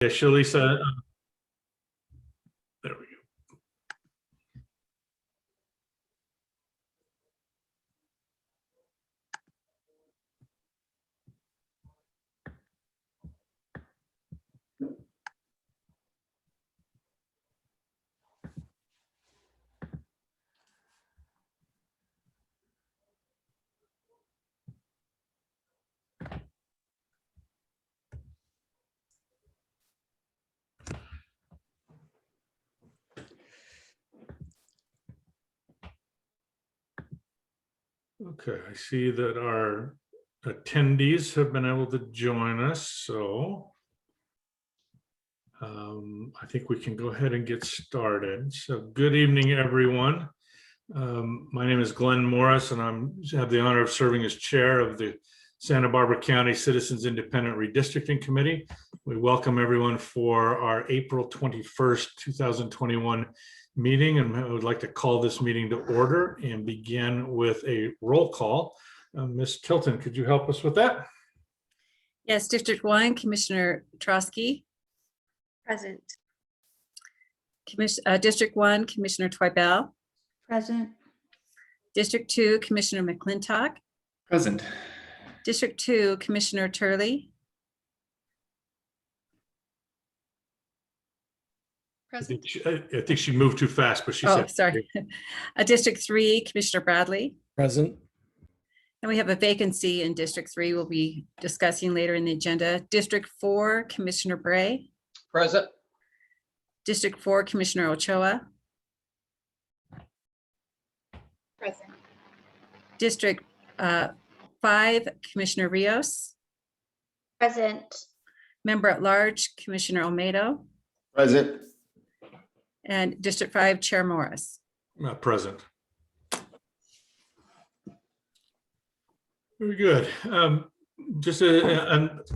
Yeah, Shalisa. There we go. Okay, I see that our attendees have been able to join us, so I think we can go ahead and get started. So good evening, everyone. My name is Glenn Morris, and I have the honor of serving as chair of the Santa Barbara County Citizens Independent Redistricting Committee. We welcome everyone for our April 21st, 2021 meeting, and I would like to call this meeting to order and begin with a roll call. Ms. Tilton, could you help us with that? Yes, District 1, Commissioner Trotsky. Present. District 1, Commissioner Twibell. Present. District 2, Commissioner McClintock. Present. District 2, Commissioner Turley. Present. I think she moved too fast, but she Oh, said. sorry. District 3, Commissioner Bradley. Present. And we have a vacancy in District 3 we'll be discussing later in the agenda. District 4, Commissioner Bray. Present. District 4, Commissioner Ochoa. Present. District 5, Commissioner Rios. Present. Member at Large, Commissioner Olmedo. Present. And District 5, Chair Morris. Present. Very good.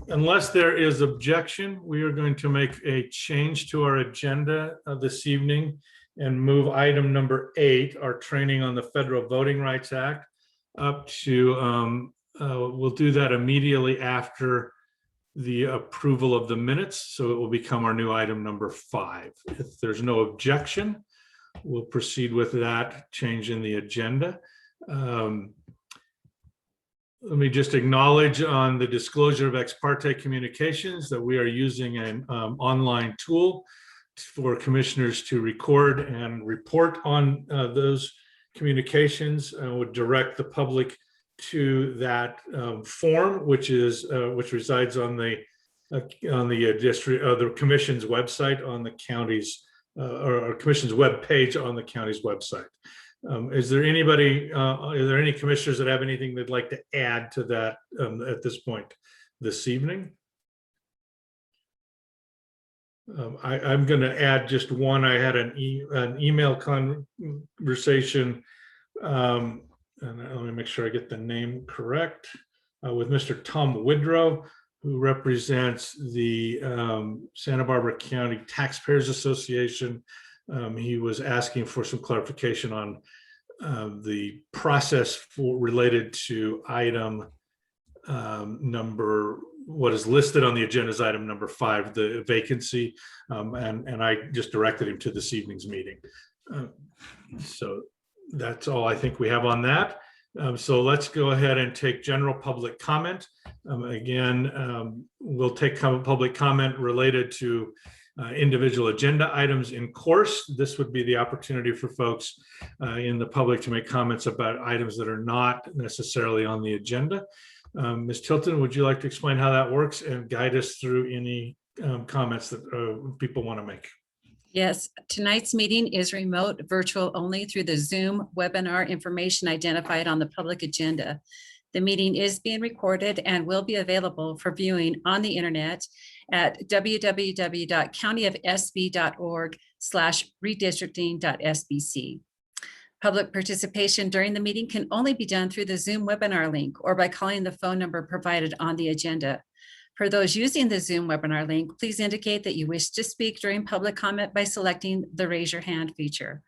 Unless there is objection, we are going to make a change to our agenda this evening and move item number 8, our training on the Federal Voting Rights Act, up to, we'll do that immediately after the approval of the minutes. So it will become our new item number 5. If there's no objection, we'll proceed with that change in the agenda. Let me just acknowledge on the disclosure of ex parte communications that we are using an online tool for commissioners to record and report on those communications, and would direct the public to that form, which resides on the district, the commission's website on the county's or commission's web page on the county's website. Is there anybody, are there any commissioners that have anything they'd like to add to that at this point this evening? I'm going to add just one. I had an email conversation, and let me make sure I get the name correct, with Mr. Tom Widrow, who represents the Santa Barbara County Taxpayers Association. He was asking for some clarification on the process related to item what is listed on the agenda as item number 5, the vacancy, and I just directed him to this evening's meeting. So that's all I think we have on that. So let's go ahead and take general public comment. Again, we'll take public comment related to individual agenda items in course. This would be the opportunity for folks in the public to make comments about items that are not necessarily on the agenda. Ms. Tilton, would you like to explain how that works and guide us through any comments that people want to make? Yes, tonight's meeting is remote, virtual only through the Zoom webinar information identified on the public agenda. The meeting is being recorded and will be available for viewing on the internet at www.countyofsb.org/redistricting.sbc. Public participation during the meeting can only be done through the Zoom webinar link or by calling the phone number provided on the agenda. For those using the Zoom webinar link, please indicate that you wish to speak during public comment by selecting the raise your hand feature.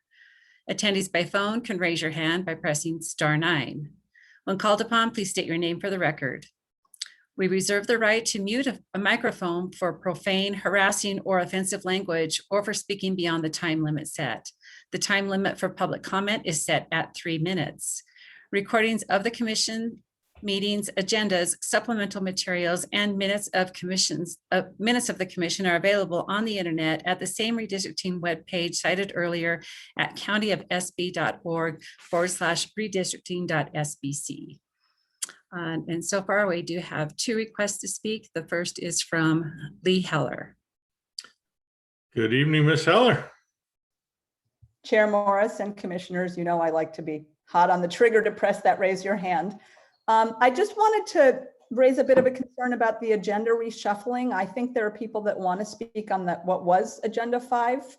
Attendees by phone can raise your hand by pressing *9. When called upon, please state your name for the record. We reserve the right to mute a microphone for profane, harassing, or offensive language, or for speaking beyond the time limit set. The time limit for public comment is set at 3 minutes. Recordings of the commission meetings, agendas, supplemental materials, and minutes of the commission are available on the internet at the same redistricting webpage cited earlier at countyofsb.org/redistricting.sbc. And so far, we do have 2 requests to speak. The first is from Lee Heller. Good evening, Ms. Heller. Chair Morris and commissioners, you know I like to be hot on the trigger to press that raise your hand. I just wanted to raise a bit of a concern about the agenda reshuffling. I think there are people that want to speak on what was Agenda 5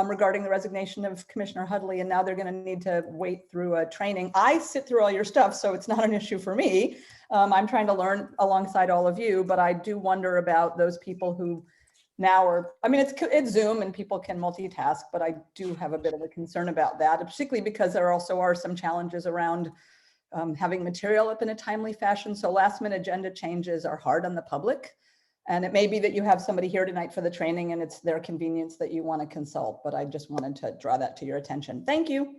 regarding the resignation of Commissioner Hudley, and now they're going to need to wait through a training. I sit through all your stuff, so it's not an issue for me. I'm trying to learn alongside all of you, but I do wonder about those people who now are, I mean, it's Zoom and people can multitask, but I do have a bit of a concern about that, particularly because there also are some challenges around having material up in a timely fashion. So last minute agenda changes are hard on the public. And it may be that you have somebody here tonight for the training and it's their convenience that you want to consult, but I just wanted to draw that to your attention. Thank you.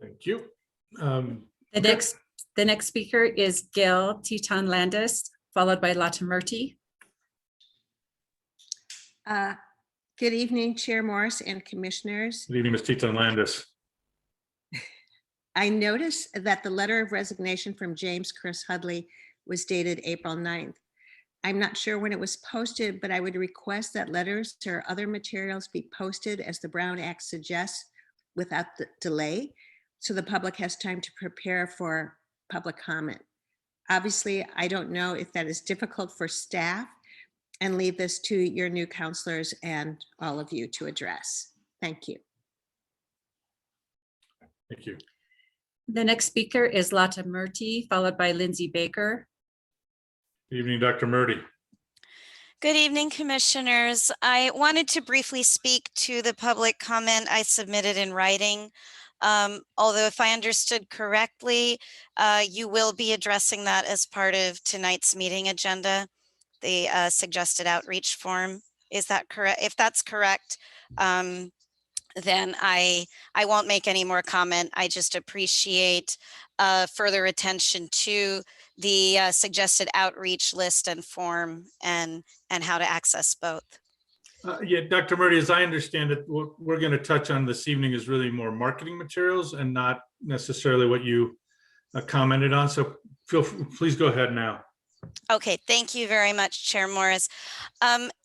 Thank you. The next speaker is Gail Teton Landis, followed by Lata Murty. Good evening, Chair Morris and commissioners. Good evening, Ms. Teton Landis. I noticed that the letter of resignation from James Chris Hudley was dated April 9th. I'm not sure when it was posted, but I would request that letters or other materials be posted as the Brown Act suggests without the delay, so the public has time to prepare for public comment. Obviously, I don't know if that is difficult for staff, and leave this to your new counselors and all of you to address. Thank you. Thank you. The next speaker is Lata Murty, followed by Lindsay Baker. Good evening, Dr. Murty. Good evening, commissioners. I wanted to briefly speak to the public comment I submitted in writing. Although if I understood correctly, you will be addressing that as part of tonight's meeting agenda, the suggested outreach form. Is that correct? If that's correct, then I won't make any more comment. I just appreciate further attention to the suggested outreach list and form and how to access both. Yeah, Dr. Murty, as I understand it, what we're going to touch on this evening is really more marketing materials and not necessarily what you commented on. So please go ahead now. Okay, thank you very much, Chair Morris.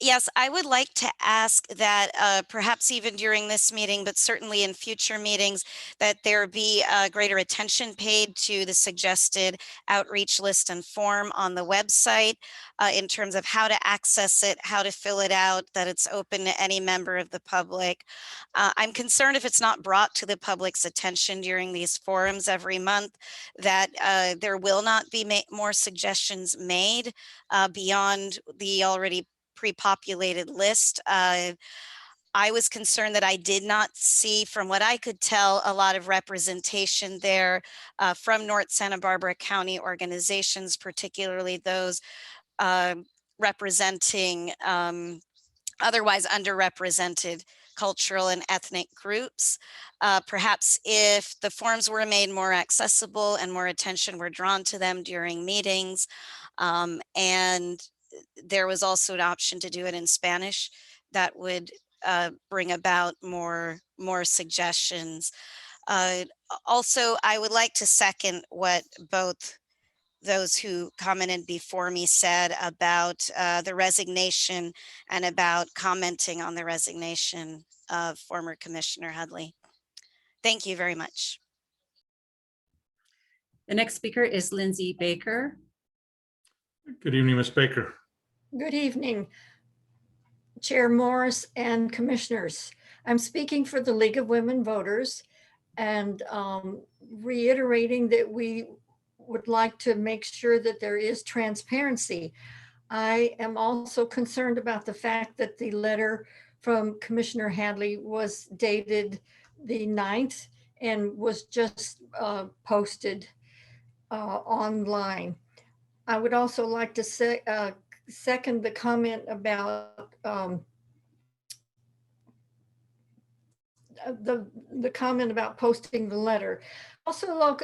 Yes, I would like to ask that perhaps even during this meeting, but certainly in future meetings, that there be greater attention paid to the suggested outreach list and form on the website in terms of how to access it, how to fill it out, that it's open to any member of the public. I'm concerned if it's not brought to the public's attention during these forums every month, that there will not be more suggestions made beyond the already pre-populated list. I was concerned that I did not see, from what I could tell, a lot of representation there from North Santa Barbara County organizations, particularly those representing otherwise underrepresented cultural and ethnic groups. Perhaps if the forms were made more accessible and more attention were drawn to them during meetings, and there was also an option to do it in Spanish, that would bring about more suggestions. Also, I would like to second what both those who commented before me said about the resignation and about commenting on the resignation of former Commissioner Hudley. Thank you very much. The next speaker is Lindsay Baker. Good evening, Ms. Baker. Good evening, Chair Morris and commissioners. I'm speaking for the League of Women Voters and reiterating that we would like to make sure that there is transparency. I am also concerned about the fact that the letter from Commissioner Hadley was dated the 9th and was just posted online. I would also like to say, second the comment about the comment about posting the letter. Also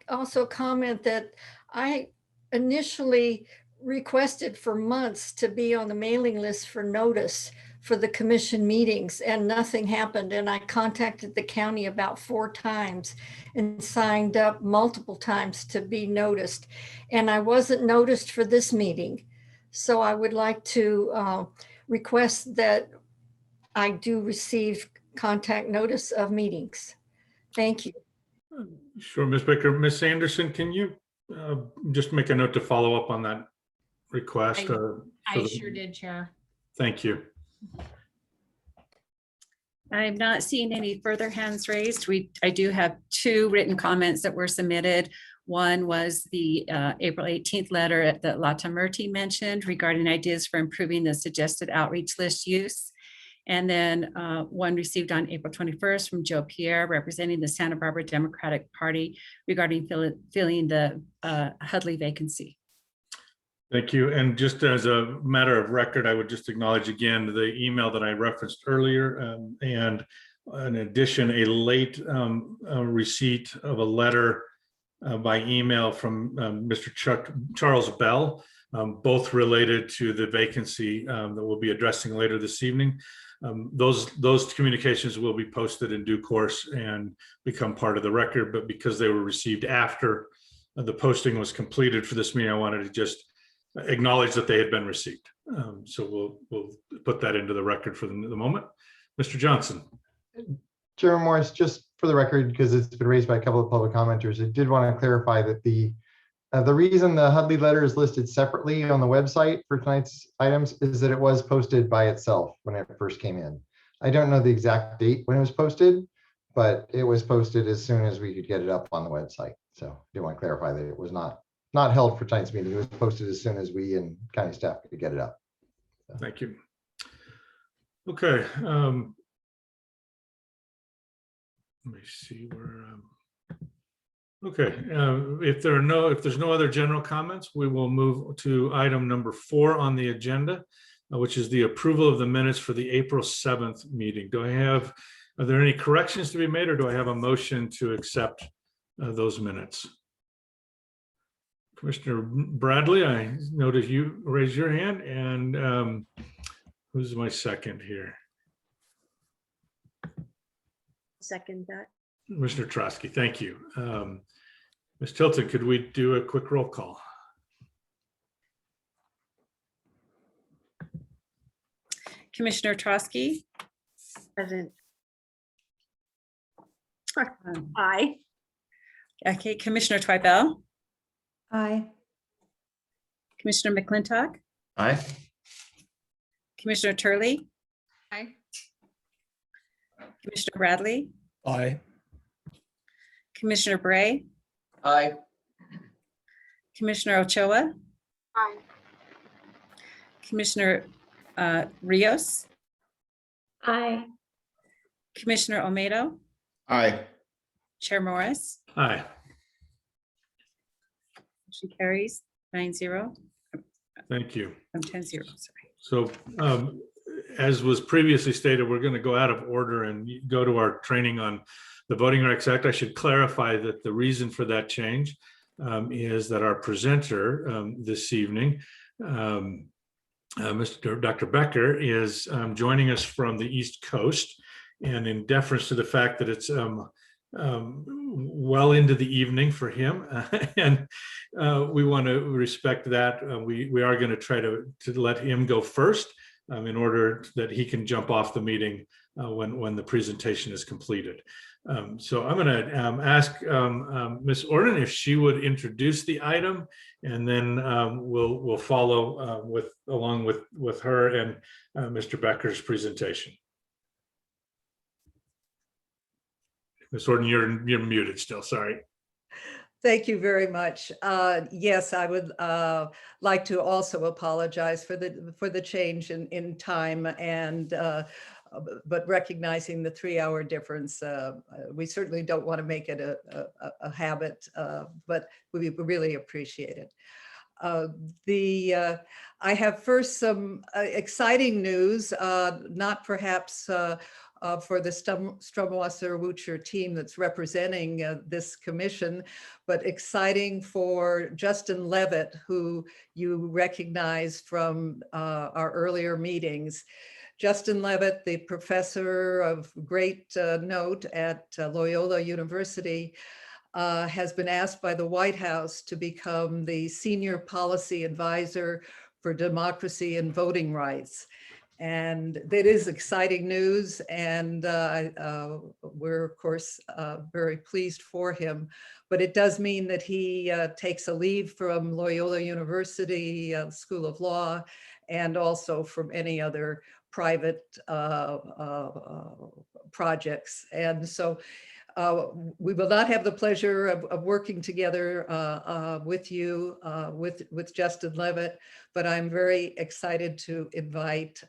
also comment that I initially requested for months to be on the mailing list for notice for the commission meetings, and nothing happened. And I contacted the county about 4 times and signed up multiple times to be noticed. And I wasn't noticed for this meeting. So I would like to request that I do receive contact notice of meetings. Thank you. Sure, Ms. Baker. Ms. Anderson, can you just make a note to follow up on that request? I sure did, Chair. Thank you. I'm not seeing any further hands raised. I do have 2 written comments that were submitted. One was the April 18th letter that Lata Murti mentioned regarding ideas for improving the suggested outreach list use. And then one received on April 21st from Joe Pierre, representing the Santa Barbara Democratic Party, regarding filling the Hudley vacancy. Thank you. And just as a matter of record, I would just acknowledge again the email that I referenced earlier, and in addition, a late receipt of a letter by email from Mr. Charles Bell, both related to the vacancy that we'll be addressing later this evening. Those communications will be posted in due course and become part of the record, but because they were received after the posting was completed for this meeting, I wanted to just acknowledge that they had been received. So we'll put that into the record for the moment. Mr. Johnson. Chairman Morris, just for the record, because it's been raised by a couple of public commenters, I did want to clarify that the reason the Hudley letter is listed separately on the website for tonight's items is that it was posted by itself when it first came in. I don't know the exact date when it was posted, but it was posted as soon as we could get it up on the website. So I do want to clarify that it was not held for tonight's meeting. It was posted as soon as we and county staff could get it up. So. Thank you. Okay. Let me see where. Okay. If there's no other general comments, we will move to item number 4 on the agenda, which is the approval of the minutes for the April 7th meeting. Are there any corrections to be made, or do I have a motion to accept those minutes? Commissioner Bradley, I noticed you raise your hand, and who's my second here? Second that. Commissioner Trotsky, thank you. Ms. Tilton, could we do a quick roll call? Commissioner Trotsky. Present. Aye. Okay, Commissioner Twibell. Aye. Commissioner McClintock. Aye. Commissioner Turley. Aye. Commissioner Bradley. Aye. Commissioner Bray. Aye. Commissioner Ochoa. Aye. Commissioner Rios. Aye. Commissioner Olmedo. Aye. Chair Morris. Aye. Motion carries 9-0. Thank you. 10-0, sorry. So as was previously stated, we're going to go out of order and go to our training on the Voting Rights Act. I should clarify that the reason for that change is that our presenter this evening, Dr. Becker, is joining us from the East Coast, and in deference to the fact that it's well into the evening for him, and we want to respect that. We are going to try to let him go first in order that he can jump off the meeting when the presentation is completed. So I'm going to ask Ms. Orden if she would introduce the item, and then we'll follow along with her and Mr. Becker's presentation. Ms. Orden, you're muted still, sorry. Thank you very much. Yes, I would like to also apologize for the change in time, and but recognizing the 3-hour difference, we certainly don't want to make it a habit, but we really appreciate it. I have first some exciting news, not perhaps for the Stromwasser-Wucher team that's representing this commission, but exciting for Justin Levitt, who you recognize from our earlier meetings. Justin Levitt, the professor of great note at Loyola University, has been asked by the White House to become the senior policy advisor for democracy and voting rights. And that is exciting news. And we're, of course, very pleased for him. But it does mean that he takes a leave from Loyola University School of Law, and also from any other private projects. And so we will not have the pleasure of working together with you, with Justin Levitt, but I'm very excited to invite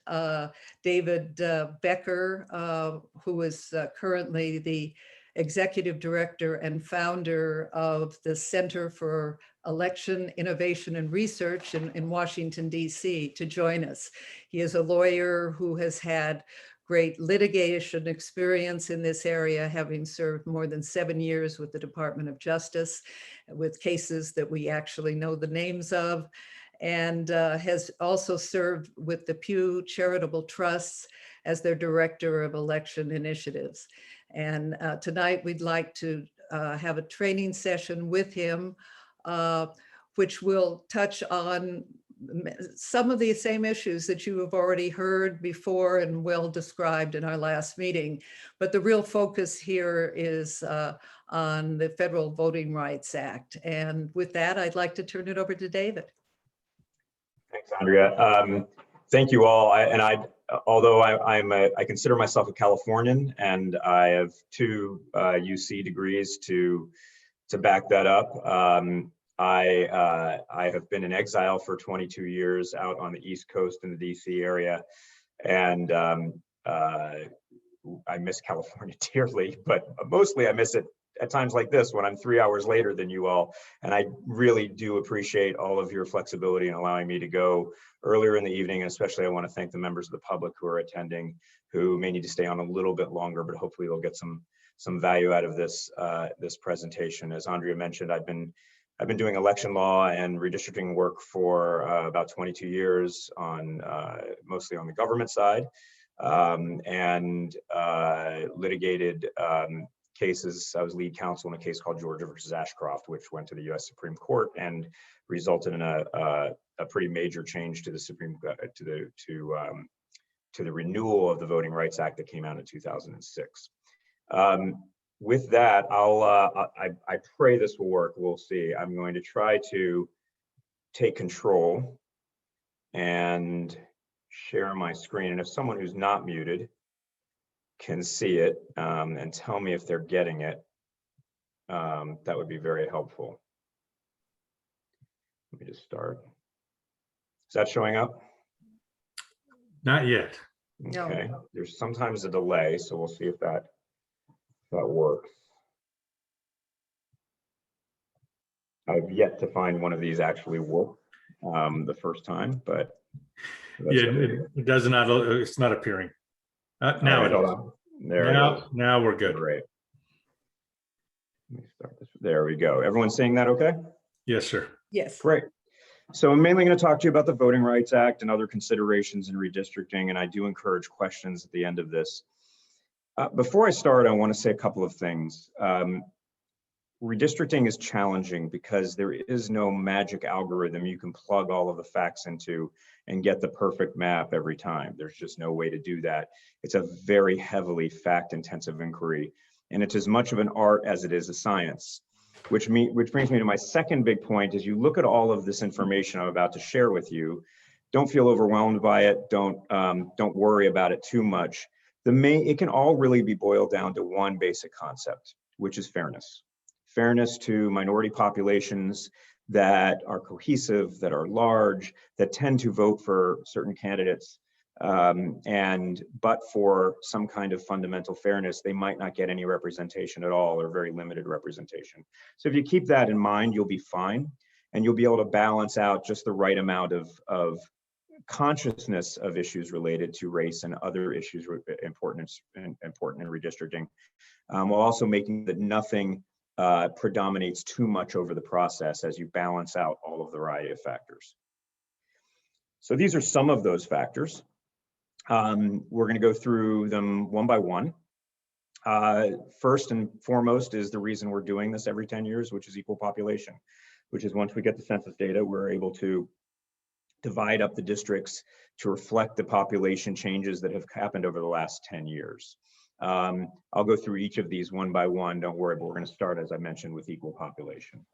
David Becker, who is currently the executive director and founder of the Center for Election Innovation and Research in Washington, D.C., to join us. He is a lawyer who has had great litigation experience in this area, having served more than 7 years with the Department of Justice, with cases that we actually know the names of, and has also served with the Pew Charitable Trusts as their Director of Election Initiatives. And tonight we'd like to have a training session with him, which will touch on some of the same issues that you have already heard before and well described in our last meeting. But the real focus here is on the Federal Voting Rights Act. And with that, I'd like to turn it over to David. Thanks, Andrea. Thank you all. Although I consider myself a Californian, and I have 2 UC degrees to back that up. I have been in exile for 22 years out on the East Coast in the DC area, and I miss California dearly, but mostly I miss it at times like this when I'm 3 hours later than you all. And I really do appreciate all of your flexibility in allowing me to go earlier in the evening. And especially I want to thank the members of the public who are attending, who may need to stay on a little bit longer, but hopefully they'll get some value out of this this presentation. As Andrea mentioned, I've been doing election law and redistricting work for about 22 years, on mostly on the government side, and litigated cases. I was lead counsel in a case called Georgia versus Ashcroft, which went to the U.S. Supreme Court and resulted in a pretty major change to the to the renewal of the Voting Rights Act that came out in 2006. With that, I pray this will work. We'll see. I'm going to try to take control and share my screen. And if someone who's not muted can see it and tell me if they're getting it, that would be very helpful. Let me just start. Is that showing up? Not yet. Okay. No. There's sometimes a delay, so we'll see if that works. I've yet to find one of these actually work the first time, but Yeah, it does not. It's not appearing. Now it is. Now we're good. Great. Let me start this. There we go. Everyone seeing that okay? Yes, sir. Yes. Great. So I'm mainly going to talk to you about the Voting Rights Act and other considerations in redistricting, and I do encourage questions at the end of this. Before I start, I want to say a couple of things. Redistricting is challenging because there is no magic algorithm you can plug all of the facts into and get the perfect map every time. There's just no way to do that. It's a very heavily fact-intensive inquiry, and it's as much of an art as it is a science. Which brings me to my second big point. As you look at all of this information I'm about to share with you, don't feel overwhelmed by it. Don't worry about it too much. It can all really be boiled down to one basic concept, which is fairness. Fairness to minority populations that are cohesive, that are large, that tend to vote for certain candidates. But for some kind of fundamental fairness, they might not get any representation at all, or very limited representation. So if you keep that in mind, you'll be fine. and you'll be able to balance out just the right amount of consciousness of issues related to race and other issues important in redistricting, while also making that nothing predominates too much over the process as you balance out all of the variety of factors. So these are some of those factors. We're going to go through them one by one. First and foremost is the reason we're doing this every 10 years, which is equal population, which is once we get the census data, we're able to divide up the districts to reflect the population changes that have happened over the last 10 years. I'll go through each of these one by one, don't worry, but we're going to start, as I mentioned, with equal population.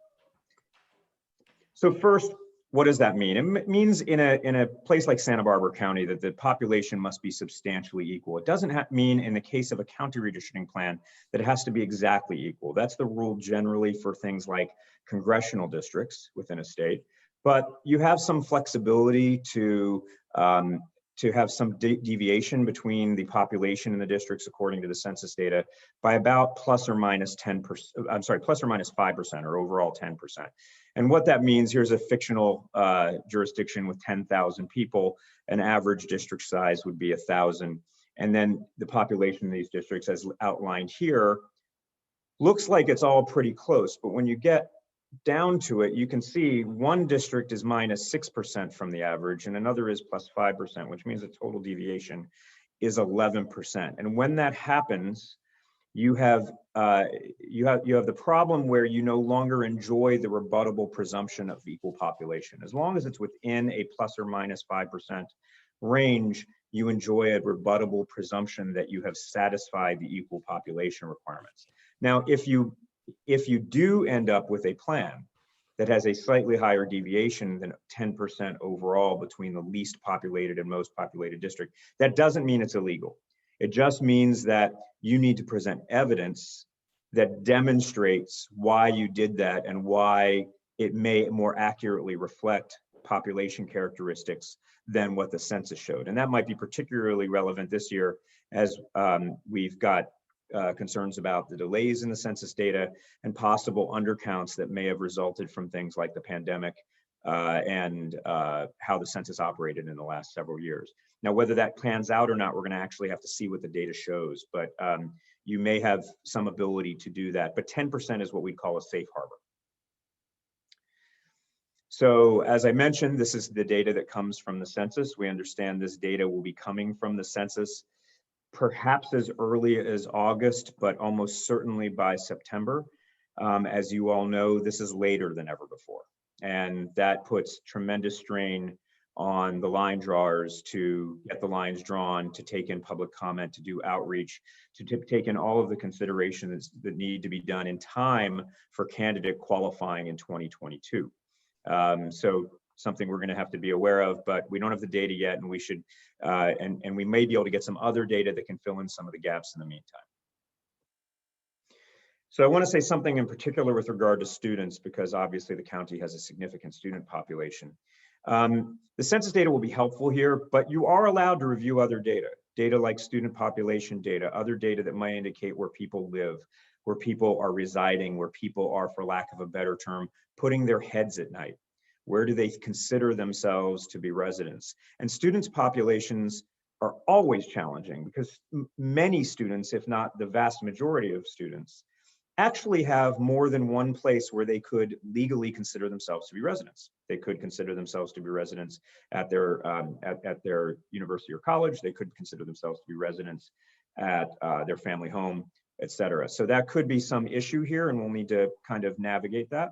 So first, what does that mean? It means in a place like Santa Barbara County that the population must be substantially equal. It doesn't mean in the case of a county redistricting plan that it has to be exactly equal. That's the rule generally for things like congressional districts within a state, but you have some flexibility to have some deviation between the population in the districts according to the census data by about plus or minus 10%, I'm sorry, plus or minus 5% or overall 10%. And what that means, here's a fictional jurisdiction with 10,000 people, an average district size would be 1,000. And then the population in these districts as outlined here looks like it's all pretty close, but when you get down to it, you can see one district is minus 6% from the average and another is plus 5%, which means the total deviation is 11%. And when that happens, you have the problem where you no longer enjoy the rebuttable presumption of equal population. As long as it's within a plus or minus 5% range, you enjoy a rebuttable presumption that you have satisfied the equal population requirements. Now, if you do end up with a plan that has a slightly higher deviation than 10% overall between the least populated and most populated district, that doesn't mean it's illegal. It just means that you need to present evidence that demonstrates why you did that and why it may more accurately reflect population characteristics than what the census showed. And that might be particularly relevant this year as we've got concerns about the delays in the census data and possible undercounts that may have resulted from things like the pandemic and how the census operated in the last several years. Now, whether that pans out or not, we're going to actually have to see what the data shows, but you may have some ability to do that. But 10% is what we call a safe harbor. So as I mentioned, this is the data that comes from the census. We understand this data will be coming from the census perhaps as early as August, but almost certainly by September. As you all know, this is later than ever before. And that puts tremendous strain on the line drawers to get the lines drawn, to take in public comment, to do outreach, to take in all of the considerations that need to be done in time for candidate qualifying in 2022. So something we're going to have to be aware of, but we don't have the data yet, and we should, and we may be able to get some other data that can fill in some of the gaps in the meantime. So I want to say something in particular with regard to students, because obviously the county has a significant student population. The census data will be helpful here, but you are allowed to review other data like student population data, other data that might indicate where people live, where people are residing, where people are, for lack of a better term, putting their heads at night. Where do they consider themselves to be residents? And students' populations are always challenging because many students, if not the vast majority of students, actually have more than one place where they could legally consider themselves to be residents. They could consider themselves to be residents at their university or college. They could consider themselves to be residents at their family home, et cetera. So that could be some issue here, and we'll need to kind of navigate that.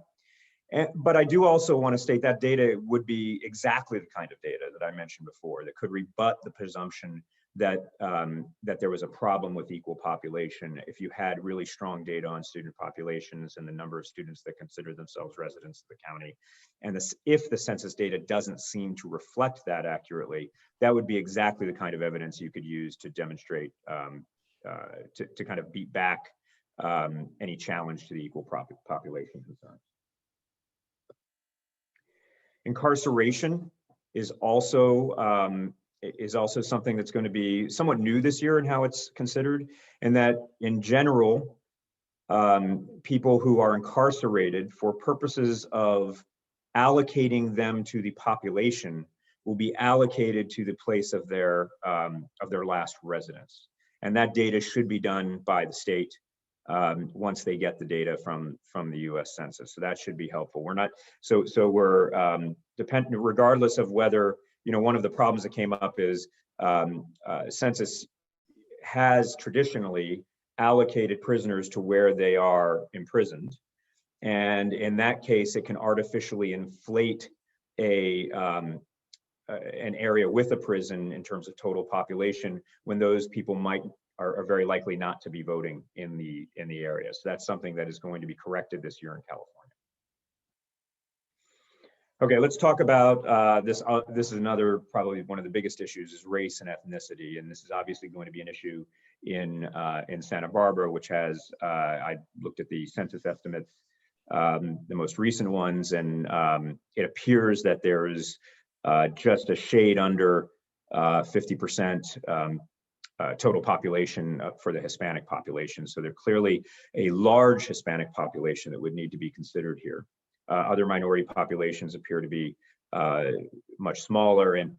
But I do also want to state that data would be exactly the kind of data that I mentioned before that could rebut the presumption that that there was a problem with equal population if you had really strong data on student populations and the number of students that consider themselves residents of the county. And if the census data doesn't seem to reflect that accurately, that would be exactly the kind of evidence you could use to demonstrate, to kind of beat back any challenge to the equal population concerns. Incarceration is also something that's going to be somewhat new this year in how it's considered, and that in general, people who are incarcerated for purposes of allocating them to the population will be allocated to the place of their last residence. And that data should be done by the state once they get the data from the US Census. So that should be helpful. We're not, so we're dependent, regardless of whether, one of the problems that came up is Census has traditionally allocated prisoners to where they are imprisoned. And in that case, it can artificially inflate an area with a prison in terms of total population when those people are very likely not to be voting in the area. So that's something that is going to be corrected this year in California. Okay, let's talk about this. This is another, probably one of the biggest issues, is race and ethnicity. And this is obviously going to be an issue in Santa Barbara, which has, I looked at the census estimates, the most recent ones, and it appears that there is just a shade under 50% total population for the Hispanic population. So there's clearly a large Hispanic population that would need to be considered here. Other minority populations appear to be much smaller and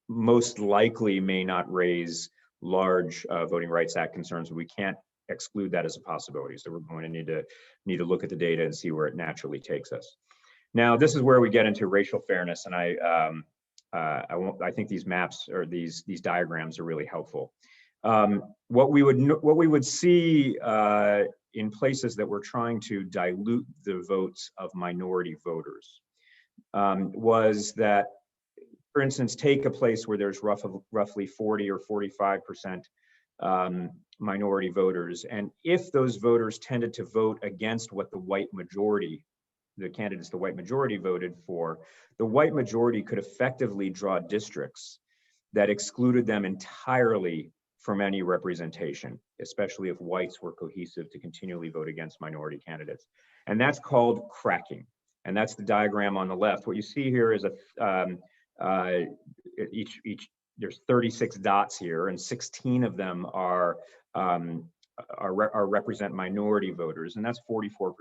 most likely may not raise large Voting Rights Act concerns. We can't exclude that as a possibility. So we're going to need to look at the data and see where it naturally takes us. Now, this is where we get into racial fairness, and I think these maps or these diagrams are really helpful. What we would see in places that we're trying to dilute the votes of minority voters was that, for instance, take a place where there's roughly 40 or 45% minority voters, and if those voters tended to vote against what the white majority, the candidates the white majority voted for, the white majority could effectively draw districts that excluded them entirely from any representation, especially if whites were cohesive to continually vote against minority candidates. And that's called cracking. And that's the diagram on the left. What you see here is there's 36 dots here, and 16 of them represent minority voters, and that's 44%.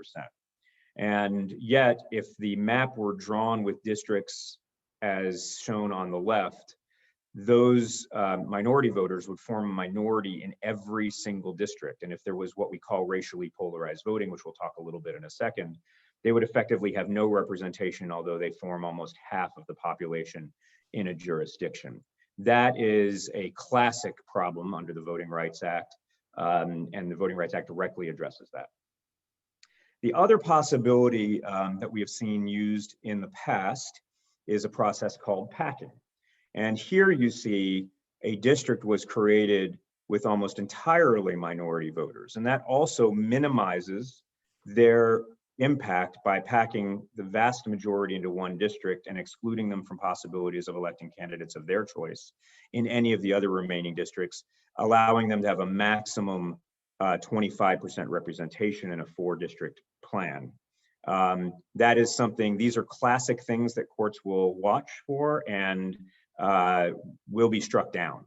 And yet, if the map were drawn with districts as shown on the left, those minority voters would form a minority in every single district. And if there was what we call racially polarized voting, which we'll talk a little bit in a second, they would effectively have no representation, although they form almost half of the population in a jurisdiction. That is a classic problem under the Voting Rights Act, and the Voting Rights Act directly addresses that. The other possibility that we have seen used in the past is a process called packing. And here you see a district was created with almost entirely minority voters, and that also minimizes their impact by packing the vast majority into one district and excluding them from possibilities of electing candidates of their choice in any of the other remaining districts, allowing them to have a maximum 25% representation in a 4-district plan. That is something, these are classic things that courts will watch for and will be struck down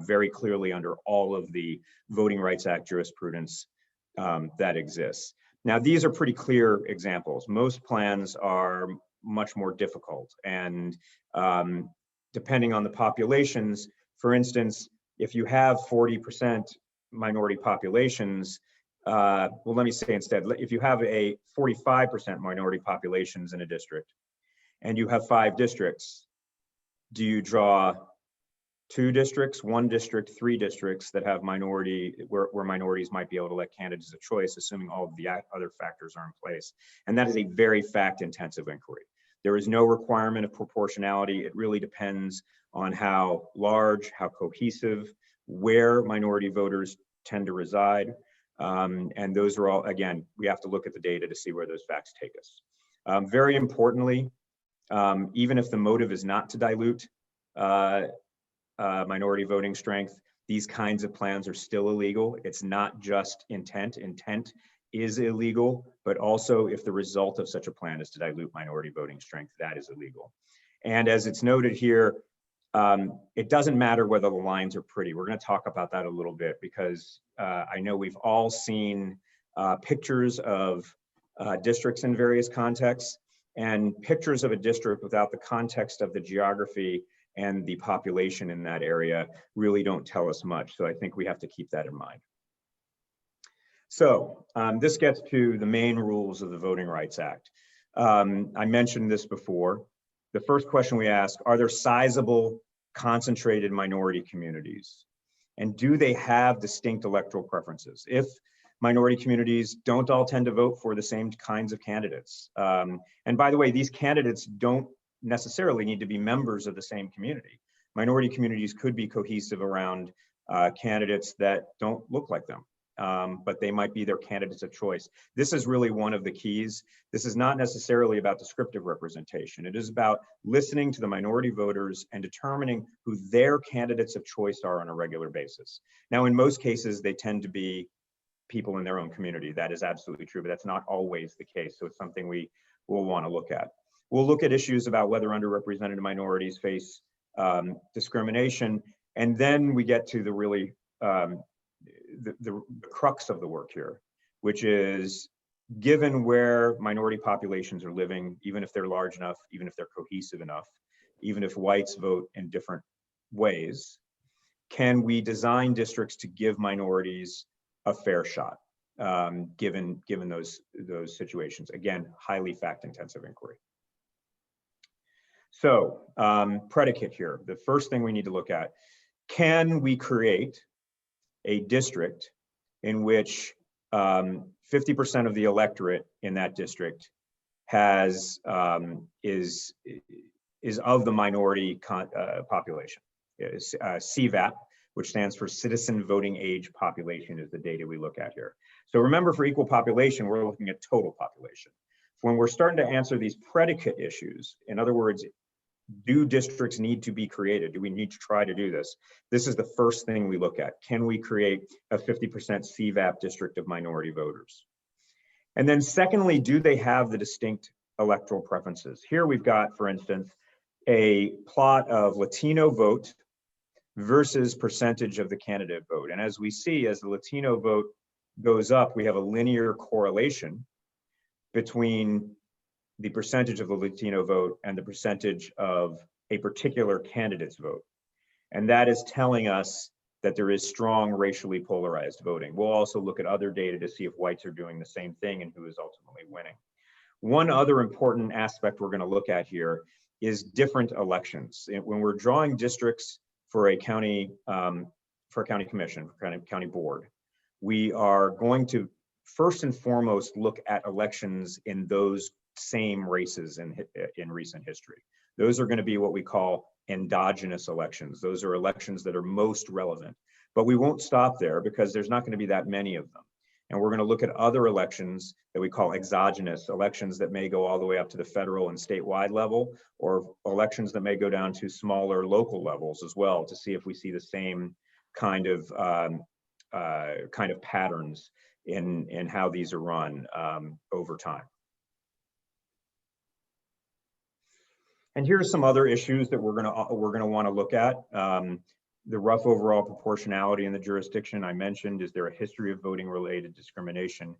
very clearly under all of the Voting Rights Act jurisprudence that exists. Now, these are pretty clear examples. Most plans are much more difficult, and depending on the populations, for instance, if you have 40% minority populations, well, let me say instead, if you have a 45% minority populations in a district and you have 5 districts, do you draw 2 districts, 1 district, 3 districts that have minority, where minorities might be able to elect candidates of choice, assuming all of the other factors are in place? And that is a very fact-intensive inquiry. There is no requirement of proportionality. It really depends on how large, how cohesive, where minority voters tend to reside. And those are all, again, we have to look at the data to see where those facts take us. Very importantly, even if the motive is not to dilute minority voting strength, these kinds of plans are still illegal. It's not just intent. Intent is illegal, but also if the result of such a plan is to dilute minority voting strength, that is illegal. And as it's noted here, it doesn't matter whether the lines are pretty. We're going to talk about that a little bit because I know we've all seen pictures of districts in various contexts. And pictures of a district without the context of the geography and the population in that area really don't tell us much. So I think we have to keep that in mind. So this gets to the main rules of the Voting Rights Act. I mentioned this before. The first question we ask, are there sizable, concentrated minority communities? And do they have distinct electoral preferences? If minority communities don't all tend to vote for the same kinds of candidates. And by the way, these candidates don't necessarily need to be members of the same community. Minority communities could be cohesive around candidates that don't look like them, but they might be their candidates of choice. This is really one of the keys. This is not necessarily about descriptive representation. It is about listening to the minority voters and determining who their candidates of choice are on a regular basis. Now, in most cases, they tend to be people in their own community. That is absolutely true, but that's not always the case. So it's something we will want to look at. We'll look at issues about whether underrepresented minorities face discrimination. And then we get to the really, the crux of the work here, which is given where minority populations are living, even if they're large enough, even if they're cohesive enough, even if whites vote in different ways, can we design districts to give minorities a fair shot, given those situations? Again, highly fact-intensive inquiry. So, predicate here. The first thing we need to look at, can we create a district in which 50% of the electorate in that district is of the minority population? CVAP, which stands for Citizen Voting Age Population, is the data we look at here. So remember, for equal population, we're looking at total population. When we're starting to answer these predicate issues, in other words, do districts need to be created? Do we need to try to do this? This is the first thing we look at. Can we create a 50% CVAP district of minority voters? And then secondly, do they have the distinct electoral preferences? Here we've got, for instance, a plot of Latino vote versus percentage of the candidate vote. And as we see, as the Latino vote goes up, we have a linear correlation between the percentage of the Latino vote and the percentage of a particular candidate's vote. And that is telling us that there is strong racially polarized voting. We'll also look at other data to see if whites are doing the same thing and who is ultimately winning. One other important aspect we're going to look at here is different elections. When we're drawing districts for a county commission, for county board, we are going to first and foremost look at elections in those same races in recent history. Those are going to be what we call endogenous elections. Those are elections that are most relevant. But we won't stop there because there's not going to be that many of them. And we're going to look at other elections that we call exogenous elections that may go all the way up to the federal and statewide level, or elections that may go down to smaller local levels as well, to see if we see the same kind of patterns in how these are run over time. And here's some other issues that we're gonna want to look at. The rough overall proportionality in the jurisdiction I mentioned. Is there a history of voting related discrimination?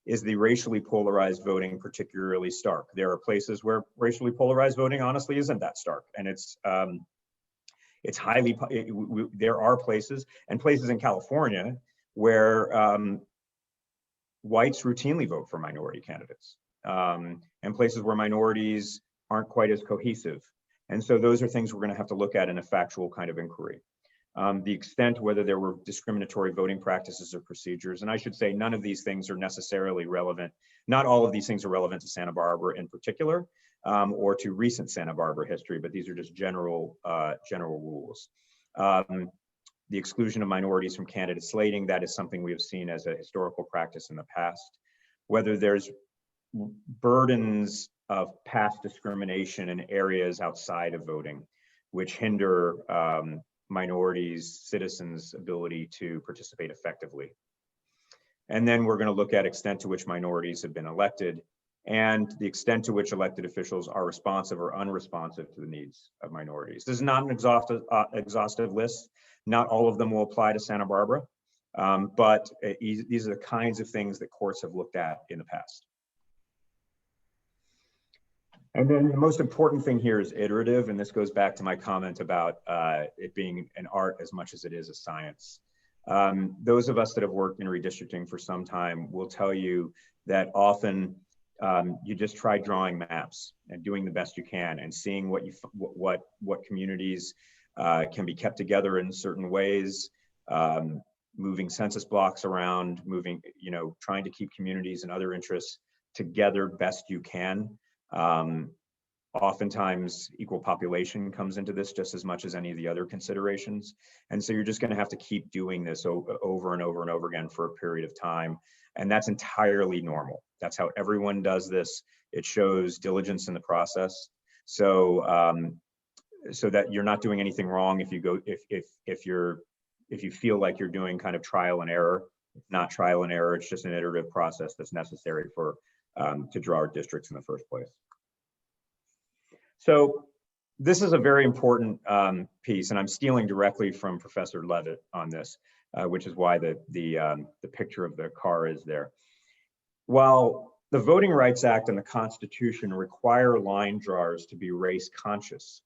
Is the racially polarized voting particularly stark? There are places where racially polarized voting honestly isn't that stark, and it's highly, there are places in California where whites routinely vote for minority candidates, and places where minorities aren't quite as cohesive. And so those are things we're going to have to look at in a factual kind of inquiry. The extent whether there were discriminatory voting practices or procedures. And I should say none of these things are necessarily relevant. Not all of these things are relevant to Santa Barbara in particular, or to recent Santa Barbara history, but these are just general rules. The exclusion of minorities from candidate slating, that is something we have seen as a historical practice in the past. Whether there's burdens of past discrimination in areas outside of voting, which hinder minorities, citizens' ability to participate effectively. And then we're going to look at extent to which minorities have been elected and the extent to which elected officials are responsive or unresponsive to the needs of minorities. This is not an exhaustive list. Not all of them will apply to Santa Barbara, but these are the kinds of things that courts have looked at in the past. And then the most important thing here is iterative, and this goes back to my comment about it being an art as much as it is a science. Those of us that have worked in redistricting for some time will tell you that often you just try drawing maps and doing the best you can and seeing what communities can be kept together in certain ways, moving census blocks around, trying to keep communities and other interests together best you can. Oftentimes equal population comes into this just as much as any of the other considerations. And so you're just going to have to keep doing this over and over and over again for a period of time. And that's entirely normal. That's how everyone does this. It shows diligence in the process. So, so that you're not doing anything wrong if you feel like you're doing kind of trial and error. It's not trial and error. It's just an iterative process that's necessary for to draw our districts in the first place. So this is a very important piece, and I'm stealing directly from Professor Levitt on this, which is why the picture of the car is there. While the Voting Rights Act and the Constitution require line drawers to be race conscious,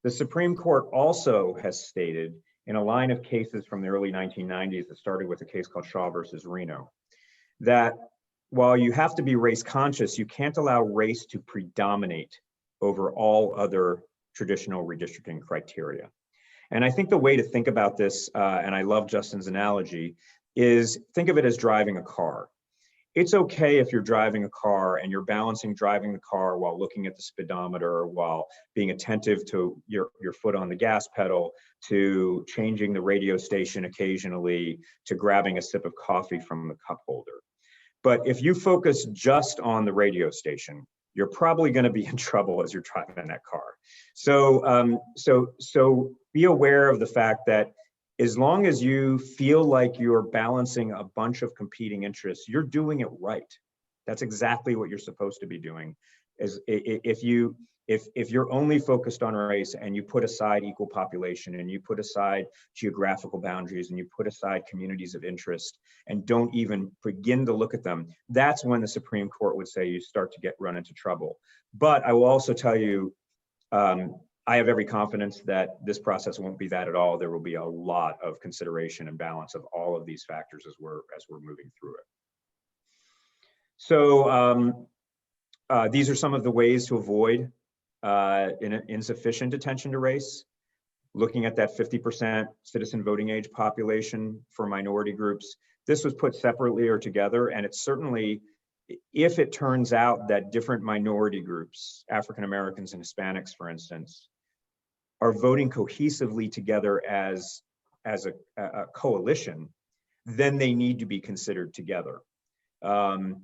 the Supreme Court also has stated in a line of cases from the early 1990s that started with a case called Shaw versus Reno, that while you have to be race conscious, you can't allow race to predominate over all other traditional redistricting criteria. And I think the way to think about this, and I love Justin's analogy, is think of it as driving a car. It's okay if you're driving a car and you're balancing driving the car while looking at the speedometer, while being attentive to your foot on the gas pedal, to changing the radio station occasionally, to grabbing a sip of coffee from the cup holder. But if you focus just on the radio station, you're probably going to be in trouble as you're driving in that car. So, so be aware of the fact that as long as you feel like you're balancing a bunch of competing interests, you're doing it right. That's exactly what you're supposed to be doing. If you're only focused on race and you put aside equal population and you put aside geographical boundaries and you put aside communities of interest and don't even begin to look at them, that's when the Supreme Court would say you start to run into trouble. But I will also tell you, I have every confidence that this process won't be that at all. There will be a lot of consideration and balance of all of these factors as we're moving through it. So these are some of the ways to avoid insufficient attention to race. Looking at that 50% citizen voting age population for minority groups, this was put separately or together, and it's certainly, if it turns out that different minority groups, African Americans and Hispanics, for instance, are voting cohesively together as a coalition, then they need to be considered together. And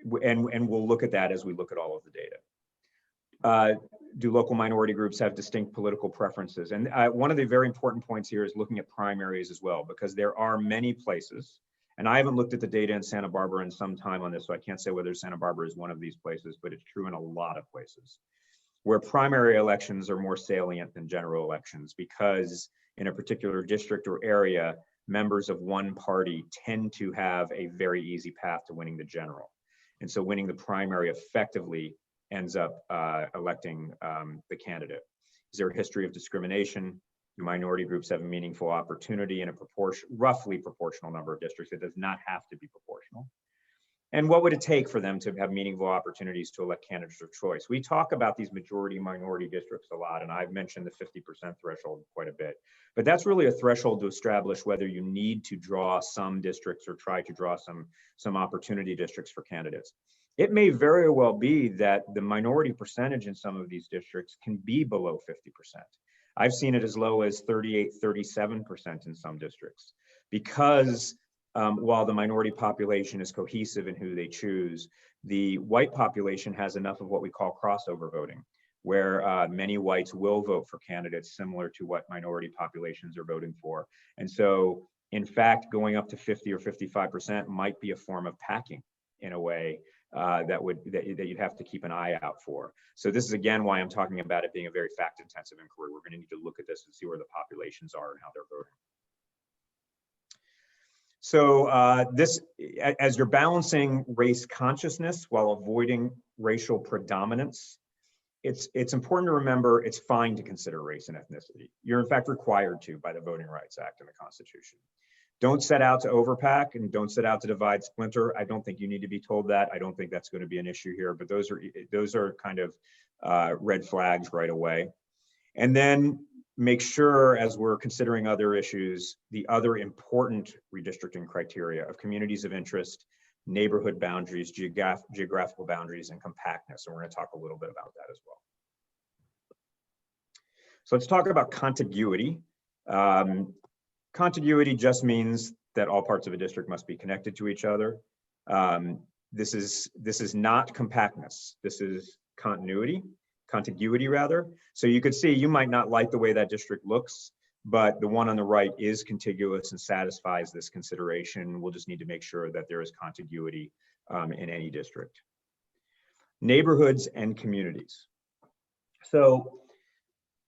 we'll look at that as we look at all of the data. Do local minority groups have distinct political preferences? And one of the very important points here is looking at primaries as well, because there are many places, and I haven't looked at the data in Santa Barbara in some time on this, so I can't say whether Santa Barbara is one of these places, but it's true in a lot of places, where primary elections are more salient than general elections, because in a particular district or area, members of one party tend to have a very easy path to winning the general. And so winning the primary effectively ends up electing the candidate. Is there a history of discrimination? Do minority groups have a meaningful opportunity in a roughly proportional number of districts? It does not have to be proportional. And what would it take for them to have meaningful opportunities to elect candidates of choice? We talk about these majority minority districts a lot, and I've mentioned the 50% threshold quite a bit, but that's really a threshold to establish whether you need to draw some districts or try to draw some opportunity districts for candidates. It may very well be that the minority percentage in some of these districts can be below 50%. I've seen it as low as 38, 37% in some districts, because while the minority population is cohesive in who they choose, the white population has enough of what we call crossover voting, where many whites will vote for candidates similar to what minority populations are voting for. And so, in fact, going up to 50 or 55% might be a form of packing in a way that you'd have to keep an eye out for. So this is again why I'm talking about it being a very fact-intensive inquiry. We're going to need to look at this and see where the populations are and how they're voting. So as you're balancing race consciousness while avoiding racial predominance, it's important to remember it's fine to consider race and ethnicity. You're in fact required to by the Voting Rights Act and the Constitution. Don't set out to overpack and don't set out to divide, splinter. I don't think you need to be told that. I don't think that's going to be an issue here, but those are kind of red flags right away. And then make sure, as we're considering other issues, the other important redistricting criteria of communities of interest, neighborhood boundaries, geographical boundaries, and compactness. And we're going to talk a little bit about that as well. So let's talk about contiguity. Contiguity just means that all parts of a district must be connected to each other. This is not compactness. This is contiguity rather. So you could see you might not like the way that district looks, but the one on the right is contiguous and satisfies this consideration. We'll just need to make sure that there is contiguity in any district. Neighborhoods and communities. So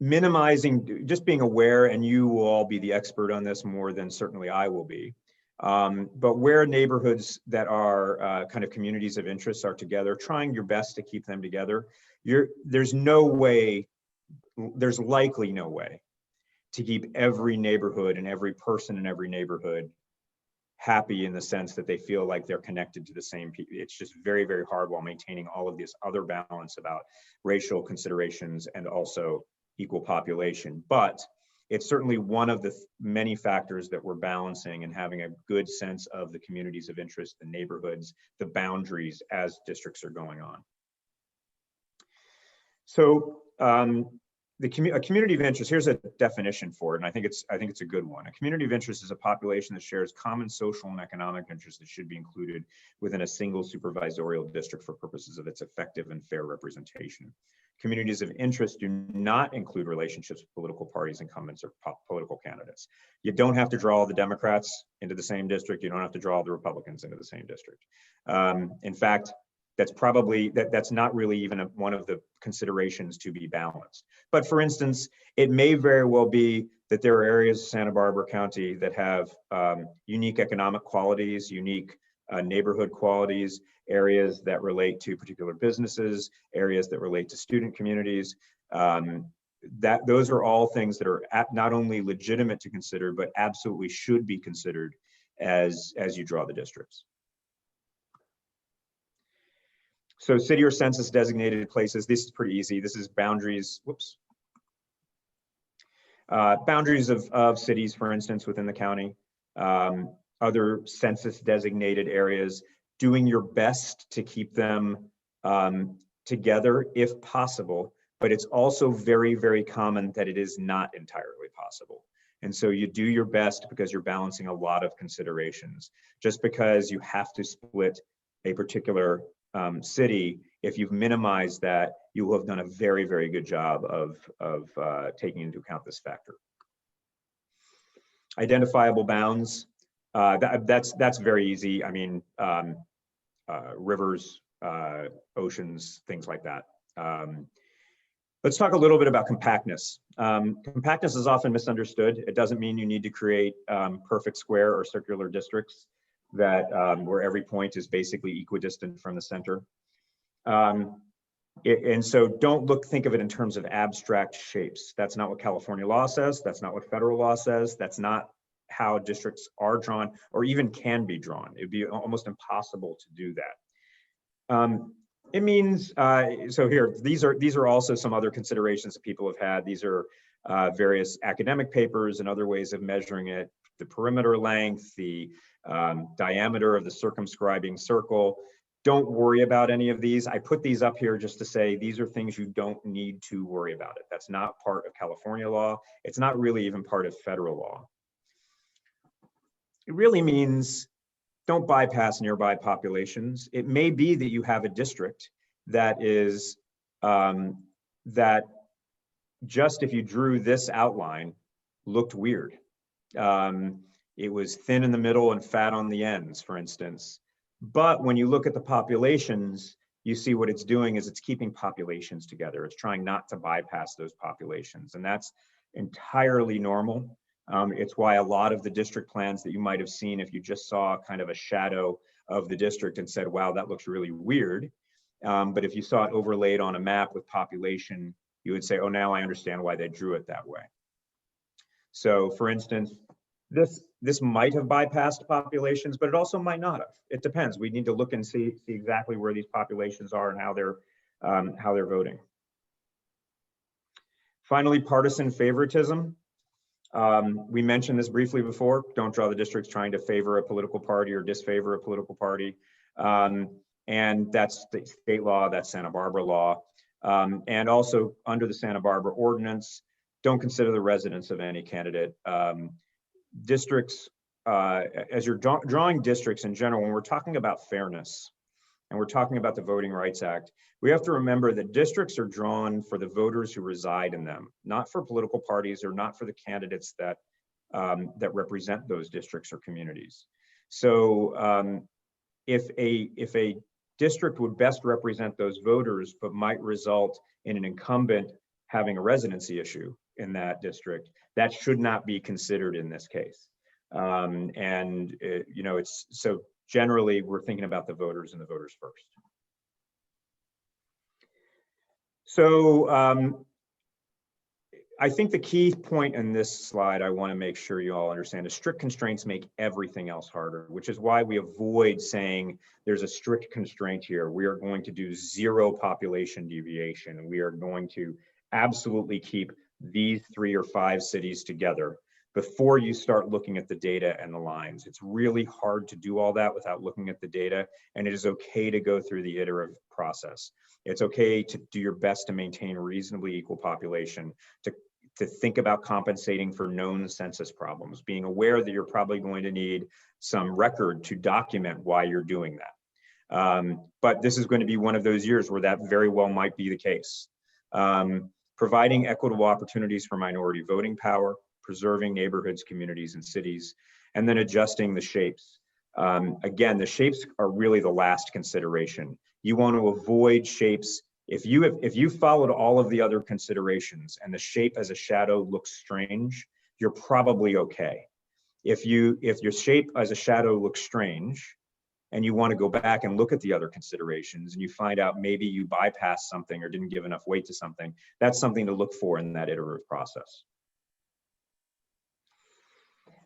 minimizing, just being aware, and you will all be the expert on this more than certainly I will be, but where neighborhoods that are kind of communities of interest are together, trying your best to keep them together. There's likely no way to keep every neighborhood and every person in every neighborhood happy in the sense that they feel like they're connected to the same people. It's just very, very hard while maintaining all of this other balance about racial considerations and also equal population. But it's certainly one of the many factors that we're balancing and having a good sense of the communities of interest, the neighborhoods, the boundaries as districts are going on. So a community of interest, here's a definition for it, and I think it's a good one. A community of interest is a population that shares common social and economic interests that should be included within a single supervisorial district for purposes of its effective and fair representation. Communities of interest do not include relationships with political parties, incumbents, or political candidates. You don't have to draw the Democrats into the same district. You don't have to draw the Republicans into the same district. In fact, that's not really even one of the considerations to be balanced. But for instance, it may very well be that there are areas of Santa Barbara County that have unique economic qualities, unique neighborhood qualities, areas that relate to particular businesses, areas that relate to student communities. Those are all things that are not only legitimate to consider, but absolutely should be considered as you draw the districts. So city or census designated places, this is pretty easy. This is boundaries, boundaries of cities, for instance, within the county, other census designated areas, doing your best to keep them together if possible, but it's also very, very common that it is not entirely possible. And so you do your best because you're balancing a lot of considerations. Just because you have to split a particular city, if you've minimized that, you will have done a very, very good job of taking into account this factor. Identifiable bounds, that's very easy. I mean, rivers, oceans, things like that. Let's talk a little bit about compactness. Compactness is often misunderstood. It doesn't mean you need to create perfect square or circular districts that where every point is basically equidistant from the center. And so don't think of it in terms of abstract shapes. That's not what California law says. That's not what federal law says. That's not how districts are drawn or even can be drawn. It'd be almost impossible to do that. It means, so here, these are also some other considerations that people have had. These are various academic papers and other ways of measuring it. The perimeter length, the diameter of the circumscribing circle. Don't worry about any of these. I put these up here just to say these are things you don't need to worry about it. That's not part of California law. It's not really even part of federal law. It really means don't bypass nearby populations. It may be that you have a district that is, that just if you drew this outline, looked weird. It was thin in the middle and fat on the ends, for instance. But when you look at the populations, you see what it's doing is it's keeping populations together. It's trying not to bypass those populations. And that's entirely normal. It's why a lot of the district plans that you might have seen, if you just saw kind of a shadow of the district and said, wow, that looks really weird, But if you saw it overlaid on a map with population, you would say, oh, now I understand why they drew it that way. So for instance, this might have bypassed populations, but it also might not have. It depends. We need to look and see exactly where these populations are and how they're voting. Finally, partisan favoritism. We mentioned this briefly before. Don't draw the districts trying to favor a political party or disfavor a political party. And that's the state law, that's Santa Barbara law. And also under the Santa Barbara ordinance, don't consider the residence of any candidate. Districts, as you're drawing districts in general, when we're talking about fairness and we're talking about the Voting Rights Act, we have to remember that districts are drawn for the voters who reside in them, not for political parties or not for the candidates that represent those districts or communities. So if a district would best represent those voters, but might result in an incumbent having a residency issue in that district, that should not be considered in this case. You know, it's so generally we're thinking about the voters and the voters first. So I think the key point in this slide I want to make sure you all understand is strict constraints make everything else harder, which is why we avoid saying there's a strict constraint here. We are going to do 0 population deviation. We are going to absolutely keep these 3 or 5 cities together before you start looking at the data and the lines. It's really hard to do all that without looking at the data, and it is okay to go through the iterative process. It's okay to do your best to maintain reasonably equal population, to think about compensating for known census problems, being aware that you're probably going to need some record to document why you're doing that. But this is going to be one of those years where that very well might be the case. Providing equitable opportunities for minority voting power, preserving neighborhoods, communities, and cities, and then adjusting the shapes. Again, the shapes are really the last consideration. You want to avoid shapes. If you followed all of the other considerations and the shape as a shadow looks strange, you're probably okay. If your shape as a shadow looks strange and you want to go back and look at the other considerations and you find out maybe you bypassed something or didn't give enough weight to something, that's something to look for in that iterative process.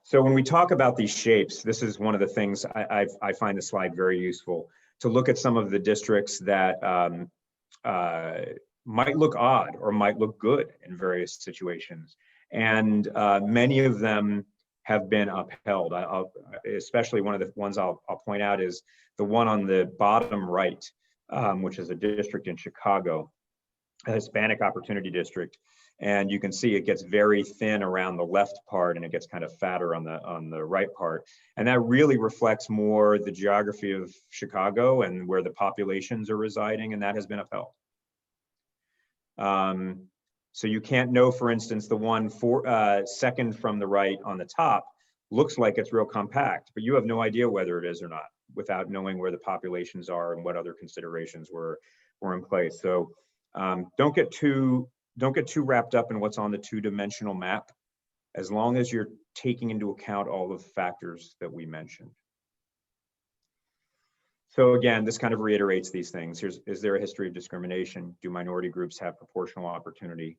So when we talk about these shapes, this is one of the things I find the slide very useful, to look at some of the districts that might look odd or might look good in various situations. And many of them have been upheld. Especially one of the ones I'll point out is the one on the bottom right, which is a district in Chicago, a Hispanic Opportunity District. And you can see it gets very thin around the left part and it gets kind of fatter on the right part. And that really reflects more the geography of Chicago and where the populations are residing, and that has been upheld. So you can't know, for instance, the one second from the right on the top looks like it's real compact, but you have no idea whether it is or not without knowing where the populations are and what other considerations were in place. So don't get too wrapped up in what's on the 2-dimensional map, as long as you're taking into account all of the factors that we mentioned. So again, this kind of reiterates these things. Is there a history of discrimination? Do minority groups have proportional opportunity?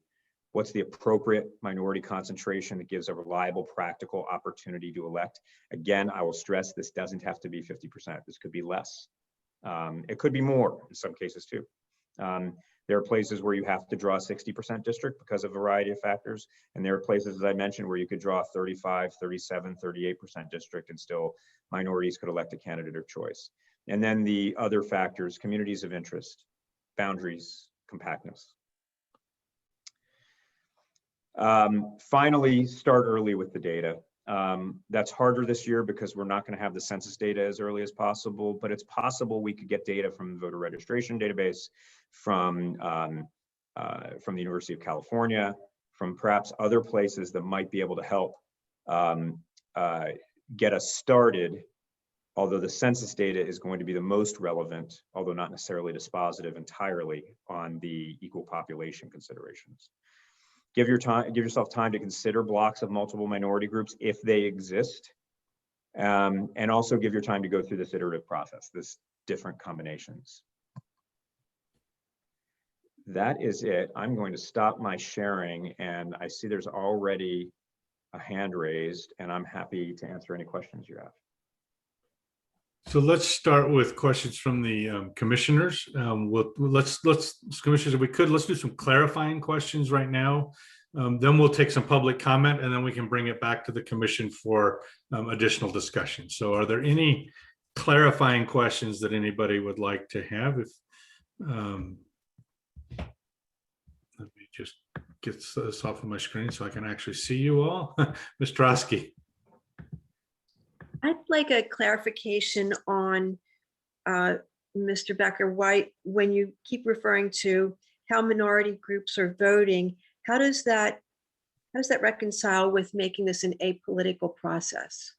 What's the appropriate minority concentration that gives a reliable, practical opportunity to elect? Again, I will stress this doesn't have to be 50%. This could be less. It could be more in some cases too. There are places where you have to draw a 60% district because of a variety of factors. And there are places, as I mentioned, where you could draw a 35, 37, 38% district and still minorities could elect a candidate of choice. And then the other factors, communities of interest, boundaries, compactness. Finally, start early with the data. That's harder this year because we're not going to have the census data as early as possible, but it's possible we could get data from the voter registration database, from the University of California, from perhaps other places that might be able to help get us started, although the census data is going to be the most relevant, although not necessarily dispositive entirely on the equal population considerations. Give yourself time to consider blocks of multiple minority groups if they exist, and also give your time to go through this iterative process, this different combinations. that is it. I'm going to stop my sharing, and I see there's already a hand raised, and I'm happy to answer any questions you have. So let's start with questions from the commissioners. Let's commissioners, if we could, let's do some clarifying questions right now. Then we'll take some public comment, and then we can bring it back to the commission for additional discussion. So are there any clarifying questions that anybody would like to have? If let me just get this off of my screen so I can actually see you all. Ms. Trotsky. I'd like a clarification on Mr. Becker, why, when you keep referring to how minority groups are voting, how does that reconcile with making this an apolitical process?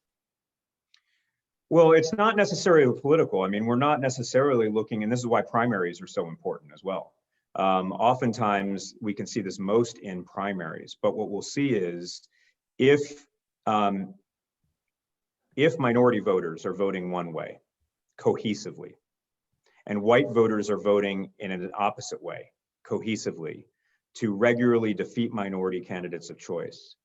Well, it's not necessarily political. I mean, we're not necessarily looking, and this is why primaries are so important as well. Oftentimes, we can see this most in primaries, but what we'll see is if minority voters are voting one way, cohesively, and white voters are voting in an opposite way, cohesively, to regularly defeat minority candidates of choice,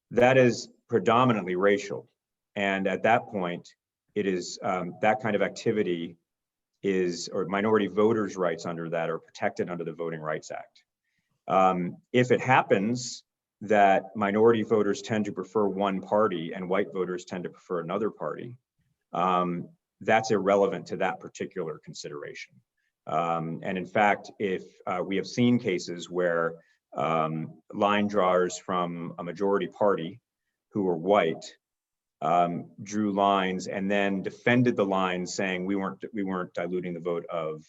that is predominantly racial. And at that point, it is that kind of activity is, or minority voters' rights under that are protected under the Voting Rights Act. If it happens that minority voters tend to prefer one party and white voters tend to prefer another party, that's irrelevant to that particular consideration. And in fact, if we have seen cases where line drawers from a majority party who were white drew lines and then defended the lines, saying we weren't diluting the vote of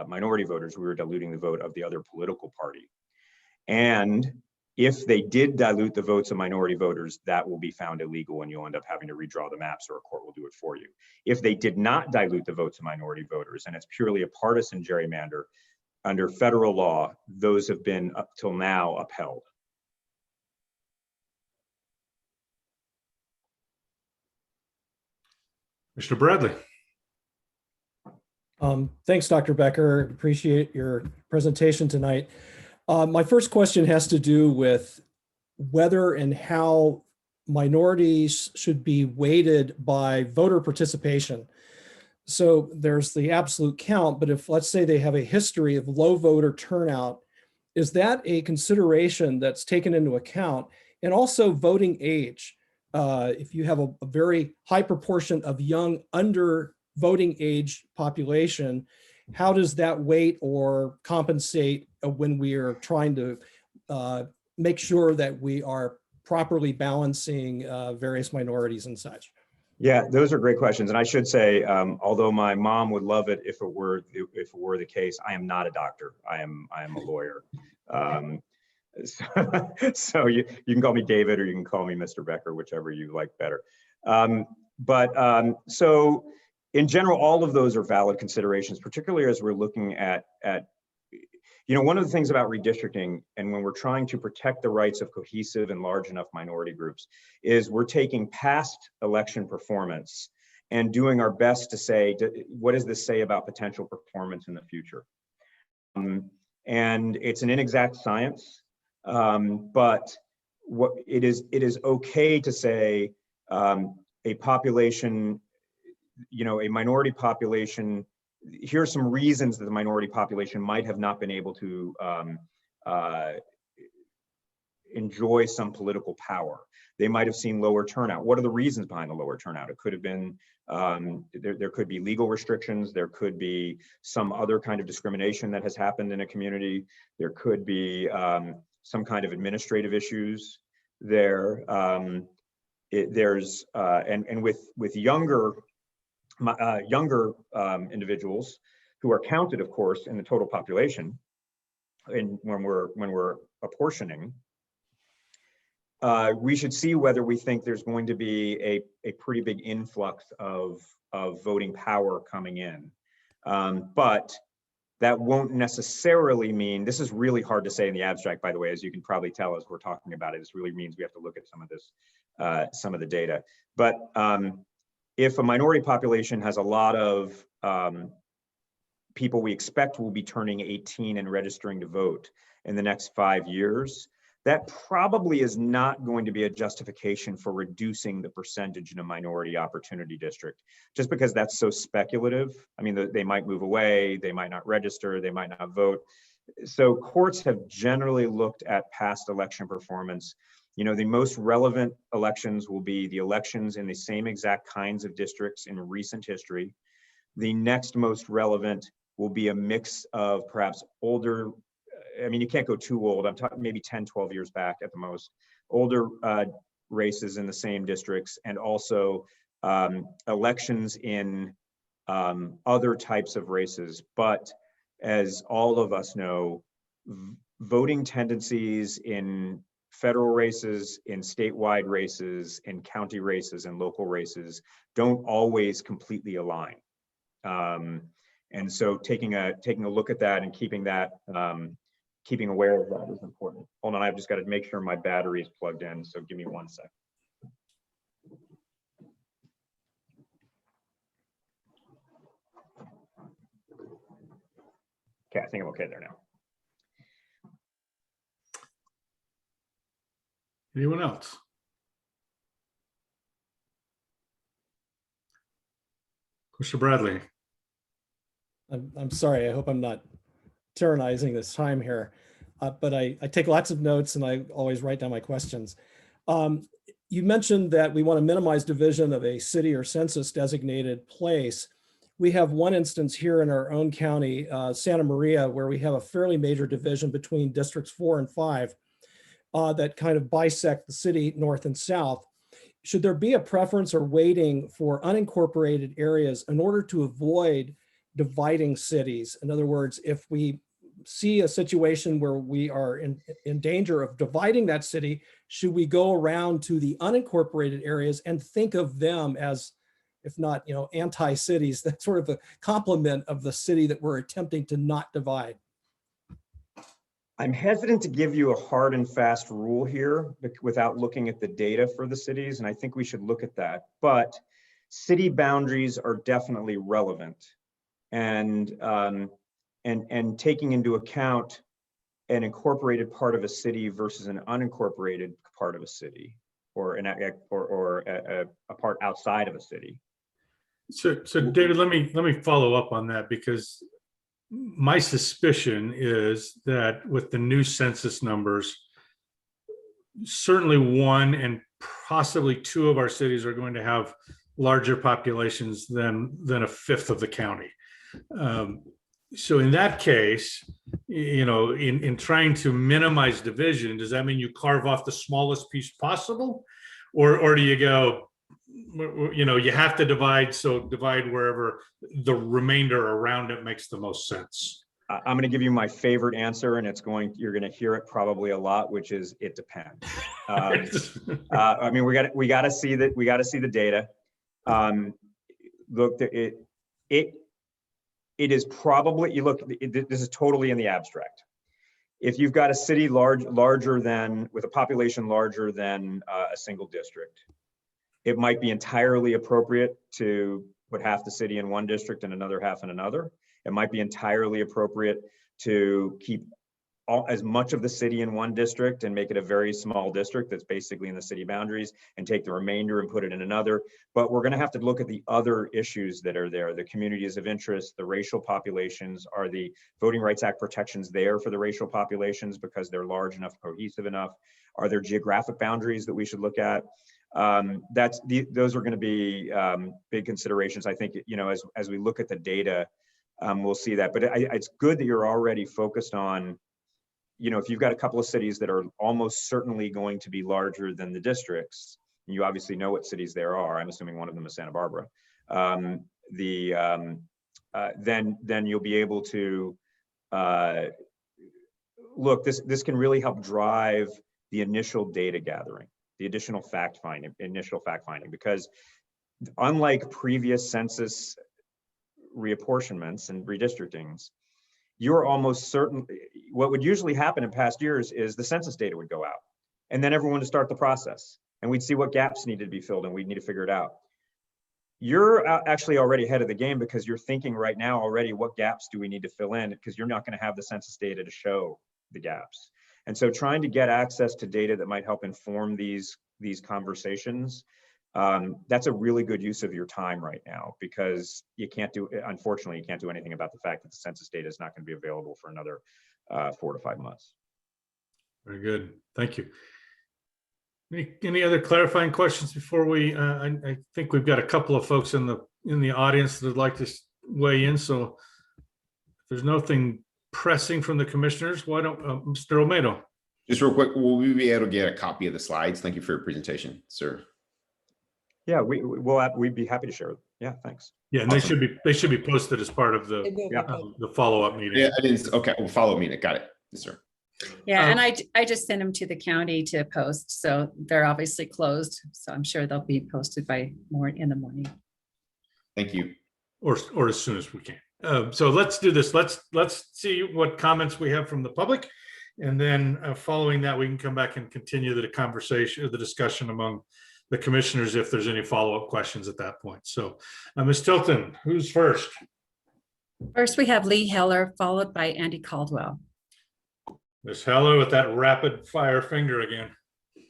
minority voters, we were diluting the vote of the other political party. And if they did dilute the votes of minority voters, that will be found illegal and you'll end up having to redraw the maps, or a court will do it for you. If they did not dilute the votes of minority voters and it's purely a partisan gerrymander, under federal law, those have been up till now upheld. Mr. Bradley. Thanks, Dr. Becker. Appreciate your presentation tonight. My first question has to do with whether and how minorities should be weighted by voter participation. So there's the absolute count, but if, let's say, they have a history of low voter turnout, is that a consideration that's taken into account? And also voting age. If you have a very high proportion of young under voting age population, how does that weight or compensate when we are trying to make sure that we are properly balancing various minorities and such? Yeah, those are great questions. And I should say, although my mom would love it if it were the case, I am not a doctor. I am a lawyer. So you can call me David or you can call me Mr. Becker, whichever you like better. So in general, all of those are valid considerations, particularly as we're looking at one of the things about redistricting, and when we're trying to protect the rights of cohesive and large enough minority groups, is we're taking past election performance and doing our best to say, what does this say about potential performance in the future? And it's an inexact science, but what it is okay to say a population, a minority population, here are some reasons that the minority population might have not been able to enjoy some political power. They might have seen lower turnout. What are the reasons behind the lower turnout? It could have been, there could be legal restrictions. There could be some other kind of discrimination that has happened in a community. There could be some kind of administrative issues there. And with younger individuals who are counted, of course, in the total population, and when we're apportioning, we should see whether we think there's going to be a pretty big influx of voting power coming in. But that won't necessarily mean, this is really hard to say in the abstract, by the way, as you can probably tell as we're talking about it. This really means we have to look at some of this, some of the data. But if a minority population has a lot of people we expect will be turning 18 and registering to vote in the next 5 years, that probably is not going to be a justification for reducing the percentage in a minority opportunity district, just because that's so speculative. I mean, they might move away, they might not register, they might not vote. So courts have generally looked at past election performance. You know, the most relevant elections will be the elections in the same exact kinds of districts in recent history. The next most relevant will be a mix of perhaps older, I mean, you can't go too old. I'm talking maybe 10, 12 years back at the most. Older races in the same districts, and also elections in other types of races. But as all of us know, voting tendencies in federal races, in statewide races, in county races, and local races don't always completely align. And so taking a look at that and keeping that, keeping aware of that is important. Hold on, I've just got to make sure my battery is plugged in, so give me 1 sec. Okay, I think I'm okay there now. Anyone else? Mr. Bradley. I'm sorry, I hope I'm not tyrannizing this time here, but I take lots of notes and I always write down my questions. You mentioned that we want to minimize division of a city or census designated place. We have one instance here in our own county, Santa Maria, where we have a fairly major division between districts 4 and 5 that kind of bisect the city north and south. Should there be a preference or weighting for unincorporated areas in order to avoid dividing cities? In other words, if we see a situation where we are in danger of dividing that city, should we go around to the unincorporated areas and think of them as, if not, you know, anti-cities, that's sort of a complement of the city that we're attempting to not divide? I'm hesitant to give you a hard and fast rule here without looking at the data for the cities, and I think we should look at that. But city boundaries are definitely relevant, and taking into account an incorporated part of a city versus an unincorporated part of a city, or a part outside of a city. So David, let me follow up on that, because my suspicion is that with the new census numbers, certainly 1 and possibly 2 of our cities are going to have larger populations than a fifth of the county. So in that case, you know, in trying to minimize division, does that mean you carve off the smallest piece possible, or do you go, you know, you have to divide, so divide wherever the remainder around it makes the most sense? I'm going to give you my favorite answer, and you're going to hear it probably a lot, which is it depends. I mean, we got to see that. We got to see the data. Look, it is probably, this is totally in the abstract. If you've got a city larger than, with a population larger than a single district, it might be entirely appropriate to put half the city in one district and another half in another. It might be entirely appropriate to keep as much of the city in one district and make it a very small district that's basically in the city boundaries, and take the remainder and put it in another. But we're going to have to look at the other issues that are there, the communities of interest, the racial populations. Are the Voting Rights Act protections there for the racial populations because they're large enough, cohesive enough? Are there geographic boundaries that we should look at? Those are going to be big considerations. I think, you know, as we look at the data, we'll see that. But it's good that you're already focused on, you know, if you've got a couple of cities that are almost certainly going to be larger than the districts, and you obviously know what cities there are. I'm assuming one of them is Santa Barbara. Then you'll be able to look. This can really help drive the initial data gathering, the initial fact finding, because unlike previous census reapportionments and redistrictings, you're almost certain. What would usually happen in past years is the census data would go out, and then everyone would start the process, and we'd see what gaps needed to be filled, and we'd need to figure it out. you're actually already ahead of the game because you're thinking right now already, what gaps do we need to fill in? Because you're not going to have the census data to show the gaps. And so trying to get access to data that might help inform these conversations, that's a really good use of your time right now, because you can't do, unfortunately, you can't do anything about the fact that the census data is not going to be available for another 4 to 5 months. Very good. Thank you. Any other clarifying questions before we, I think we've got a couple of folks in the audience that would like to weigh in. So if there's nothing pressing from the commissioners, why don't, Mr. Olmedo? Just real quick, will we be able to get a copy of the slides? Thank you for your presentation, sir. Yeah, we'd be happy to share it. Yeah, thanks. Yeah, and Awesome. they should be posted as part of the follow-up meeting. Yeah, I didn't. Okay, we'll follow meeting. Got it. Yes, sir. Yeah, and I just sent them to the county to post, so they're obviously closed. So I'm sure they'll be posted in the morning. Thank you. Or as soon as we can. So let's do this. Let's see what comments we have from the public, and then following that, we can come back and continue the conversation, the discussion among the commissioners if there's any follow-up questions at that point. So, Ms. Tilton, who's first? First, we have Lee Heller, followed by Andy Caldwell. Ms. Heller with that rapid fire finger again.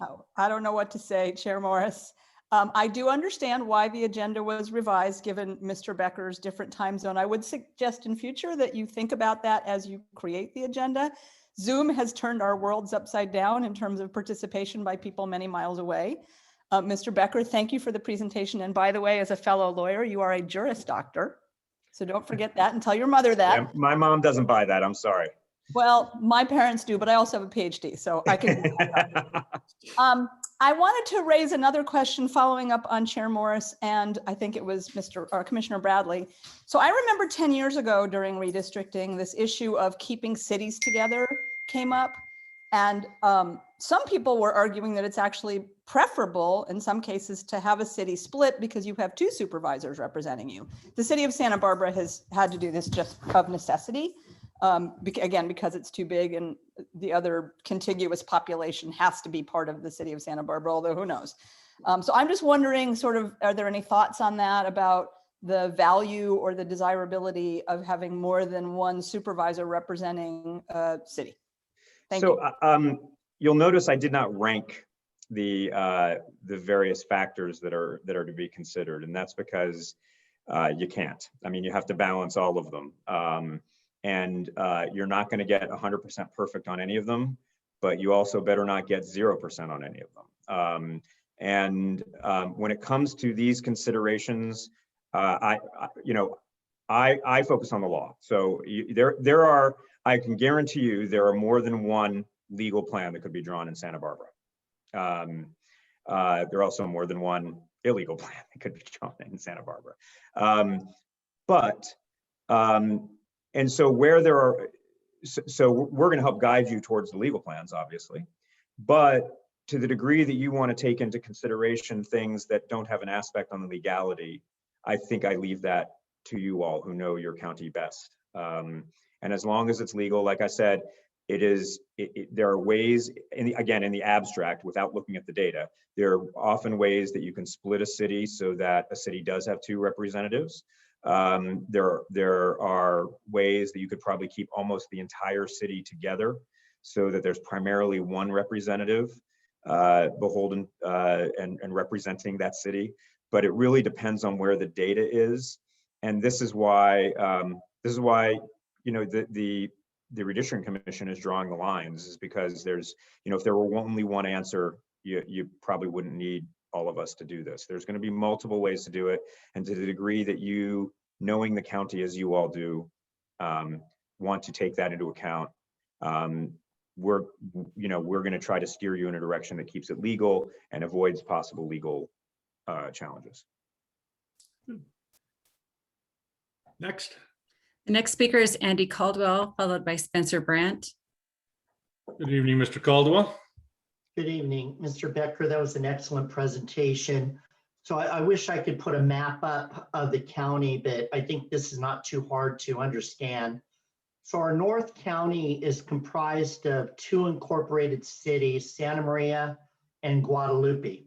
Oh, I don't know what to say, Chair Morris. I do understand why the agenda was revised, given Mr. Becker's different time zone. I would suggest in future that you think about that as you create the agenda. Zoom has turned our worlds upside down in terms of participation by people many miles away. Mr. Becker, thank you for the presentation. And by the way, as a fellow lawyer, you are a Juris Doctor. So don't forget that and tell your mother that. Yeah, my mom doesn't buy that. I'm sorry. Well, my parents do, but I also have a PhD, so I can. I wanted to raise another question following up on Chair Morris, and I think it was Commissioner Bradley. So I remember 10 years ago during redistricting, this issue of keeping cities together came up. And some people were arguing that it's actually preferable in some cases to have a city split because you have 2 supervisors representing you. The city of Santa Barbara has had to do this just of necessity. Again, because it's too big and the other contiguous population has to be part of the city of Santa Barbara, although who knows? So I'm just wondering, sort of, are there any thoughts on that about the value or the desirability of having more than one supervisor representing a city? Thank you. You'll notice I did not rank the various factors that are to be considered, and that's because you can't. I mean, you have to balance all of them. And you're not going to get 100% perfect on any of them, but you also better not get 0% on any of them. When it comes to these considerations, I focus on the law. So I can guarantee you there are more than one legal plan that could be drawn in Santa Barbara. There are also more than one illegal plan that could be drawn in Santa Barbara. And so where there are, so we're going to help guide you towards the legal plans, obviously, but to the degree that you want to take into consideration things that don't have an aspect on the legality, I think I leave that to you all who know your county best. And as long as it's legal, like I said, there are ways, in the abstract, without looking at the data, there are often ways that you can split a city so that a city does have 2 representatives. There are ways that you could probably keep almost the entire city together so that there's primarily one representative beholden and representing that city. But it really depends on where the data is. And this is why the Redistricting Commission is drawing the lines, is because there's, if there were only one answer, you probably wouldn't need all of us to do this. There's going to be multiple ways to do it. And to the degree that you, knowing the county as you all do, want to take that into account, we're going to try to steer you in a direction that keeps it legal and avoids possible legal challenges. Next. The next speaker is Andy Caldwell, followed by Spencer Brandt. Good evening, Mr. Caldwell. Good evening, Mr. Becker. That was an excellent presentation. So I wish I could put a map up of the county, but I think this is not too hard to understand. So our North County is comprised of 2 incorporated cities, Santa Maria and Guadalupe.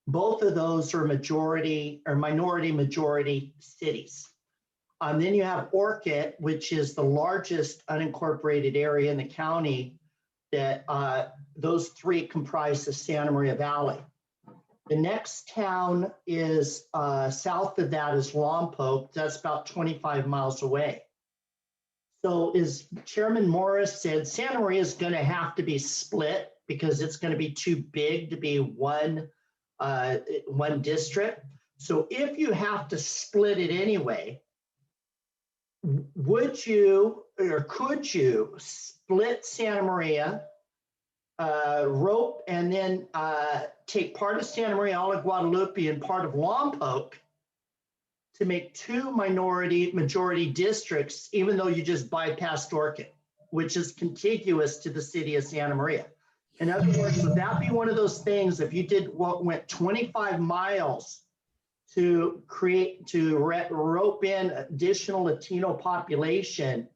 Both of those are majority or minority majority cities. Then you have Orchid, which is the largest unincorporated area in the county. That those three comprise the Santa Maria Valley. The next town is south of that is Lompoc. That's about 25 miles away. So as Chairman Morris said, Santa Maria is going to have to be split because it's going to be too big to be one district. So if you have to split it anyway, would you or could you split Santa Maria, rope, and then take part of Santa Maria, all of Guadalupe, and part of Lompoc to make two majority districts, even though you just bypassed Orchid, which is contiguous to the city of Santa Maria? In other words, would that be one of those things if you did what went 25 miles to rope in additional Latino population?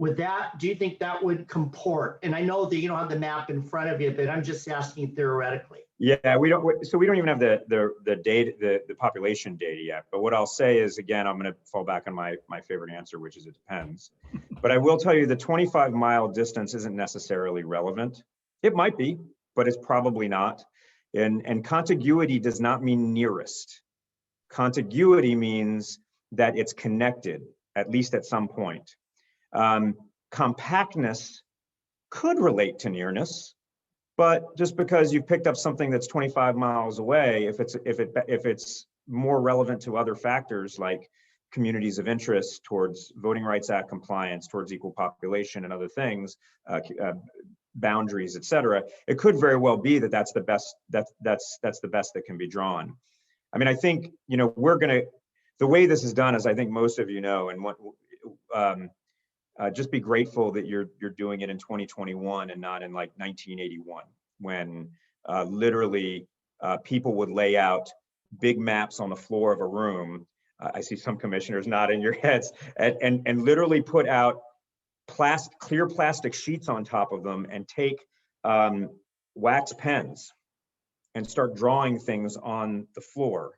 Do you think that would comport? And I know that you don't have the map in front of you, but I'm just asking theoretically. Yeah, we don't even have the data, the population data yet. But what I'll say is, again, I'm going to fall back on my favorite answer, which is it depends. But I will tell you the 25-mile distance isn't necessarily relevant. It might be, but it's probably not. And contiguity does not mean nearest. Contiguity means that it's connected, at least at some point. Compactness could relate to nearness, but just because you've picked up something that's 25 miles away, if it's more relevant to other factors like communities of interest towards Voting Rights Act compliance, towards equal population and other things, boundaries, et cetera, it could very well be that that's the best that can be drawn. I mean, I think, the way this is done is, I think most of you know, and what, just be grateful that you're doing it in 2021 and not in like 1981, when literally people would lay out big maps on the floor of a room. I see some commissioners nodding your heads, and literally put out clear plastic sheets on top of them and take wax pens and start drawing things on the floor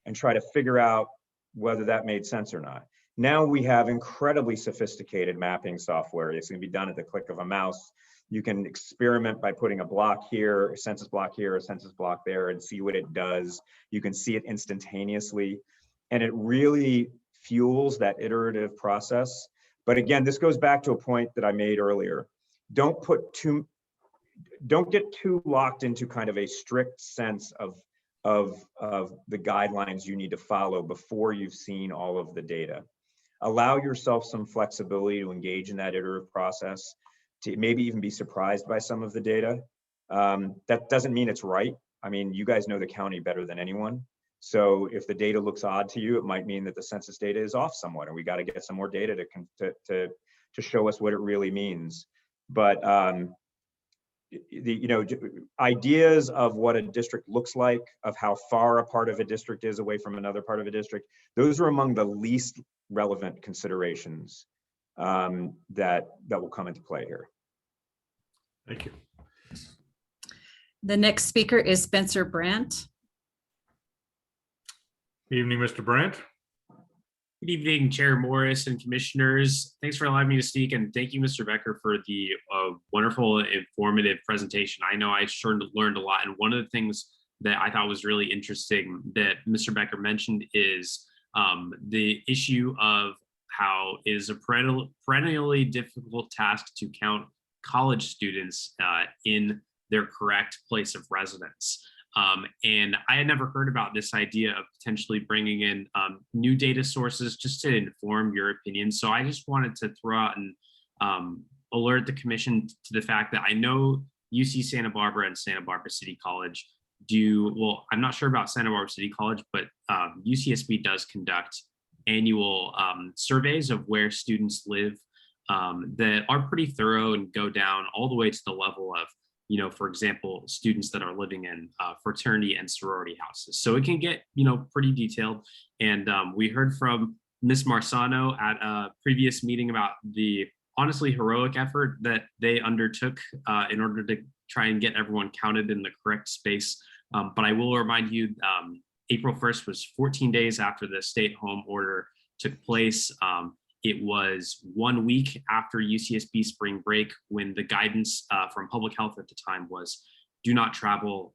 and try to figure out whether that made sense or not. Now we have incredibly sophisticated mapping software. It's going to be done at the click of a mouse. You can experiment by putting a block here, a census block here, a census block there, and see what it does. You can see it instantaneously, and it really fuels that iterative process. But again, this goes back to a point that I made earlier. Don't get too locked into kind of a strict sense of the guidelines you need to follow before you've seen all of the data. Allow yourself some flexibility to engage in that iterative process, to maybe even be surprised by some of the data. That doesn't mean it's right. I mean, you guys know the county better than anyone. So if the data looks odd to you, it might mean that the census data is off somewhat, and we got to get some more data to show us what it really means. But ideas of what a district looks like, of how far a part of a district is away from another part of a district, those are among the least relevant considerations that will come into play here. Thank you. The next speaker is Spencer Brandt. Evening, Mr. Brandt. Good evening, Chair Morris and commissioners. Thanks for allowing me to speak, and thank you, Mr. Becker, for the wonderful, informative presentation. I know I sure learned a lot, and one of the things that I thought was really interesting that Mr. Becker mentioned is the issue of how it is a perennially difficult task to count college students in their correct place of residence. And I had never heard about this idea of potentially bringing in new data sources just to inform your opinion. So I just wanted to throw out and alert the commission to the fact that I know UC Santa Barbara and Santa Barbara City College well, I'm not sure about Santa Barbara City College, but UCSB does conduct annual surveys of where students live that are pretty thorough and go down all the way to the level of, for example, students that are living in fraternity and sorority houses. So it can get, pretty detailed. And we heard from Ms. Marsano at a previous meeting about the honestly heroic effort that they undertook in order to try and get everyone counted in the correct space But I will remind you, April 1st was 14 days after the stay-at-home order took place. It was 1 week after UCSB spring break when the guidance from public health at the time was do not travel,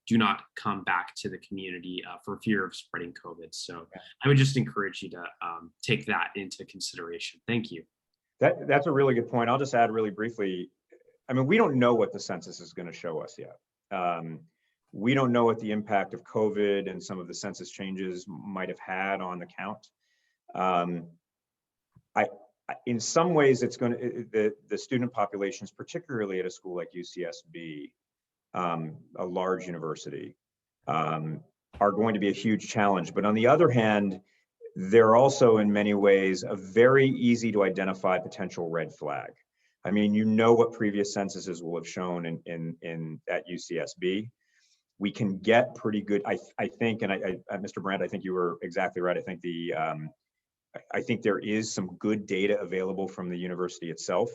do not come back to the community for fear of spreading COVID. So I would just encourage you to take that into consideration. Thank you. That's a really good point. I'll just add really briefly. I mean, we don't know what the census is going to show us yet. We don't know what the impact of COVID and some of the census changes might have had on the count. In some ways, it's going to, the student populations, particularly at a school like UCSB, a large university, are going to be a huge challenge. But on the other hand, they're also in many ways a very easy to identify potential red flag. I mean, you know what previous censuses will have shown at UCSB. We can get pretty good, I think, and Mr. Brandt, I think you were exactly right. I think I think there is some good data available from the university itself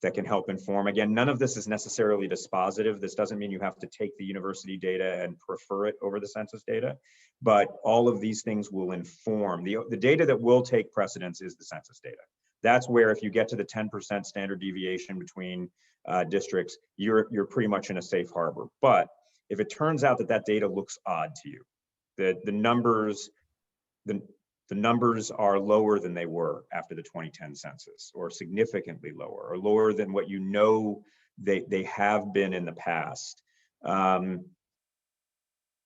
that can help inform. Again, none of this is necessarily dispositive. This doesn't mean you have to take the university data and prefer it over the census data, but all of these things will inform. The data that will take precedence is the census data. That's where if you get to the 10% standard deviation between districts, you're pretty much in a safe harbor. But if it turns out that that data looks odd to you, that the numbers are lower than they were after the 2010 census, or significantly lower, or lower than what you know they have been in the past.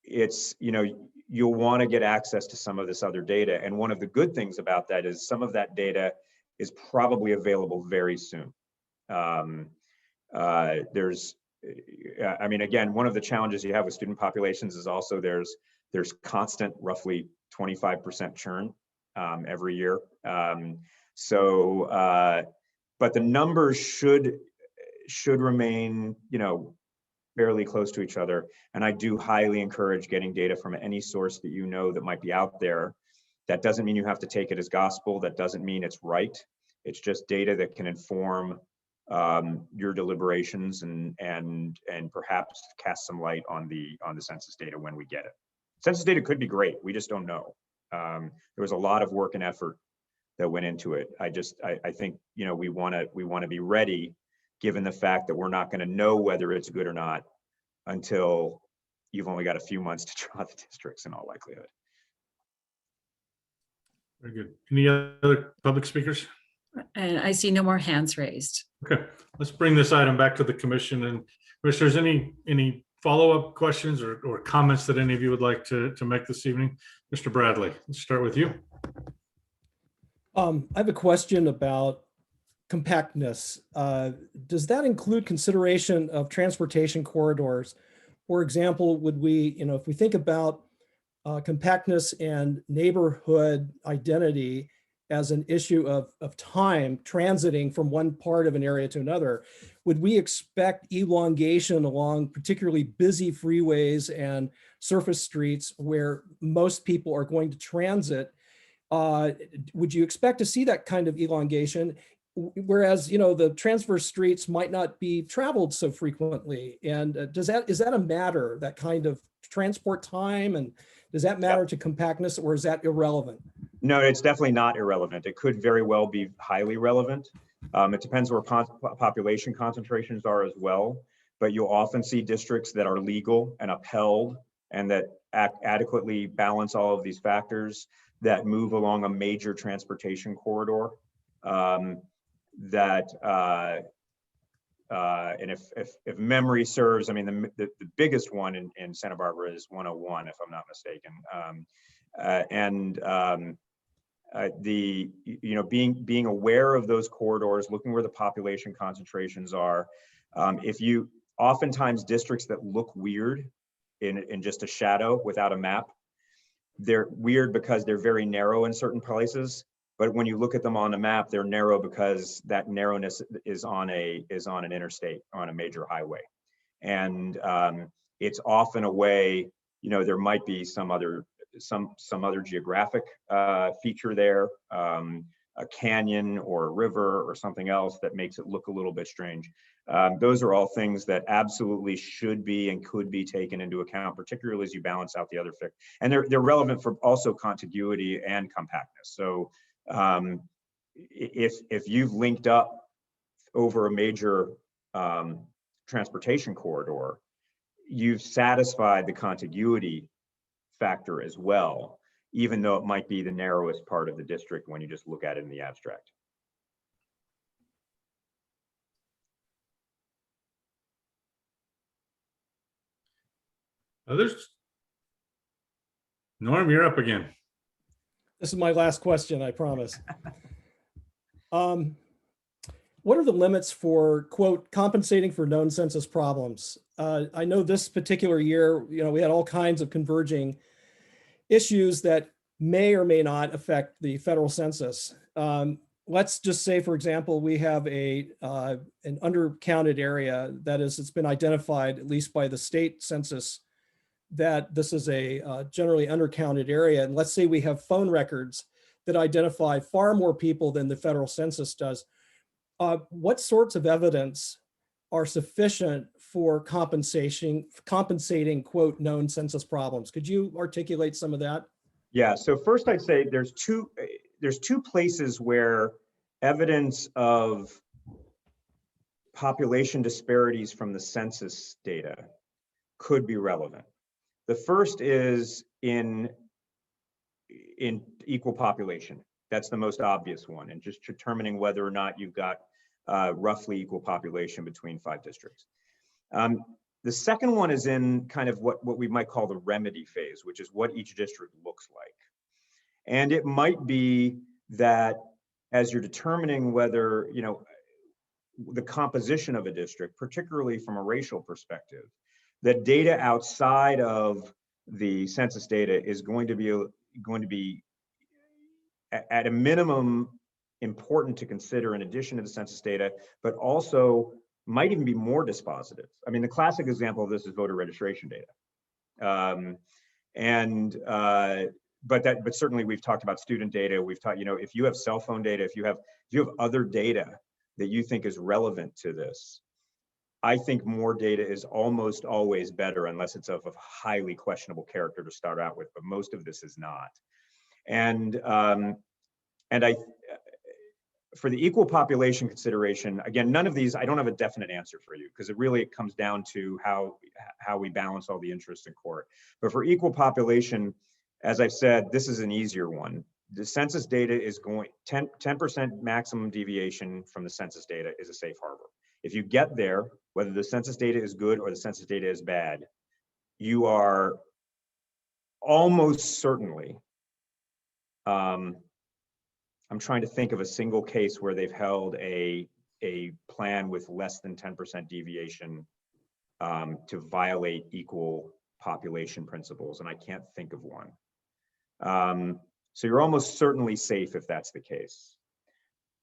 It's, you know, you'll want to get access to some of this other data. And one of the good things about that is some of that data is probably available very soon. I mean, again, one of the challenges you have with student populations is also there's constant roughly 25% churn every year. But the numbers should remain, you know, fairly close to each other. And I do highly encourage getting data from any source that you know that might be out there. That doesn't mean you have to take it as gospel. That doesn't mean it's right. It's just data that can inform your deliberations and perhaps cast some light on the census data when we get it. Census data could be great. We just don't know. There was a lot of work and effort that went into it. I think, you know, we want to be ready, given the fact that we're not going to know whether it's good or not until you've only got a few months to draw the districts in all likelihood. Very good. Any other public speakers? And I see no more hands raised. Okay, let's bring this item back to the commission. And if there's any follow-up questions or comments that any of you would like to make this evening, Mr. Bradley, let's start with you. I have a question about compactness. Does that include consideration of transportation corridors? For example, would we, you know, if we think about compactness and neighborhood identity as an issue of time transiting from one part of an area to another, would we expect elongation along particularly busy freeways and surface streets where most people are going to transit? Would you expect to see that kind of elongation? Whereas, you know, the transverse streets might not be traveled so frequently. And is that a matter, that kind of transport time? And does that matter to compactness, or is that irrelevant? No, it's definitely not irrelevant. It could very well be highly relevant. It depends where population concentrations are as well, but you'll often see districts that are legal and upheld and that adequately balance all of these factors that move along a major transportation corridor. And if memory serves, I mean, the biggest one in Santa Barbara is 101, if I'm not mistaken. You know, being aware of those corridors, looking where the population concentrations are. Oftentimes districts that look weird in just a shadow without a map, they're weird because they're very narrow in certain places. But when you look at them on a map, they're narrow because that narrowness is on an interstate, on a major highway. And it's often a way, you know, there might be some other geographic feature there. a canyon or a river or something else that makes it look a little bit strange. Those are all things that absolutely should be and could be taken into account, particularly as you balance out the other factors. And they're relevant for also contiguity and compactness. So if you've linked up over a major transportation corridor, you've satisfied the contiguity factor as well, even though it might be the narrowest part of the district when you just look at it in the abstract. Others? Norm, you're up again. This is my last question, I promise. What are the limits for, quote, compensating for known census problems? I know this particular year, we had all kinds of converging issues that may or may not affect the federal census. Let's just say, for example, we have an undercounted area. That is, it's been identified, at least by the state census, that this is a generally undercounted area. And let's say we have phone records that identify far more people than the federal census does. What sorts of evidence are sufficient for compensating, quote, known census problems? Could you articulate some of that? Yeah, so first I'd say there's two places where evidence of population disparities from the census data could be relevant. The first is in equal population. That's the most obvious one, and just determining whether or not you've got roughly equal population between 5 districts. The second one is in kind of what we might call the remedy phase, which is what each district looks like. And it might be that as you're determining whether, the composition of a district, particularly from a racial perspective, that data outside of the census data is going to be at a minimum important to consider in addition to the census data, but also might even be more dispositive. I mean, the classic example of this is voter registration data. But certainly we've talked about student data. We've talked, if you have cell phone data, if you have other data that you think is relevant to this, I think more data is almost always better, unless it's of a highly questionable character to start out with, but most of this is not. And for the equal population consideration, again, none of these, I don't have a definite answer for you, because it comes down to how we balance all the interests in court. But for equal population, as I've said, this is an easier one. The census data is 10% maximum deviation from the census data is a safe harbor. If you get there, whether the census data is good or the census data is bad, you are almost certainly, I'm trying to think of a single case where they've held a plan with less than 10% deviation to violate equal population principles, and I can't think of one. So you're almost certainly safe if that's the case.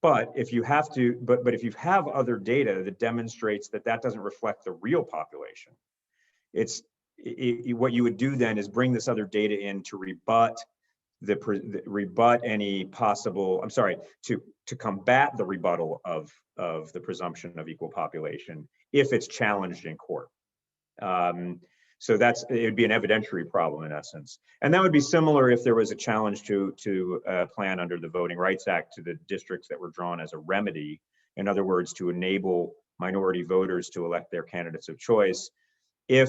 But if you have to, but if you have other data that demonstrates that doesn't reflect the real population, what you would do then is bring this other data in to rebut any possible, to combat the rebuttal of the presumption of equal population if it's challenged in court. So it would be an evidentiary problem in essence. And that would be similar if there was a challenge to a plan under the Voting Rights Act to the districts that were drawn as a remedy. In other words, to enable minority voters to elect their candidates of choice. If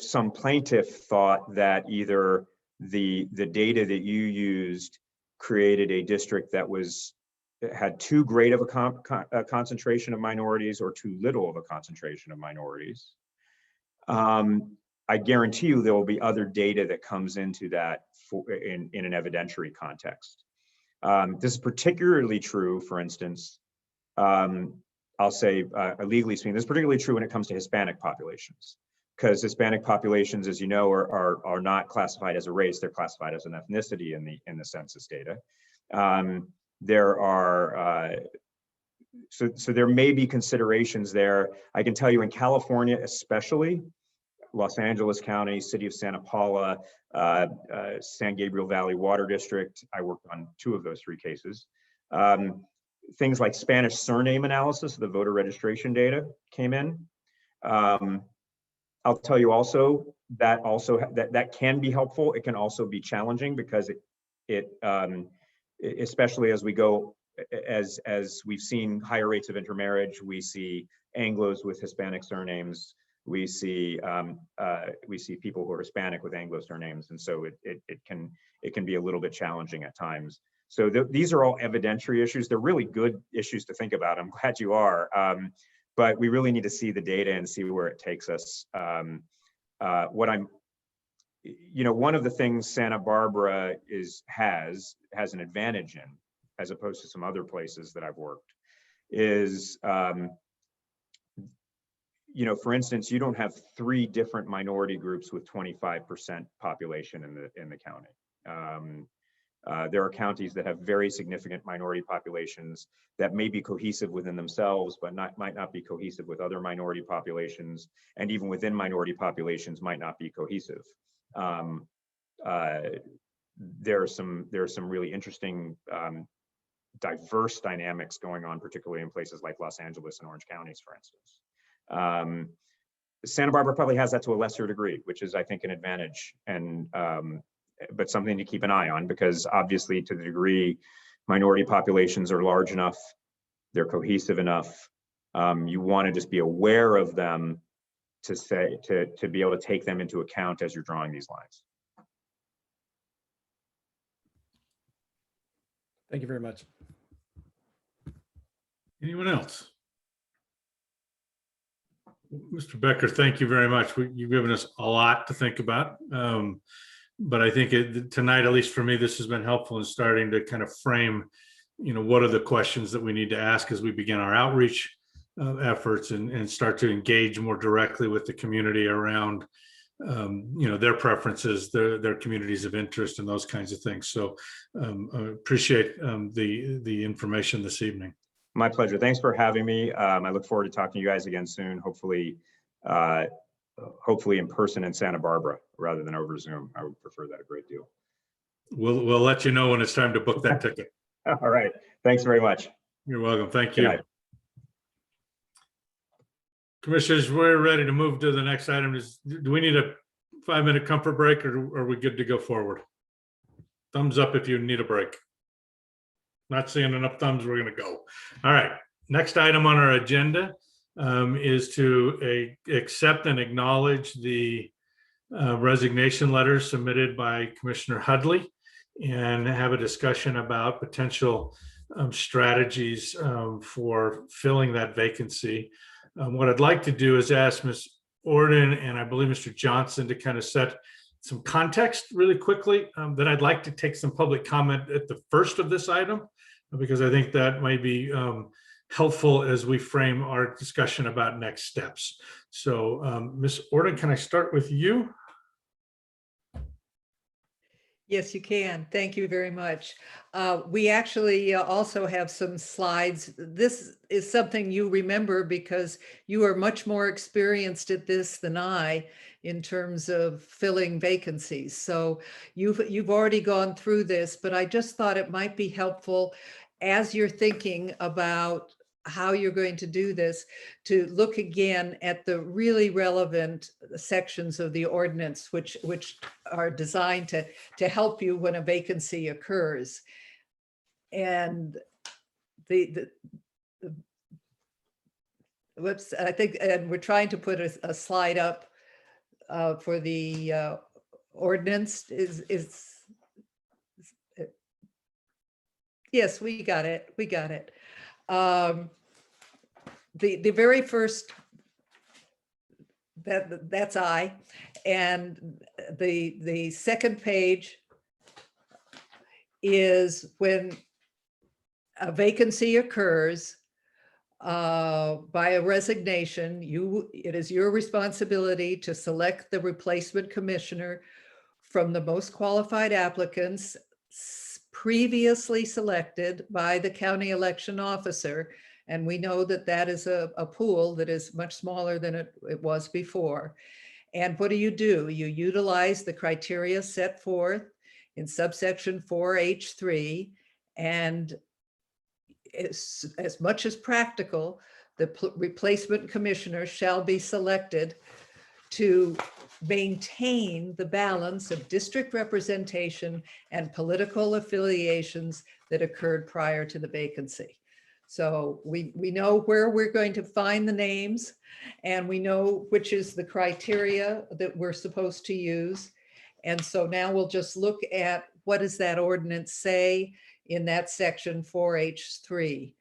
some plaintiff thought that either the data that you used created a district that had too great of a concentration of minorities or too little of a concentration of minorities, I guarantee you there will be other data that comes into that in an evidentiary context. This is particularly true, for instance, I'll say legally speaking, this is particularly true when it comes to Hispanic populations, because Hispanic populations, as you know, are not classified as a race; they're classified as an ethnicity in the census data. There are so there may be considerations there. I can tell you in California, especially, Los Angeles County, City of Santa Paula, San Gabriel Valley Water District. I worked on 2 of those 3 cases. Things like Spanish surname analysis of the voter registration data came in. I'll tell you also that can be helpful. It can also be challenging because especially as we go, as we've seen higher rates of intermarriage, we see Anglos with Hispanic surnames, we see people who are Hispanic with Anglo surnames, and so it can be a little bit challenging at times. So these are all evidentiary issues. They're really good issues to think about. I'm glad you are, but we really need to see the data and see where it takes us. One of the things Santa Barbara has an advantage in, as opposed to some other places that I've worked, is for instance, you don't have 3 different minority groups with 25% population in the county. There are counties that have very significant minority populations that may be cohesive within themselves, but might not be cohesive with other minority populations, and even within minority populations might not be cohesive. There are some really interesting diverse dynamics going on, particularly in places like Los Angeles and Orange counties, for instance. Santa Barbara probably has that to a lesser degree, which is, I think, an advantage, and but something to keep an eye on, because obviously, to the degree minority populations are large enough, they're cohesive enough, you want to just be aware of them to be able to take them into account as you're drawing these lines. Thank you very much. Anyone else? Mr. Becker, thank you very much. You've given us a lot to think about. But I think tonight, at least for me, this has been helpful in starting to kind of frame, what are the questions that we need to ask as we begin our outreach efforts and start to engage more directly with the community around, their preferences, their communities of interest, and those kinds of things. So I appreciate the information this evening. My pleasure. Thanks for having me. I look forward to talking to you guys again soon. Hopefully in person in Santa Barbara rather than over Zoom. I would prefer that a great deal. We'll let you know when it's time to book that ticket. All right. Thanks very much. You're welcome. Thank you. Commissioners, we're ready to move to the next item. Do we need a 5-minute comfort break, or are we good to go forward? Thumbs up if you need a break. Not seeing enough thumbs, we're going to go. All right. Next item on our agenda is to accept and acknowledge the resignation letter submitted by Commissioner Hudley and have a discussion about potential strategies for filling that vacancy. What I'd like to do is ask Ms. Orden and I believe Mr. Johnson to kind of set some context really quickly. Then I'd like to take some public comment at the first of this item, because I think that might be helpful as we frame our discussion about next steps. So Ms. Orden, can I start with you? Yes, you can. Thank you very much. We actually also have some slides. This is something you remember because you are much more experienced at this than I in terms of filling vacancies. So you've already gone through this, but I just thought it might be helpful as you're thinking about how you're going to do this, to look again at the really relevant sections of the ordinance, which are designed to help you when a vacancy occurs. And whoops, I think, and we're trying to put a slide up for the ordinance. Yes, we got it. We got it. The very first, that's I, and the second page is when a vacancy occurs by a resignation, it is your responsibility to select the replacement commissioner from the most qualified applicants previously selected by the county election officer. And we know that that is a pool that is much smaller than it was before. And what do? You utilize the criteria set forth in subsection 4H3, and as much as practical, the replacement commissioner shall be selected to maintain the balance of district representation and political affiliations that occurred prior to the vacancy. So we know where we're going to find the names, and we know which is the criteria that we're supposed to use. And so now we'll just look at what does that ordinance say in that section 4H3.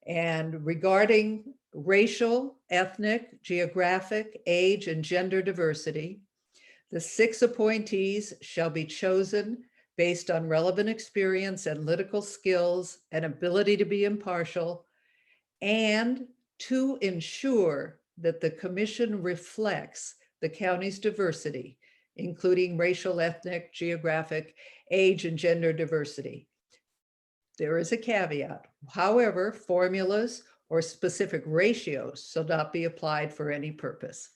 And regarding racial, ethnic, geographic, age, and gender diversity, the 6 appointees shall be chosen based on relevant experience, analytical skills, and ability to be impartial, and to ensure that the commission reflects the county's diversity, including racial, ethnic, geographic, age, and gender diversity. There is a caveat. However, formulas or specific ratios shall not be applied for any purpose.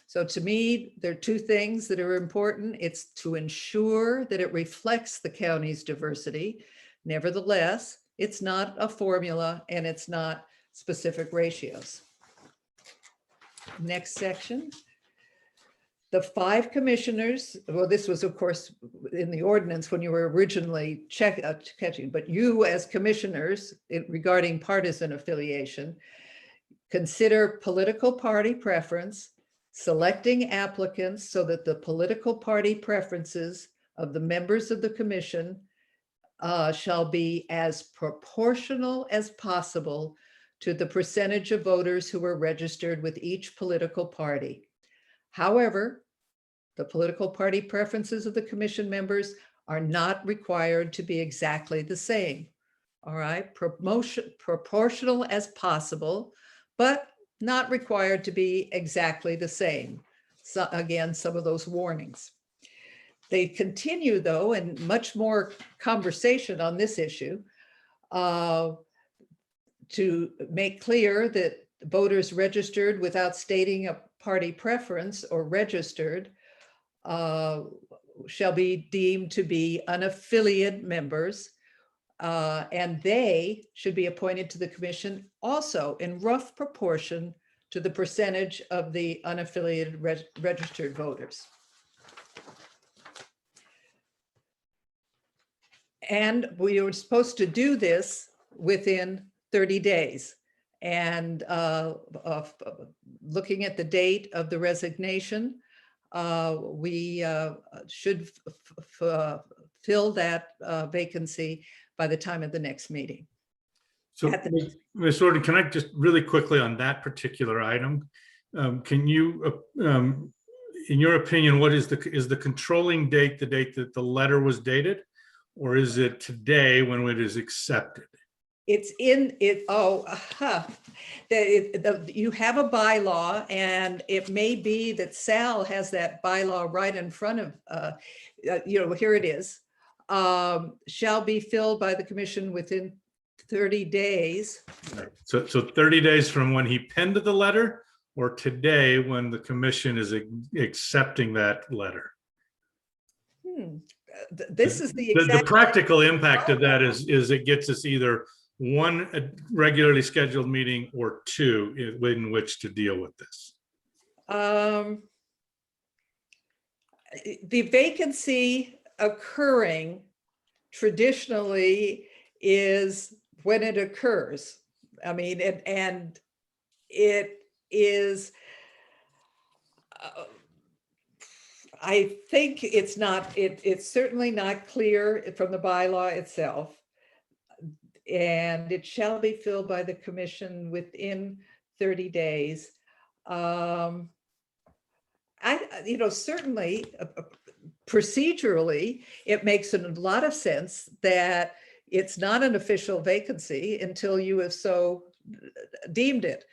So to me, there are 2 things that are important. It's to ensure that it reflects the county's diversity. Nevertheless, it's not a formula and it's not specific ratios. Next section. The 5 commissioners, well, this was of course in the ordinance when you were originally catching, but you as commissioners regarding partisan affiliation, consider political party preference, selecting applicants so that the political party preferences of the members of the commission shall be as proportional as possible to the percentage of voters who are registered with each political party. However, the political party preferences of the commission members are not required to be exactly the same. All right, proportional as possible, but not required to be exactly the same. So again, some of those warnings. They continue though, and much more conversation on this issue, to make clear that voters registered without stating a party preference or registered shall be deemed to be unaffiliated members, and they should be appointed to the commission also in rough proportion to the percentage of the unaffiliated registered voters. And we were supposed to do this within 30 days. And looking at the date of the resignation, we should fill that vacancy by the time of the next meeting. So, Ms. Orton, can I just really quickly on that particular item, can you, in your opinion, what is the controlling date, the date that the letter was dated, or is it today when it is accepted? It's in it. You have a bylaw, and it may be that Sal has that bylaw right in front of, here it is. Shall be filled by the commission within 30 days. Right. So 30 days from when he penned the letter, or today when the commission is accepting that letter? This is the practical impact of that is it gets us either 1 regularly scheduled meeting or 2 in which to deal with this. The vacancy occurring traditionally is when it occurs. I mean, and it is, I think it's not, it's certainly not clear from the bylaw itself. And it shall be filled by the commission within 30 days. Certainly procedurally, it makes a lot of sense that it's not an official vacancy until you have so deemed it.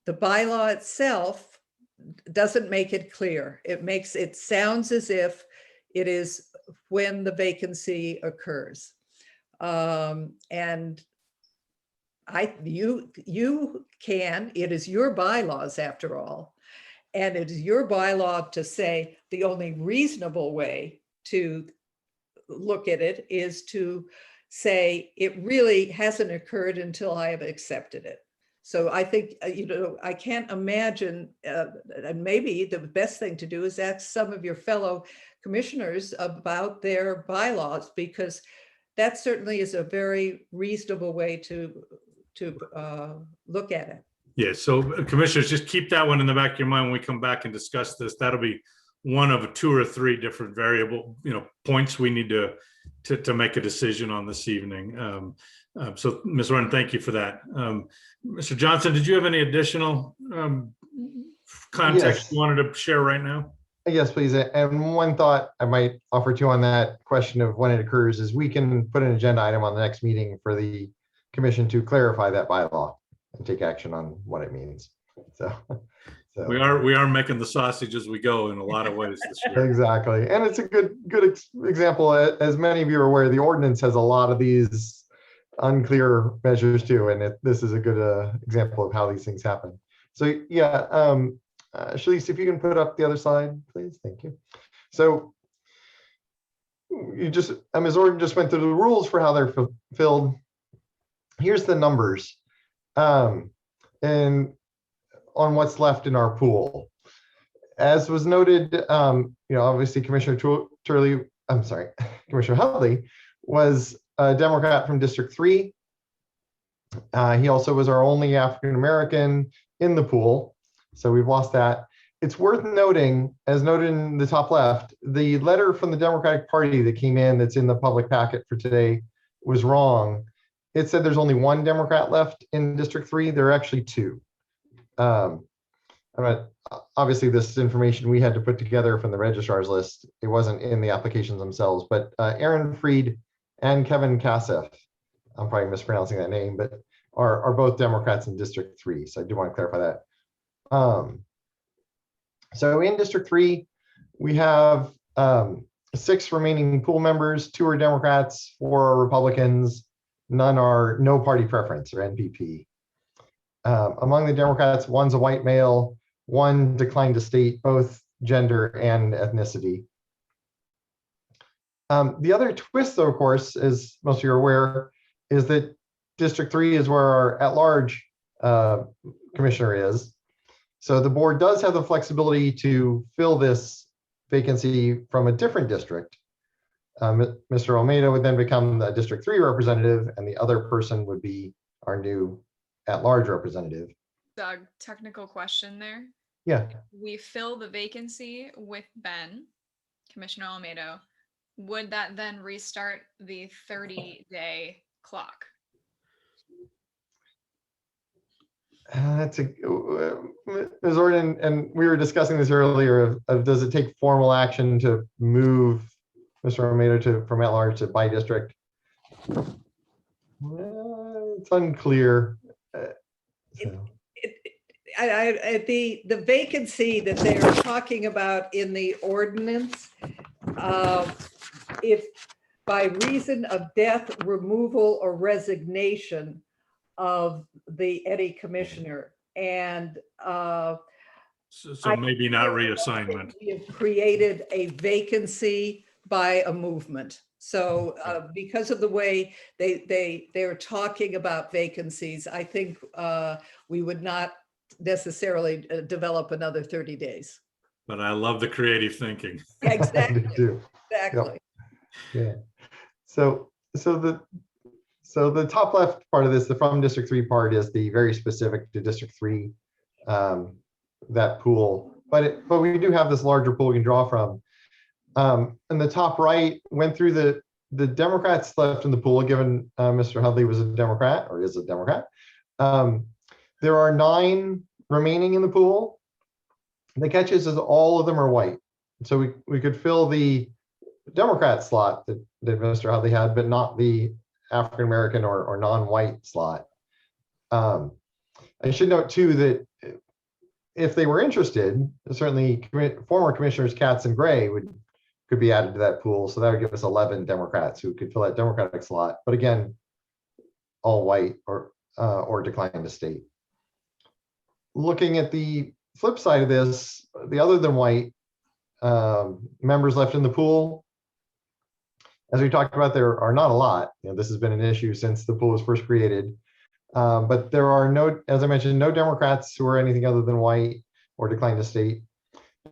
The bylaw itself doesn't make it clear. It sounds as if it is when the vacancy occurs. And you can, it is your bylaws after all. And it is your bylaw to say the only reasonable way to look at it is to say it really hasn't occurred until I have accepted it. So I think, I can't imagine, and maybe the best thing to do is ask some of your fellow commissioners about their bylaws, because that certainly is a very reasonable way to look at it. Yeah, so commissioners, just keep that one in the back of your mind when we come back and discuss this. That'll be one of 2 or 3 different variable, points we need to make a decision on this evening. So Ms. Warren, thank you for that. Mr. Johnson, did you have any additional context you wanted to share right now? Yes, please. And one thought I might offer to on that question of when it occurs is we can put an agenda item on the next meeting for the commission to clarify that bylaw and take action on what it means. So we are making the sausage as we go in a lot of ways this year. Exactly. And it's a good example. As many of you are aware, the ordinance has a lot of these unclear measures too. And this is a good example of how these things happen. So yeah, Shalice, if you can put up the other slide, please. Thank you. So Ms. Orton just went through the rules for how they're filled. Here's the numbers. And on what's left in our pool. As was noted, obviously Commissioner Huddley was a Democrat from District 3. He also was our only African-American in the pool. So we've lost that. It's worth noting, as noted in the top left, the letter from the Democratic Party that came in that's in the public packet for today was wrong. It said there's only 1 Democrat left in District 3. There are actually 2. Obviously, this information we had to put together from the registrar's list. It wasn't in the applications themselves, but Aaron Freed and Kevin Kassef, I'm probably mispronouncing that name, but are both Democrats in District 3. So I do want to clarify that. So in District 3, we have 6 remaining pool members. 2 are Democrats, 4 are Republicans. None are no party preference or NPP. Among the Democrats, 1's a white male, 1 declined to state both gender and ethnicity. The other twist, though, of course, as most of you are aware, is that District 3 is where our at-large commissioner is. So the board does have the flexibility to fill this vacancy from a different district. Mr. Almeida would then become the District 3 representative, and the other person would be our new at-large representative. Doug, technical question there. Yeah. We fill the vacancy with Ben, Commissioner Almeida. Would that then restart the 30-day clock? That's a Ms. Orden, and we were discussing this earlier of does it take formal action to move Mr. Almeida from at-large to by district? It's unclear. The vacancy that they are talking about in the ordinance, if by reason of death, removal, or resignation of any commissioner, and so maybe not reassignment. We have created a vacancy by a movement. So because of the way they're talking about vacancies, I think we would not necessarily develop another 30 days. But I love the creative thinking. Exactly. Exactly. Yep. Yeah. So the top left part of this, the from District 3 part, is the very specific to District 3, that pool. But we do have this larger pool we can draw from. And the top right went through the Democrats left in the pool, given Mr. Huddley was a Democrat or is a Democrat. There are 9 remaining in the pool. The catch is all of them are white. So we could fill the Democrat slot that Mr. Huddley had, but not the African-American or non-white slot. I should note too that if they were interested, certainly former commissioners Katz and Gray could be added to that pool. So that would give us 11 Democrats who could fill that Democratic slot. But again, all white or decline to state. Looking at the flip side of this, the other than white members left in the pool, as we talked about, there are not a lot. This has been an issue since the pool was first created. But there are no, as I mentioned, no Democrats who are anything other than white or declined to state.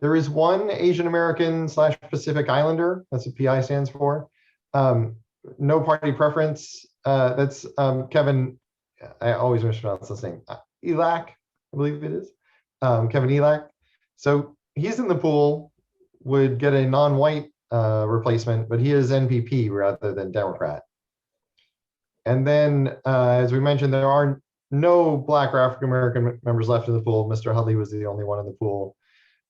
There is one Asian American / Pacific Islander. That's what PI stands for. No party preference. That's Kevin. I always mispronounce his name. Elak, I believe it is. Kevin Elak. So he's in the pool, would get a non-white replacement, but he is NPP rather than Democrat. And then, as we mentioned, there are no Black or African American members left in the pool. Mr. Hudley was the only one in the pool.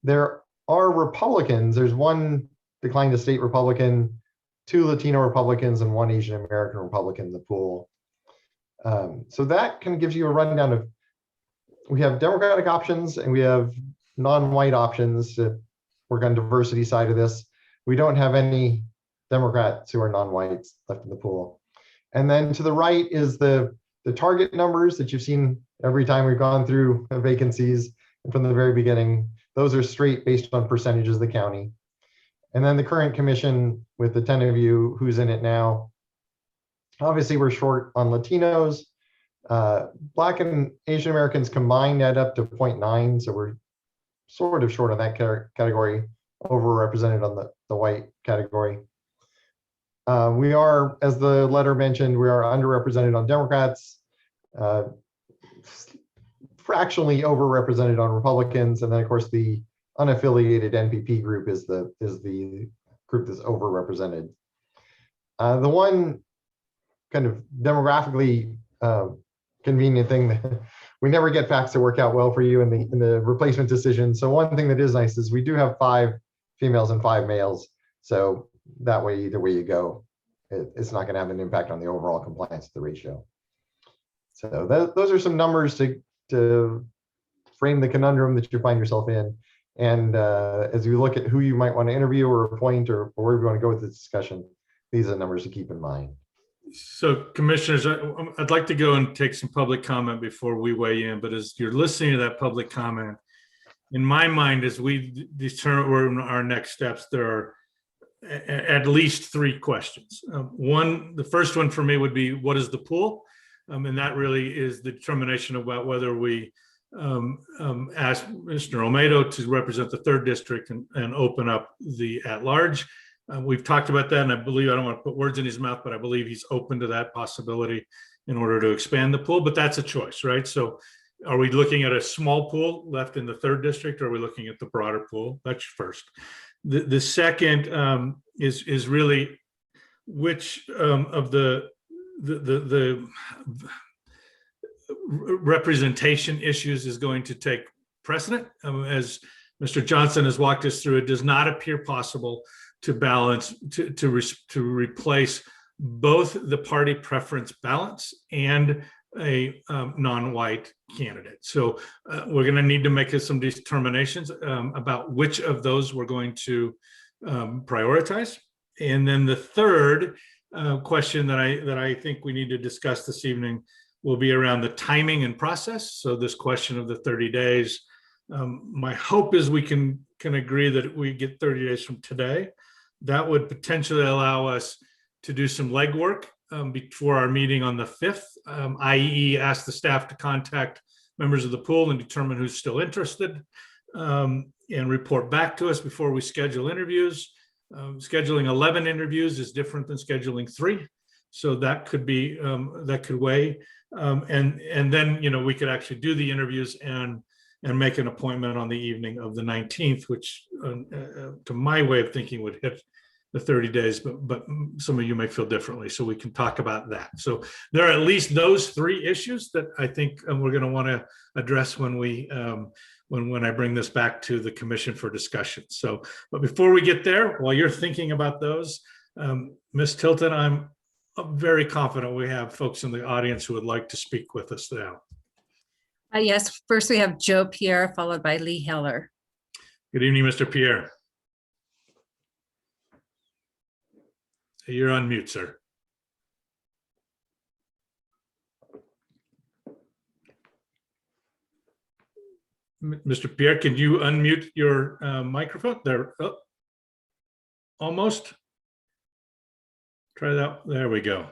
There are Republicans. There's one declined to state Republican, 2 Latino Republicans, and 1 Asian American Republican in the pool. So that kind of gives you a rundown of, we have Democratic options and we have non-white options to work on diversity side of this. We don't have any Democrats who are non-whites left in the pool. And then to the right is the target numbers that you've seen every time we've gone through vacancies. And from the very beginning, those are straight based on percentages of the county. And then the current commission with the 10 of you who's in it now. Obviously, we're short on Latinos. Black and Asian Americans combined add up to 0.9. So we're sort of short on that category, overrepresented on the white category. We are, as the letter mentioned, we are underrepresented on Democrats, fractionally overrepresented on Republicans, and then of course the unaffiliated NPP group is the group that's overrepresented. The one kind of demographically convenient thing that we never get facts that work out well for you in the replacement decision. So one thing that is nice is we do have 5 females and 5 males. So that way, either way you go, it's not going to have an impact on the overall compliance of the ratio. So those are some numbers to frame the conundrum that you find yourself in. And as you look at who you might want to interview or appoint or where we want to go with this discussion, these are the numbers to keep in mind. So commissioners, I'd like to go and take some public comment before we weigh in, but as you're listening to that public comment, in my mind, as we determine our next steps, there are at least 3 questions. The first one for me would be, what is the pool? And that really is the determination about whether we ask Mr. Olmedo to represent the 3rd district and open up the at-large. We've talked about that, and I believe, I don't want to put words in his mouth, but I believe he's open to that possibility in order to expand the pool, but that's a choice, right? So are we looking at a small pool left in the 3rd district, or are we looking at the broader pool? That's first. The second is really which of the representation issues is going to take precedent. As Mr. Johnson has walked us through, it does not appear possible to balance, to replace both the party preference balance and a non-white candidate. So we're going to need to make some determinations about which of those we're going to prioritize. And then the third question that I think we need to discuss this evening will be around the timing and process. So this question of the 30 days, my hope is we can agree that we get 30 days from today. That would potentially allow us to do some legwork before our meeting on the 5th, i.e. ask the staff to contact members of the pool and determine who's still interested and report back to us before we schedule interviews. Scheduling 11 interviews is different than scheduling 3. So that could be, that could weigh. And then, we could actually do the interviews and make an appointment on the evening of the 19th, which to my way of thinking would hit the 30 days, but some of you may feel differently. So we can talk about that. So there are at least those 3 issues that I think we're going to want to address when we when I bring this back to the commission for discussion. So, but before we get there, while you're thinking about those, Ms. Tilton, I'm very confident we have folks in the audience who would like to speak with us now. Yes, first we have Joe Pierre, followed by Lee Heller. Good evening, Mr. Pierre. You're on mute, sir. Mr. Pierre, can you unmute your microphone there? Oh, almost. Try that. There we go.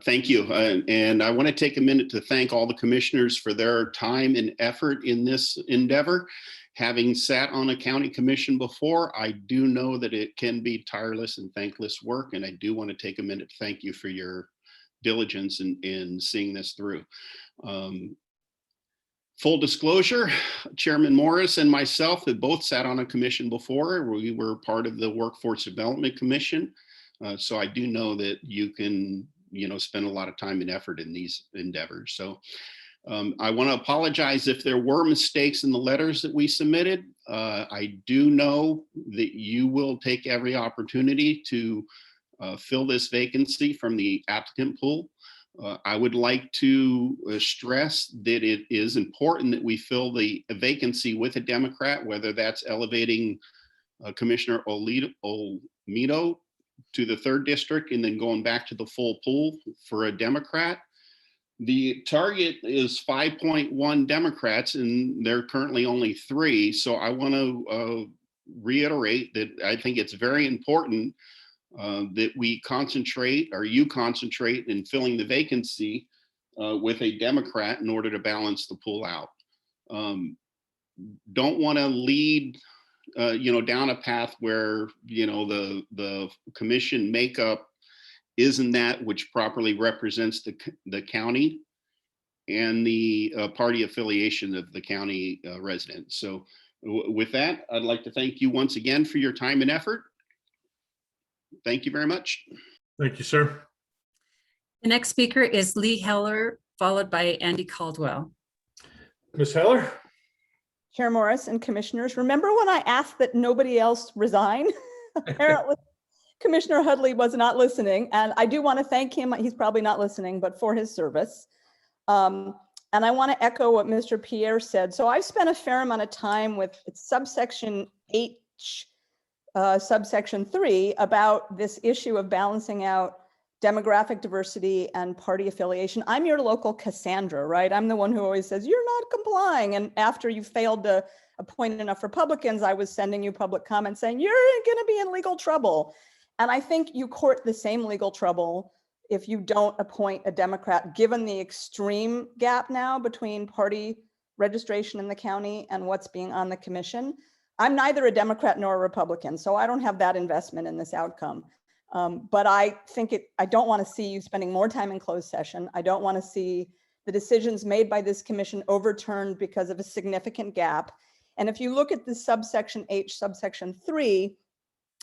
Thank you. And I want to take a minute to thank all the commissioners for their time and effort in this endeavor. Having sat on a county commission before, I do know that it can be tireless and thankless work. And I do want to take a minute to thank you for your diligence in seeing this through. Full disclosure, Chairman Morris and myself have both sat on a commission before. We were part of the Workforce Development Commission. So I do know that you can, spend a lot of time and effort in these endeavors. So I want to apologize if there were mistakes in the letters that we submitted. I do know that you will take every opportunity to fill this vacancy from the applicant pool. I would like to stress that it is important that we fill the vacancy with a Democrat, whether that's elevating Commissioner Olmedo to the 3rd district and then going back to the full pool for a Democrat. The target is 5.1 Democrats and there are currently only 3. So I want to reiterate that I think it's very important that we concentrate, or you concentrate, in filling the vacancy with a Democrat in order to balance the pool out. Don't want to lead down a path where the commission makeup isn't that which properly represents the county and the party affiliation of the county residents. So with that, I'd like to thank you once again for your time and effort. Thank you very much. Thank you, sir. The next speaker is Lee Heller, followed by Andy Caldwell. Ms. Heller? Chair Morris and commissioners, remember when I asked that nobody else resign? Apparently, Commissioner Hudley was not listening, and I do want to thank him. He's probably not listening, but for his service. And I want to echo what Mr. Pierre said. So I've spent a fair amount of time with subsection H, subsection 3, about this issue of balancing out demographic diversity and party affiliation. I'm your local Cassandra, right? I'm the one who always says, you're not complying. And after you failed to appoint enough Republicans, I was sending you public comments saying, you're going to be in legal trouble. And I think you court the same legal trouble if you don't appoint a Democrat, given the extreme gap now between party registration in the county and what's being on the commission. I'm neither a Democrat nor a Republican, so I don't have that investment in this outcome. But I think I don't want to see you spending more time in closed session. I don't want to see the decisions made by this commission overturned because of a significant gap. And if you look at the subsection H, subsection 3,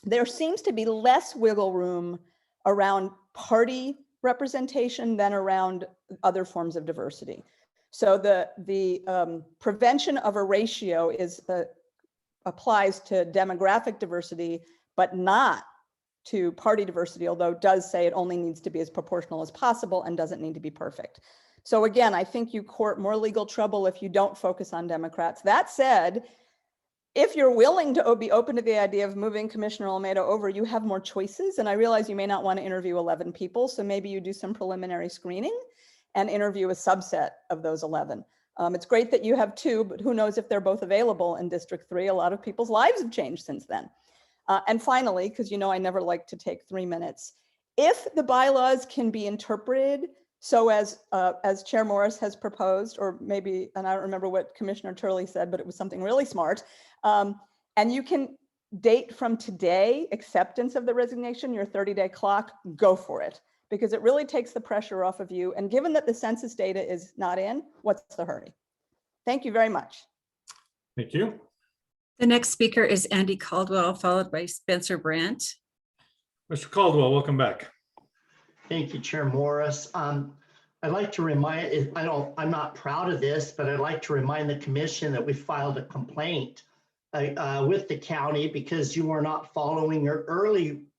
there seems to be less wiggle room around party representation than around other forms of diversity. So the prevention of a ratio applies to demographic diversity, but not to party diversity, although it does say it only needs to be as proportional as possible and doesn't need to be perfect. So again, I think you court more legal trouble if you don't focus on Democrats. That said, if you're willing to be open to the idea of moving Commissioner Olmedo over, you have more choices. And I realize you may not want to interview 11 people, so maybe you do some preliminary screening and interview a subset of those 11. It's great that you have 2, but who knows if they're both available in District 3. A lot of people's lives have changed since then. And finally, because you know I never like to take 3 minutes, if the bylaws can be interpreted so as Chair Morris has proposed, or maybe, and I don't remember what Commissioner Turley said, but it was something really smart, and you can date from today acceptance of the resignation, your 30-day clock, go for it, because it really takes the pressure off of you. And given that the census data is not in, what's the hurry? Thank you very much. Thank you. The next speaker is Andy Caldwell, followed by Spencer Brandt. Mr. Caldwell, welcome back. Thank you, Chair Morris. I'd like to remind, I'm not proud of this, but I'd like to remind the commission that we filed a complaint with the county because you were not following your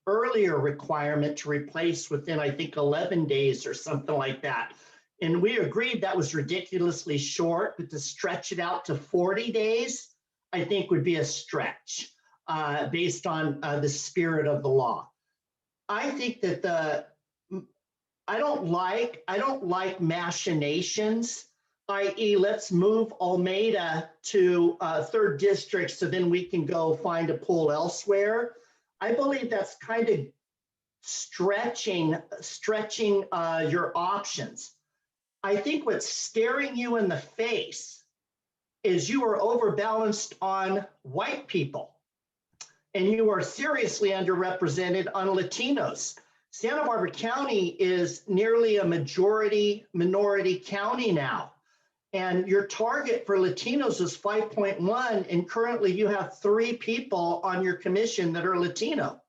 earlier requirement to replace within, I think, 11 days or something like that. And we agreed that was ridiculously short, but to stretch it out to 40 days, I think would be a stretch based on the spirit of the law. I think that I don't like machinations i.e. let's move Almeida to 3rd district so then we can go find a pool elsewhere. I believe that's kind of stretching your options. I think what's staring you in the face is you are overbalanced on white people and you are seriously underrepresented on Latinos. Santa Barbara County is nearly a minority county now. And your target for Latinos is 5.1, and currently you have 3 people on your commission that are Latino.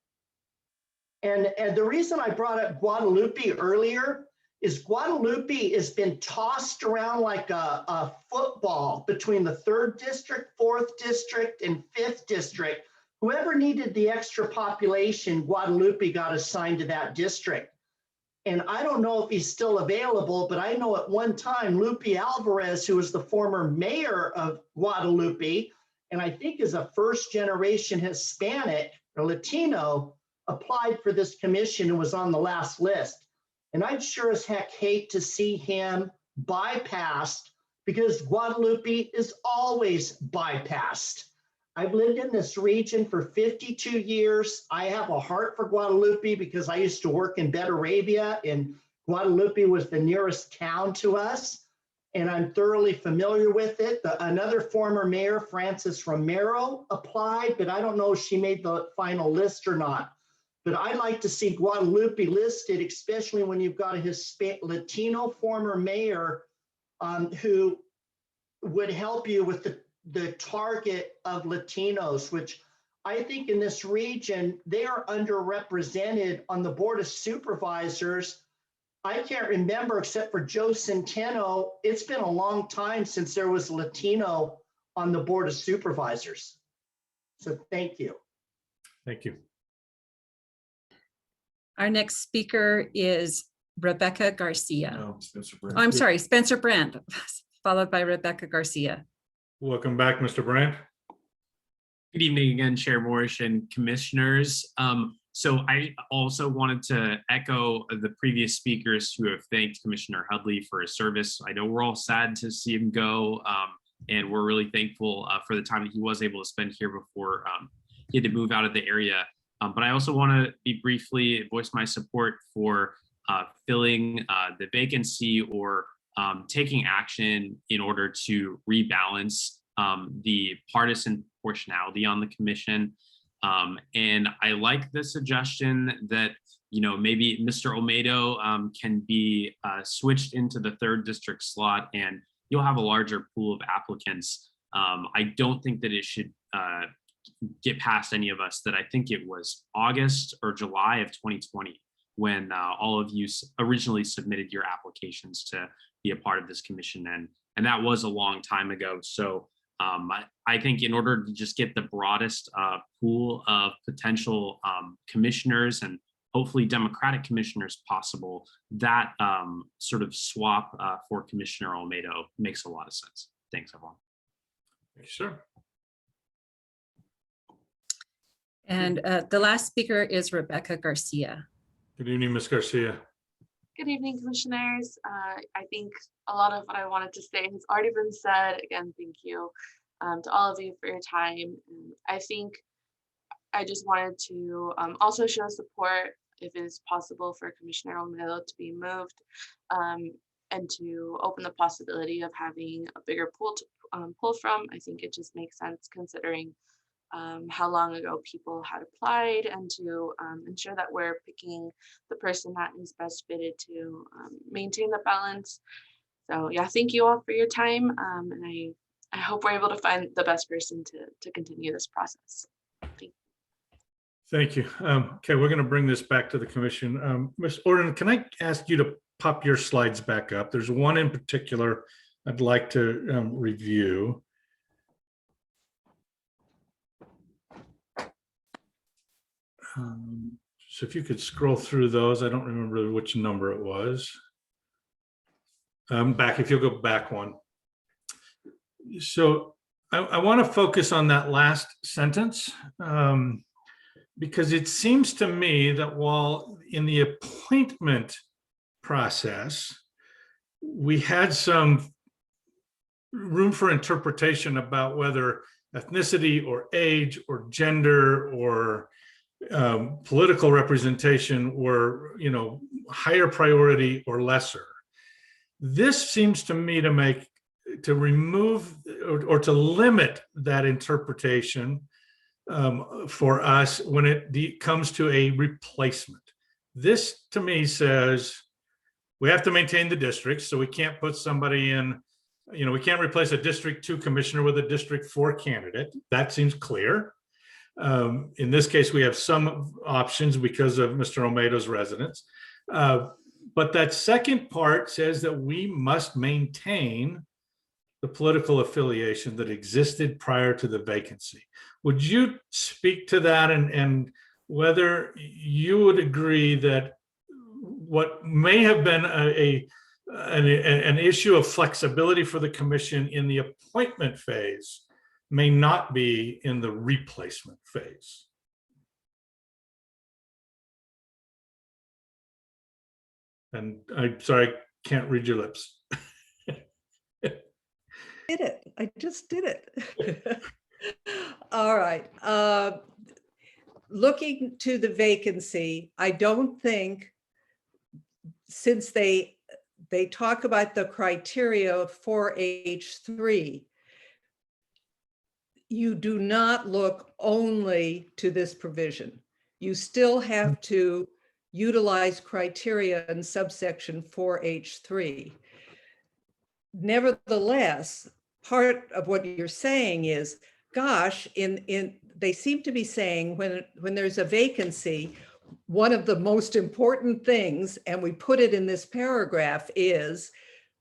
And the reason I brought up Guadalupe earlier is Guadalupe has been tossed around like a football between the 3rd district, 4th district, and 5th district. Whoever needed the extra population, Guadalupe got assigned to that district. And I don't know if he's still available, but I know at one time, Lupe Alvarez, who was the former mayor of Guadalupe, and I think is a 1st-generation Hispanic or Latino, applied for this commission and was on the last list. And I'd sure as heck hate to see him bypassed because Guadalupe is always bypassed. I've lived in this region for 52 years. I have a heart for Guadalupe because I used to work in Betterabia, and Guadalupe was the nearest town to us, and I'm thoroughly familiar with it. Another former mayor, Frances Romero, applied, but I don't know if she made the final list or not. But I'd like to see Guadalupe listed, especially when you've got a Latino former mayor who would help you with the target of Latinos, which I think in this region, they are underrepresented on the Board of Supervisors. I can't remember, except for Joe Centeno, it's been a long time since there was Latino on the Board of Supervisors. So thank you. Thank you. Our next speaker is Rebecca Garcia. No, Spencer Brandt. I'm sorry, Spencer Brandt, followed by Rebecca Garcia. Welcome back, Mr. Brandt. Good evening again, Chair Morris and commissioners. So I also wanted to echo the previous speakers who have thanked Commissioner Hudley for his service. I know we're all sad to see him go, and we're really thankful for the time that he was able to spend here before he had to move out of the area. But I also want to briefly voice my support for filling the vacancy or taking action in order to rebalance the partisan proportionality on the commission. And I like the suggestion that, you know, maybe Mr. Olmedo can be switched into the 3rd district slot and you'll have a larger pool of applicants. I don't think that it should get past any of us that I think it was August or July of 2020 when all of you originally submitted your applications to be a part of this commission. And that was a long time ago. So I think in order to just get the broadest pool of potential commissioners and hopefully Democratic commissioners possible, that sort of swap for Commissioner Olmedo makes a lot of sense. Thanks, everyone. Thank you, sir. And the last speaker is Rebecca Garcia. Good evening, Ms. Garcia. Good evening, commissioners. I think a lot of what I wanted to say has already been said. Again, thank you to all of you for your time. I think I just wanted to also show support, if it is possible, for Commissioner Olmedo to be moved and to open the possibility of having a bigger pool to pull from. I think it just makes sense considering how long ago people had applied, and to ensure that we're picking the person that is best fitted to maintain the balance. So yeah, thank you all for your time, and I hope we're able to find the best person to continue this process. Thank you. Thank you. Okay, we're going to bring this back to the commission. Ms. Orden, can I ask you to pop your slides back up? There's one in particular I'd like to review. So if you could scroll through those, I don't remember which number it was. Back, if you'll go back one. So I want to focus on that last sentence because it seems to me that while in the appointment process, we had some room for interpretation about whether ethnicity or age or gender or political representation were, you know, higher priority or lesser. This seems to me to remove or to limit that interpretation for us when it comes to a replacement. This to me says we have to maintain the districts, so we can't put somebody in, you know, we can't replace a District 2 commissioner with a District 4 candidate. That seems clear. In this case, we have some options because of Mr. Olmedo's residence. But that second part says that we must maintain the political affiliation that existed prior to the vacancy. Would you speak to that and whether you would agree that what may have been an issue of flexibility for the commission in the appointment phase may not be in the replacement phase? And I'm sorry, I can't read your lips. Did it. I just did it. All right. Looking to the vacancy, I don't think, since they talk about the criteria for H3, you do not look only to this provision. You still have to utilize criteria in subsection 4H3. Nevertheless, part of what you're saying is, gosh, they seem to be saying when there's a vacancy, one of the most important things, and we put it in this paragraph, is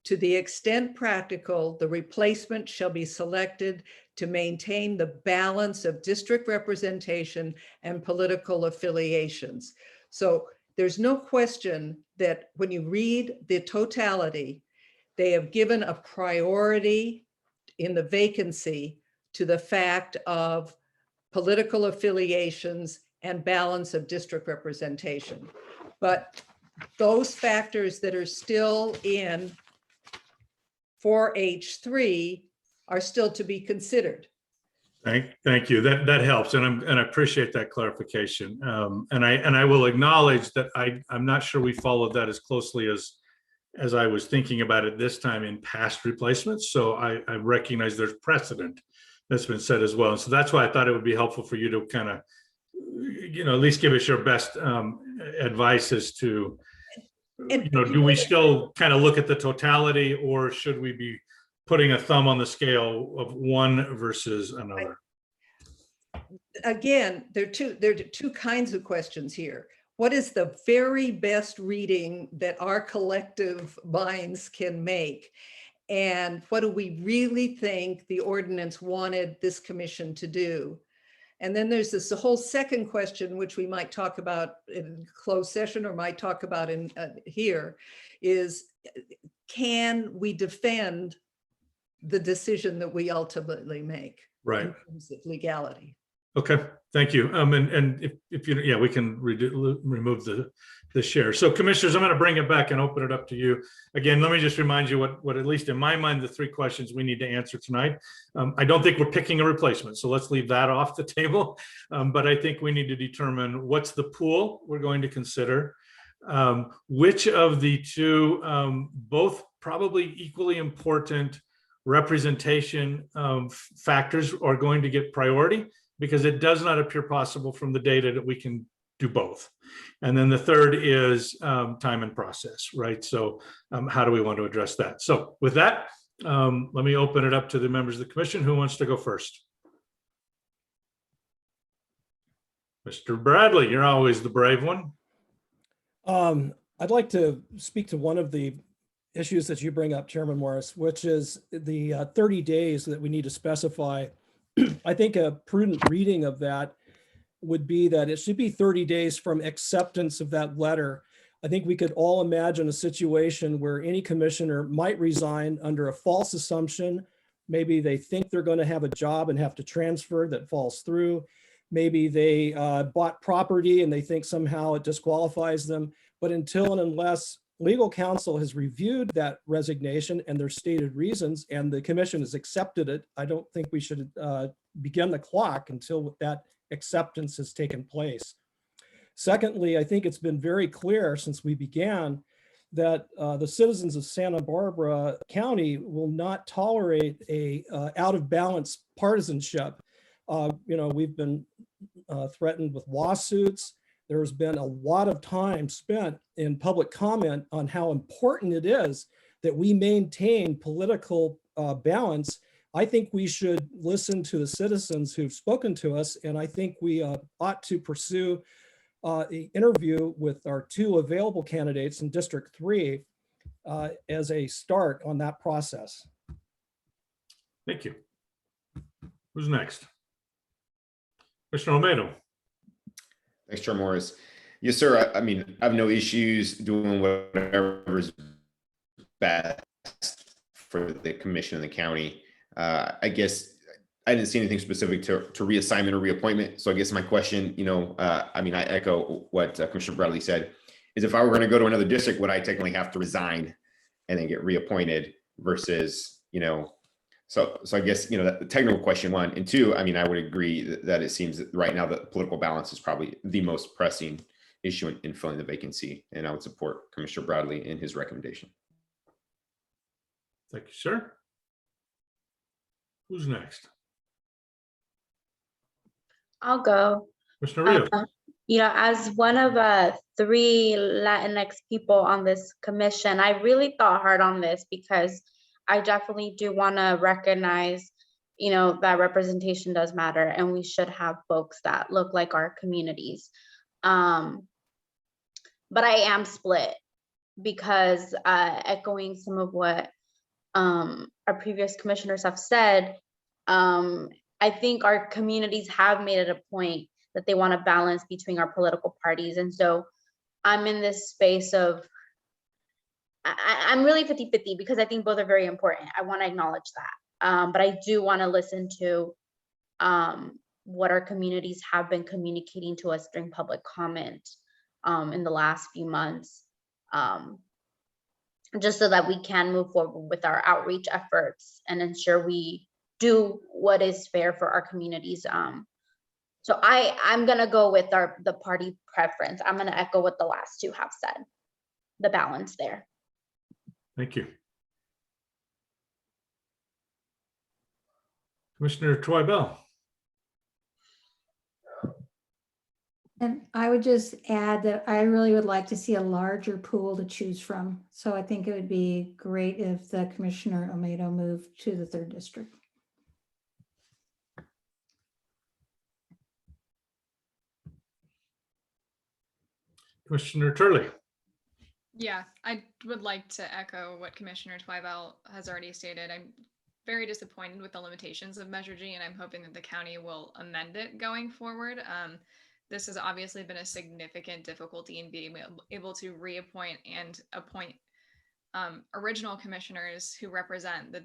to the extent practical, the replacement shall be selected to maintain the balance of district representation and political affiliations. So there's no question that when you read the totality, they have given a priority in the vacancy to the fact of political affiliations and balance of district representation. But those factors that are still in 4H3 are still to be considered. Thank you. That helps, and I appreciate that clarification. And I will acknowledge that I'm not sure we followed that as closely as I was thinking about it this time in past replacements. So I recognize there's precedent that's been set as well. And so that's why I thought it would be helpful for you to kind of, you know, at least give us your best advice as to, you know, do we still kind of look at the totality, or should we be putting a thumb on the scale of one versus another? Again, there are two kinds of questions here. What is the very best reading that our collective minds can make? And what do we really think the ordinance wanted this commission to do? And then there's this whole second question, which we might talk about in closed session or might talk about in here, is can we defend the decision that we ultimately make? Right. In terms of legality. Okay, thank you. And if you, yeah, we can remove the share. So commissioners, I'm going to bring it back and open it up to you. Again, let me just remind you what at least in my mind, the three questions we need to answer tonight. I don't think we're picking a replacement, so let's leave that off the table. But I think we need to determine what's the pool we're going to consider. Which of the two, both probably equally important representation factors are going to get priority, because it does not appear possible from the data that we can do both. And then the third is time and process, right? So how do we want to address that? So with that, let me open it up to the members of the commission. Who wants to go first? Mr. Bradley, you're always the brave one. I'd like to speak to one of the issues that you bring up, Chairman Morris, which is the 30 days that we need to specify. I think a prudent reading of that would be that it should be 30 days from acceptance of that letter. I think we could all imagine a situation where any commissioner might resign under a false assumption. Maybe they think they're going to have a job and have to transfer, that falls through. Maybe they bought property and they think somehow it disqualifies them. But until and unless legal counsel has reviewed that resignation and their stated reasons, and the commission has accepted it. I don't think we should begin the clock until that acceptance has taken place. Secondly, I think it's been very clear since we began that the citizens of Santa Barbara County will not tolerate a out of balance partisanship. We've been threatened with lawsuits. There's been a lot of time spent in public comment on how important it is that we maintain political balance. I think we should listen to the citizens who've spoken to us, and I think we ought to pursue the interview with our 2 available candidates in District 3 as a start on that process. Thank you. Who's next? Commissioner Olmedo. Thanks, Chair Morris. Yes, sir. I mean, I have no issues doing whatever is best for the commission and the county. I guess I didn't see anything specific to reassignment or reappointment. So I guess my question, I mean, I echo what Commissioner Bradley said, is if I were going to go to another district, would I technically have to resign and then get reappointed versus, so I guess, the technical question 1 and 2, I mean, I would agree that it seems that right now that political balance is probably the most pressing issue in filling the vacancy. And I would support Commissioner Bradley in his recommendation. Thank you, sir. Who's next? I'll go. Commissioner Rios. As one of 3 Latinx people on this commission, I really thought hard on this because I definitely do want to recognize, that representation does matter, and we should have folks that look like our communities. But I am split because echoing some of what our previous commissioners have said, I think our communities have made it a point that they want to balance between our political parties. And so I'm in this space of, I'm really 50-50 because I think both are very important. I want to acknowledge that. But I do want to listen to what our communities have been communicating to us during public comment in the last few months, just so that we can move forward with our outreach efforts and ensure we do what is fair for our communities. So I'm going to go with the party preference. I'm going to echo what the last 2 have said, the balance there. Thank you. Commissioner Twibell. And I would just add that I really would like to see a larger pool to choose from. So I think it would be great if the Commissioner Olmedo moved to the 3rd district. Commissioner Turley. Yeah, I would like to echo what Commissioner Twibell has already stated. I'm very disappointed with the limitations of Measure G, and I'm hoping that the county will amend it going forward. This has obviously been a significant difficulty in being able to reappoint and appoint original commissioners who represent the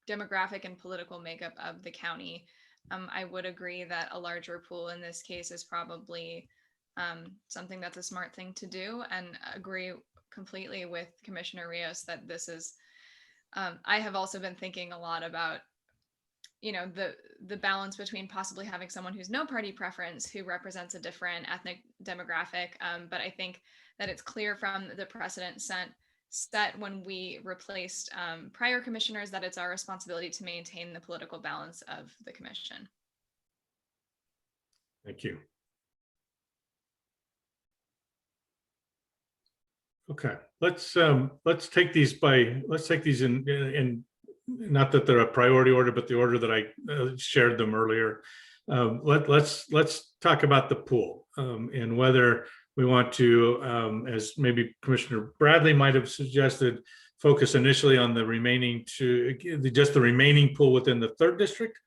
demographic and political makeup of the county. I would agree that a larger pool in this case is probably something that's a smart thing to do, and agree completely with Commissioner Rios that this is, I have also been thinking a lot about, the balance between possibly having someone who's no party preference, who represents a different ethnic demographic. But I think that it's clear from the precedent set when we replaced prior commissioners that it's our responsibility to maintain the political balance of the commission. Thank you. Okay, let's take these in not that they're a priority order, but the order that I shared them earlier. Let's talk about the pool and whether we want to, as maybe Commissioner Bradley might have suggested, focus initially on the remaining just the remaining pool within the 3rd district,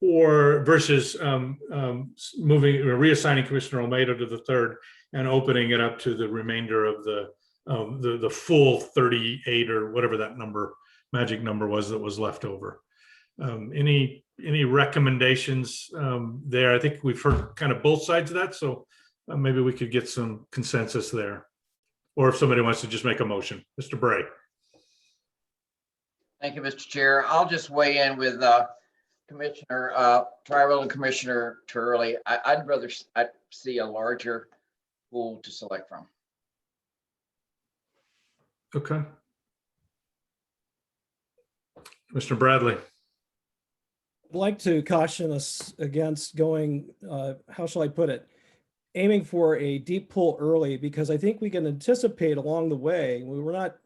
or versus reassigning Commissioner Olmedo to the 3rd and opening it up to the remainder of the full 38 or whatever that magic number was that was left over. Any recommendations there? I think we've heard kind of both sides of that, so maybe we could get some consensus there. or if somebody wants to just make a motion. Mr. Bray. Thank you, Mr. Chair. I'll just weigh in with Commissioner Tyrell and Commissioner Turley. I'd see a larger pool to select from. Okay. Mr. Bradley. I'd like to caution us against going, how shall I put it? Aiming for a deep pool early, because I think we can anticipate along the way,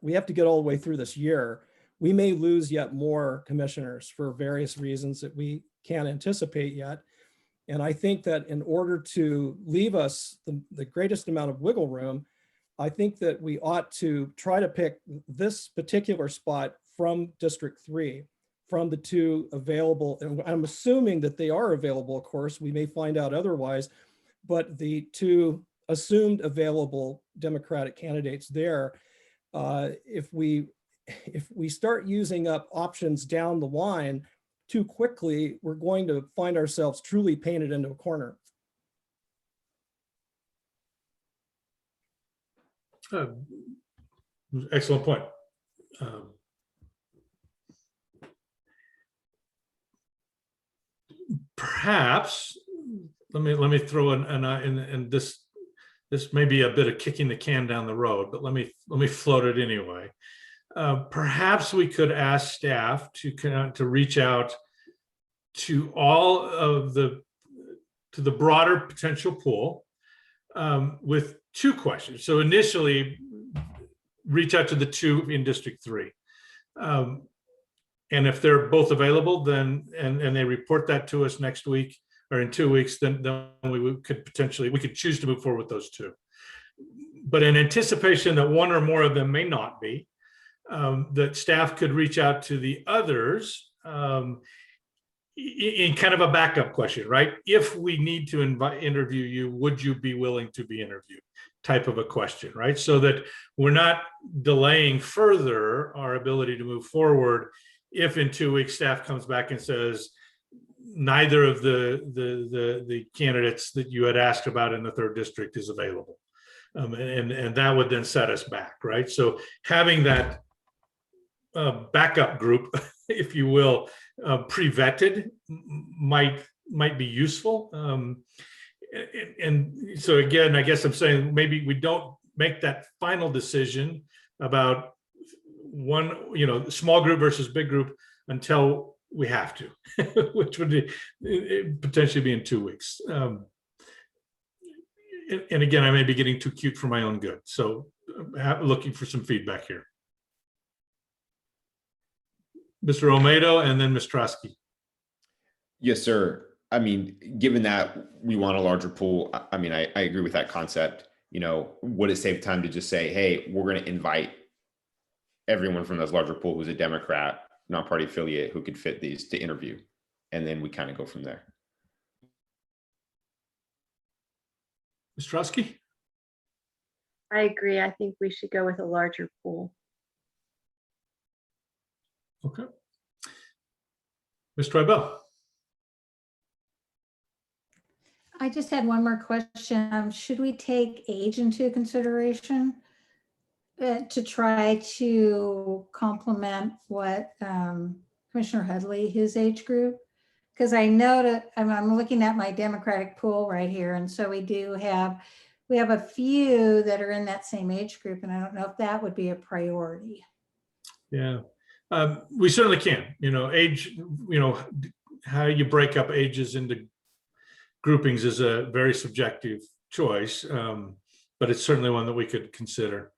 we have to get all the way through this year. We may lose yet more commissioners for various reasons that we can't anticipate yet. And I think that in order to leave us the greatest amount of wiggle room, I think that we ought to try to pick this particular spot from District 3, from the 2 available. And I'm assuming that they are available, of course, we may find out otherwise, but the 2 assumed available Democratic candidates there, if we start using up options down the line too quickly, we're going to find ourselves truly painted into a corner. Excellent point. Perhaps let me throw and this may be a bit of kicking the can down the road, but let me float it anyway. Perhaps we could ask staff to reach out to all of the broader potential pool with 2 questions. So initially, reach out to the 2 in District 3. And if they're both available, then and they report that to us next week or in 2 weeks, then we could choose to move forward with those 2. But in anticipation that one or more of them may not be, that staff could reach out to the others in kind of a backup question, right? If we need to interview you, would you be willing to be interviewed? Type of a question, right? So that we're not delaying further our ability to move forward if in 2 weeks staff comes back and says neither of the candidates that you had asked about in the 3rd district is available. And that would then set us back, right? So having that backup group, if you will, pre-vetted might be useful. And so again, I guess I'm saying maybe we don't make that final decision about one, small group versus big group until we have to, which would potentially be in 2 weeks. And again, I may be getting too cute for my own good. So looking for some feedback here. Mr. Olmedo and then Ms. Trosky. Yes, sir. I mean, given that we want a larger pool, I mean, I agree with that concept. Would it save time to just say, hey, we're going to invite everyone from this larger pool who's a Democrat, non-party affiliate who could fit these to interview, and then we kind of go from there. Ms. Trosky? I agree. I think we should go with a larger pool. Okay. Ms. Tribell? I just had one more question. Should we take age into consideration to try to complement what Commissioner Hudley, his age group? Because I know that I'm looking at my Democratic pool right here, and so we have a few that are in that same age group, and I don't know if that would be a priority. Yeah, we certainly can. Age, how you break up ages into groupings is a very subjective choice, but it's certainly one that we could consider.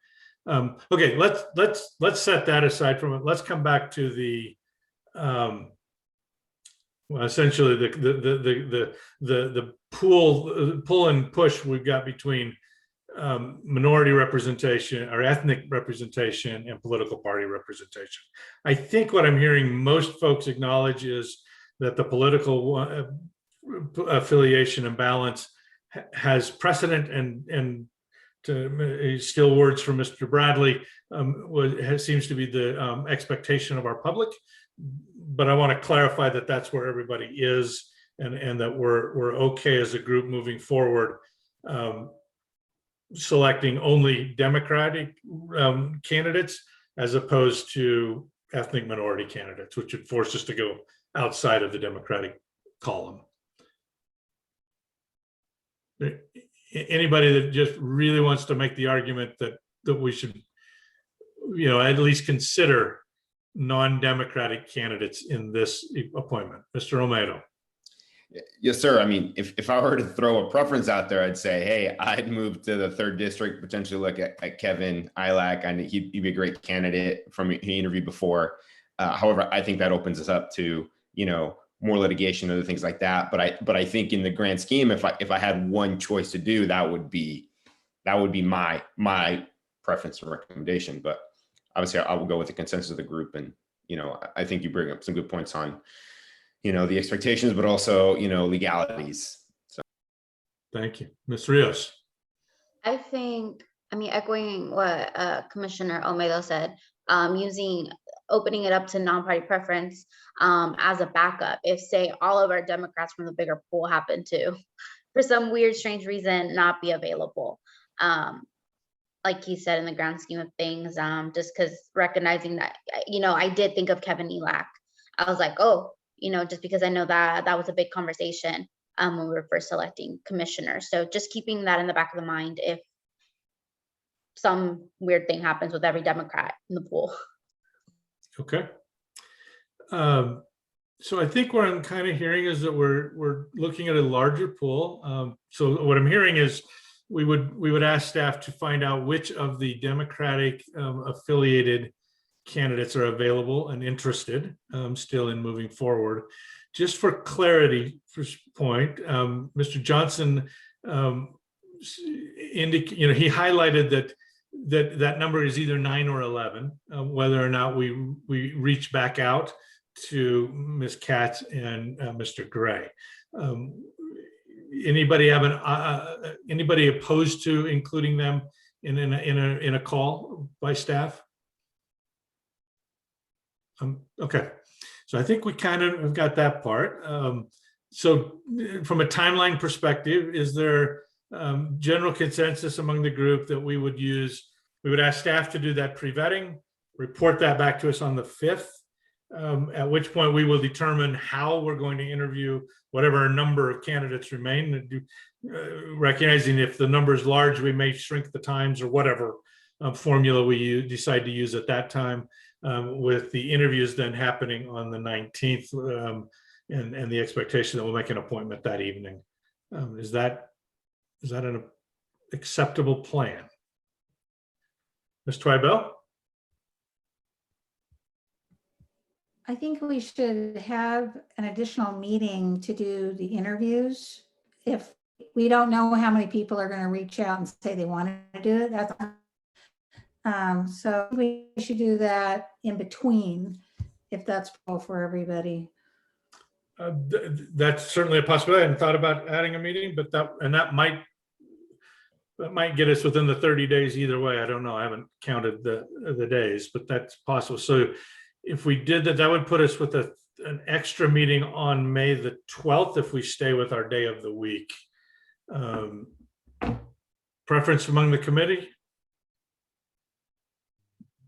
Okay, let's set that aside from it. Let's come back to the essentially the pull and push we've got between minority representation or ethnic representation and political party representation. I think what I'm hearing most folks acknowledge is that the political affiliation and balance has precedent, and to steal words from Mr. Bradley, seems to be the expectation of our public. But I want to clarify that that's where everybody is, and that we're okay as a group moving forward selecting only Democratic candidates as opposed to ethnic minority candidates, which would force us to go outside of the Democratic column. Anybody that just really wants to make the argument that we should, at least consider non-Democratic candidates in this appointment? Mr. Romero. Yes, sir. I mean, if I were to throw a preference out there, I'd say, hey, I'd move to the 3rd district, potentially look at Kevin Ilac. I think he'd be a great candidate he interviewed before. However, I think that opens us up to, more litigation, other things like that. But I think in the grand scheme, if I had one choice to do, that would be my preference and recommendation. But obviously, I will go with the consensus of the group. And I think you bring up some good points on the expectations, but also, legalities. So. Thank you. Ms. Rios. Echoing what Commissioner Olmedo said, opening it up to non-party preference as a backup. If, say, all of our Democrats from the bigger pool happen to, for some weird, strange reason, not be available. Like he said, in the grand scheme of things, just because recognizing that, I did think of Kevin Ilac. I was like, oh, just because I know that was a big conversation when we were first selecting commissioners. So just keeping that in the back of the mind if some weird thing happens with every Democrat in the pool. Okay. So I think what I'm kind of hearing is that we're looking at a larger pool. So what I'm hearing is we would ask staff to find out which of the Democratic affiliated candidates are available and interested still in moving forward. Just for clarity, point, Mr. Johnson he highlighted that number is either 9 or 11. Whether or not we reach back out to Ms. Katz and Mr. Gray. Anybody anybody opposed to including them in a call by staff? Okay, so I think we kind of have got that part. So from a timeline perspective, is there general consensus among the group that we would ask staff to do that pre-vetting, report that back to us on the 5th, at which point we will determine how we're going to interview whatever number of candidates remain, recognizing if the number is large, we may shrink the times or whatever formula we decide to use at that time. With the interviews then happening on the 19th and the expectation that we'll make an appointment that evening. Is that an acceptable plan? Ms. Twibell? I think we should have an additional meeting to do the interviews. If we don't know how many people are going to reach out and say they want to do it, that's so we should do that in between, if that's possible for everybody. That's certainly a possibility. I hadn't thought about adding a meeting, but that might get us within the 30 days either way. I don't know. I haven't counted the days, but that's possible. So if we did that, that would put us with an extra meeting on May the 12th if we stay with our day of the week. Preference among the committee?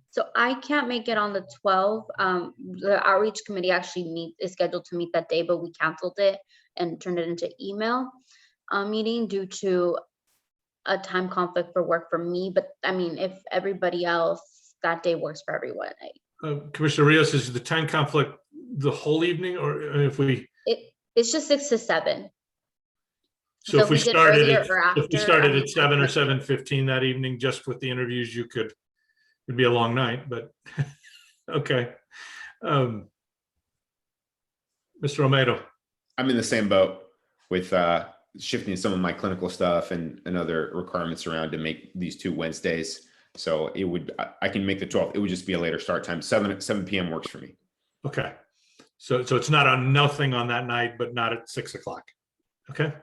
So I can't make it on the 12th. The outreach committee actually is scheduled to meet that day, but we canceled it and turned it into email meeting due to a time conflict for work for me. But I mean, if everybody else, that day works for everyone. Commissioner Rios, is the time conflict the whole evening, or if we? It's just 6 to 7. So if we started at 7 or 7:15 7:15 that evening, just with the interviews, it'd be a long night, but okay. Mr. Romero. I'm in the same boat with shifting some of my clinical stuff and other requirements around to make these 2 Wednesdays. So I can make the 12th. It would just be a later start time. 7 p.m. works for me. Okay. So it's not on nothing on that night, but not at 6 o'clock. Okay.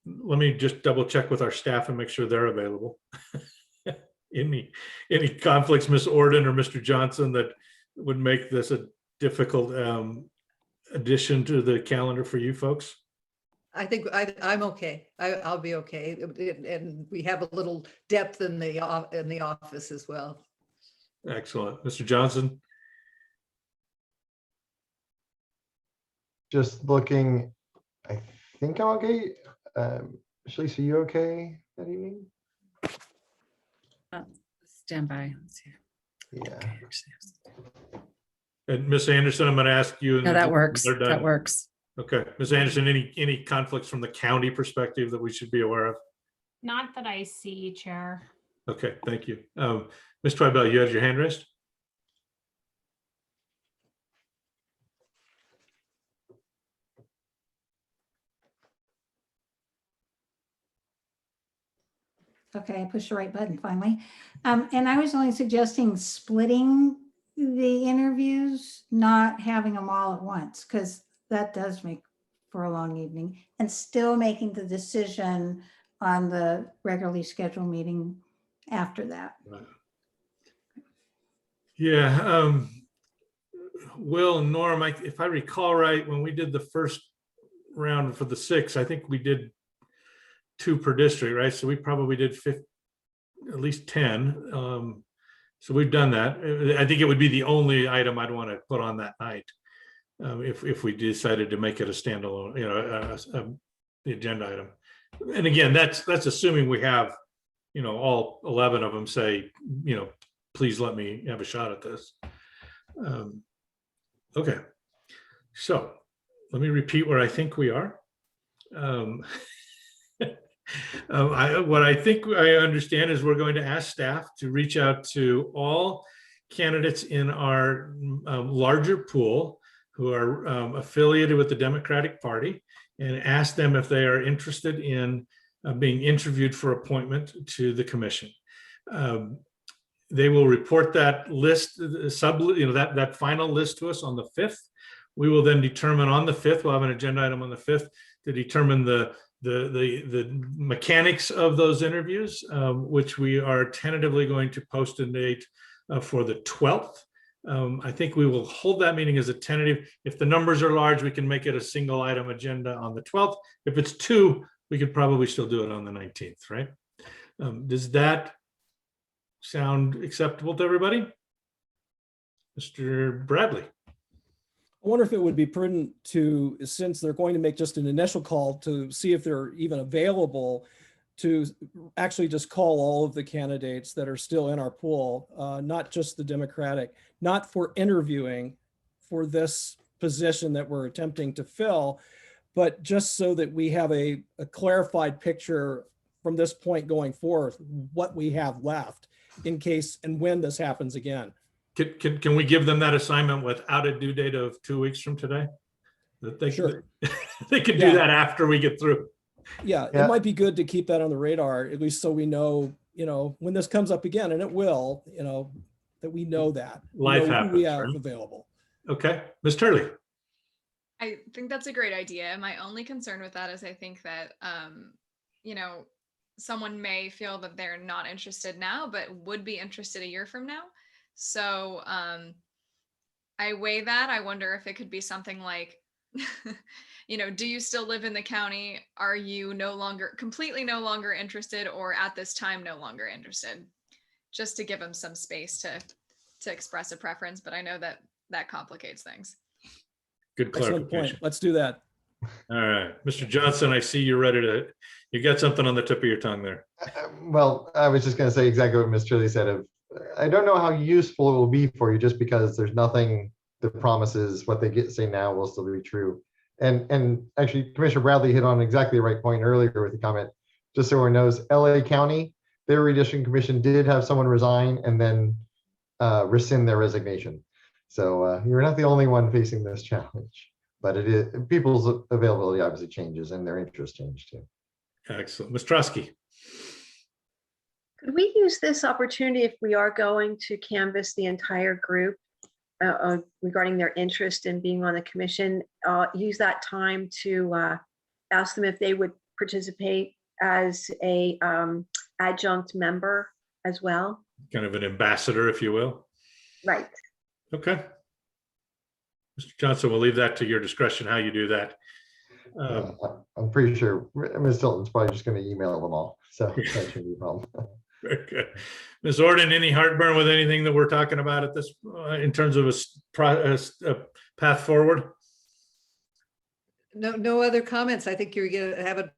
Let me just double check with our staff and make sure they're available. Any conflicts, Ms. Orden or Mr. Johnson, that would make this a difficult addition to the calendar for you folks? I think I'm okay. I'll be okay. And we have a little depth in the office as well. Excellent. Mr. Johnson? Just looking, I think I'm okay. Shalisa, are you okay that evening? Stand by. Let's see. Yeah. And Ms. Anderson, I'm going to ask you. No, that works. That works. Okay. Ms. Anderson, any conflicts from the county perspective that we should be aware of? Not that I see, Chair. Okay, thank you. Ms. Twibell, you have your hand raised? Okay, I pushed the right button finally. And I was only suggesting splitting the interviews, not having them all at once, because that does make for a long evening, and still making the decision on the regularly scheduled meeting after that. Yeah. Will and Norm, if I recall right, when we did the first round for the 6, I think we did 2 per district, right? So we probably did at least 10. So we've done that. I think it would be the only item I'd want to put on that night if we decided to make it a standalone, the agenda item. And again, that's assuming we have, all 11 of them say, please let me have a shot at this. Okay, so let me repeat where I think we are. What I think I understand is we're going to ask staff to reach out to all candidates in our larger pool who are affiliated with the Democratic Party and ask them if they are interested in being interviewed for appointment to the commission. They will report that list, that final list to us on the 5th. We will then determine on the 5th, we'll have an agenda item on the 5th to determine the mechanics of those interviews, which we are tentatively going to post a date for the 12th. I think we will hold that meeting as a tentative. If the numbers are large, we can make it a single item agenda on the 12th. If it's 2, we could probably still do it on the 19th, right? Does that sound acceptable to everybody? Mr. Bradley? I wonder if it would be prudent to, since they're going to make just an initial call, to see if they're even available to actually just call all of the candidates that are still in our pool, not just the Democratic, not for interviewing for this position that we're attempting to fill, but just so that we have a clarified picture from this point going forth, what we have left in case and when this happens again. Can we give them that assignment without a due date of 2 weeks from today? That they, sure. They could do that after we get through. Yeah, it might be good to keep that on the radar, at least so we know, when this comes up again, and it will, that we know that. Life happens. We have right? available. Okay, Ms. Turley. I think that's a great idea. My only concern with that is I think that, someone may feel that they're not interested now, but would be interested a year from now. So I weigh that. I wonder if it could be something like, do you still live in the county? Are you completely no longer interested, or at this time no longer interested? Just to give them some space to express a preference, but I know that complicates things. Good Excellent clarification. point. Let's do that. All right, Mr. Johnson, I see you're ready to, you got something on the tip of your tongue there. Well, I was just going to say exactly what Ms. Shirley said. I don't know how useful it will be for you, just because there's nothing that promises what they say now will still be true. And actually, Commissioner Bradley hit on exactly the right point earlier with the comment. Just so everyone knows, LA County, their redistricting commission did have someone resign and then rescind their resignation. So you're not the only one facing this challenge, but it is, people's availability obviously changes and their interest change too. Excellent. Ms. Trusky. Could we use this opportunity, if we are going to canvass the entire group regarding their interest in being on the commission, use that time to ask them if they would participate as a adjunct member as well? Kind of an ambassador, if you will. Right. Okay. Mr. Johnson, we'll leave that to your discretion how you do that. I'm pretty sure Ms. Tilton's probably just going to email them all. So that shouldn't be a problem. Very good. Ms. Orden, any heartburn with anything that we're talking about at this, in terms of a path forward? No other comments. I think you're going to have it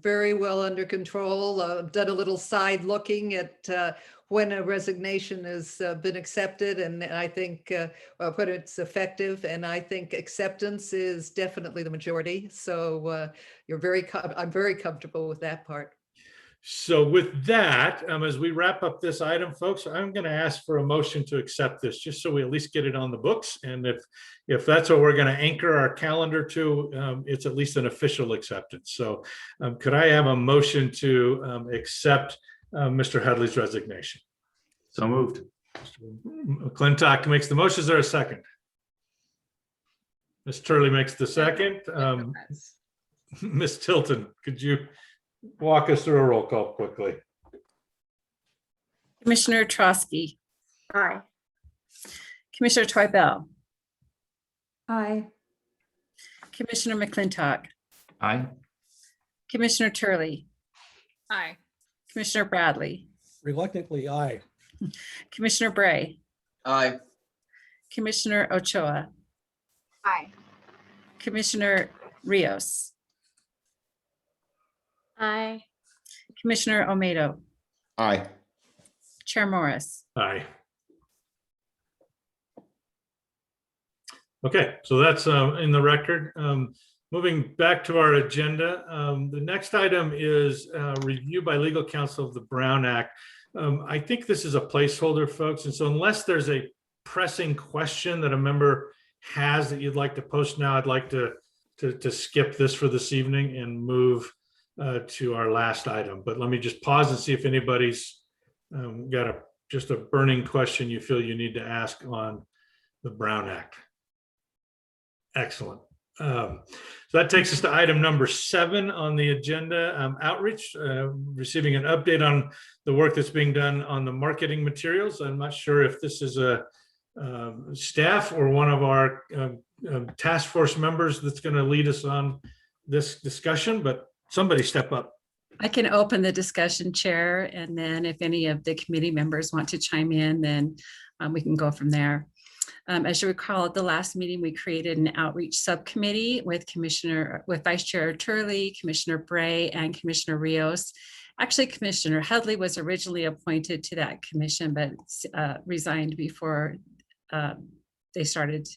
very well under control. Done a little side looking at when a resignation has been accepted, and I think when it's effective. And I think acceptance is definitely the majority. So I'm very comfortable with that part. So with that, as we wrap up this item, folks, I'm going to ask for a motion to accept this, just so we at least get it on the books. And if that's what we're going to anchor our calendar to, it's at least an official acceptance. So could I have a motion to accept Mr. Hadley's resignation? So moved. Mr. McClintock makes the motion. Is there a second? Ms. Turley makes the second. Ms. Tilton, could you walk us through a roll call quickly? Commissioner Trotsky. Aye. Commissioner Twiebell. Aye. Commissioner McClintock. Aye. Commissioner Turley. Aye. Commissioner Bradley. Reluctantly, aye. Commissioner Bray. Aye. Commissioner Ochoa. Aye. Commissioner Rios. Aye. Commissioner Omedo. Aye. Chair Morris. Aye. Okay, so that's in the record. Moving back to our agenda, the next item is review by legal counsel of the Brown Act. I think this is a placeholder, folks, and so unless there's a pressing question that a member has that you'd like to post now, I'd like to skip this for this evening and move to our last item. But let me just pause and see if anybody's got just a burning question you feel you need to ask on the Brown Act. Excellent. So that takes us to item number 7 on the agenda, outreach, receiving an update on the work that's being done on the marketing materials. I'm not sure if this is a staff or one of our task force members that's going to lead us on this discussion, but somebody step up. I can open the discussion, Chair, and then if any of the committee members want to chime in, then we can go from there. As you recall, at the last meeting, we created an outreach subcommittee with Vice Chair Turley, Commissioner Bray, and Commissioner Rios. Actually, Commissioner Hadley was originally appointed to that commission, but resigned before they started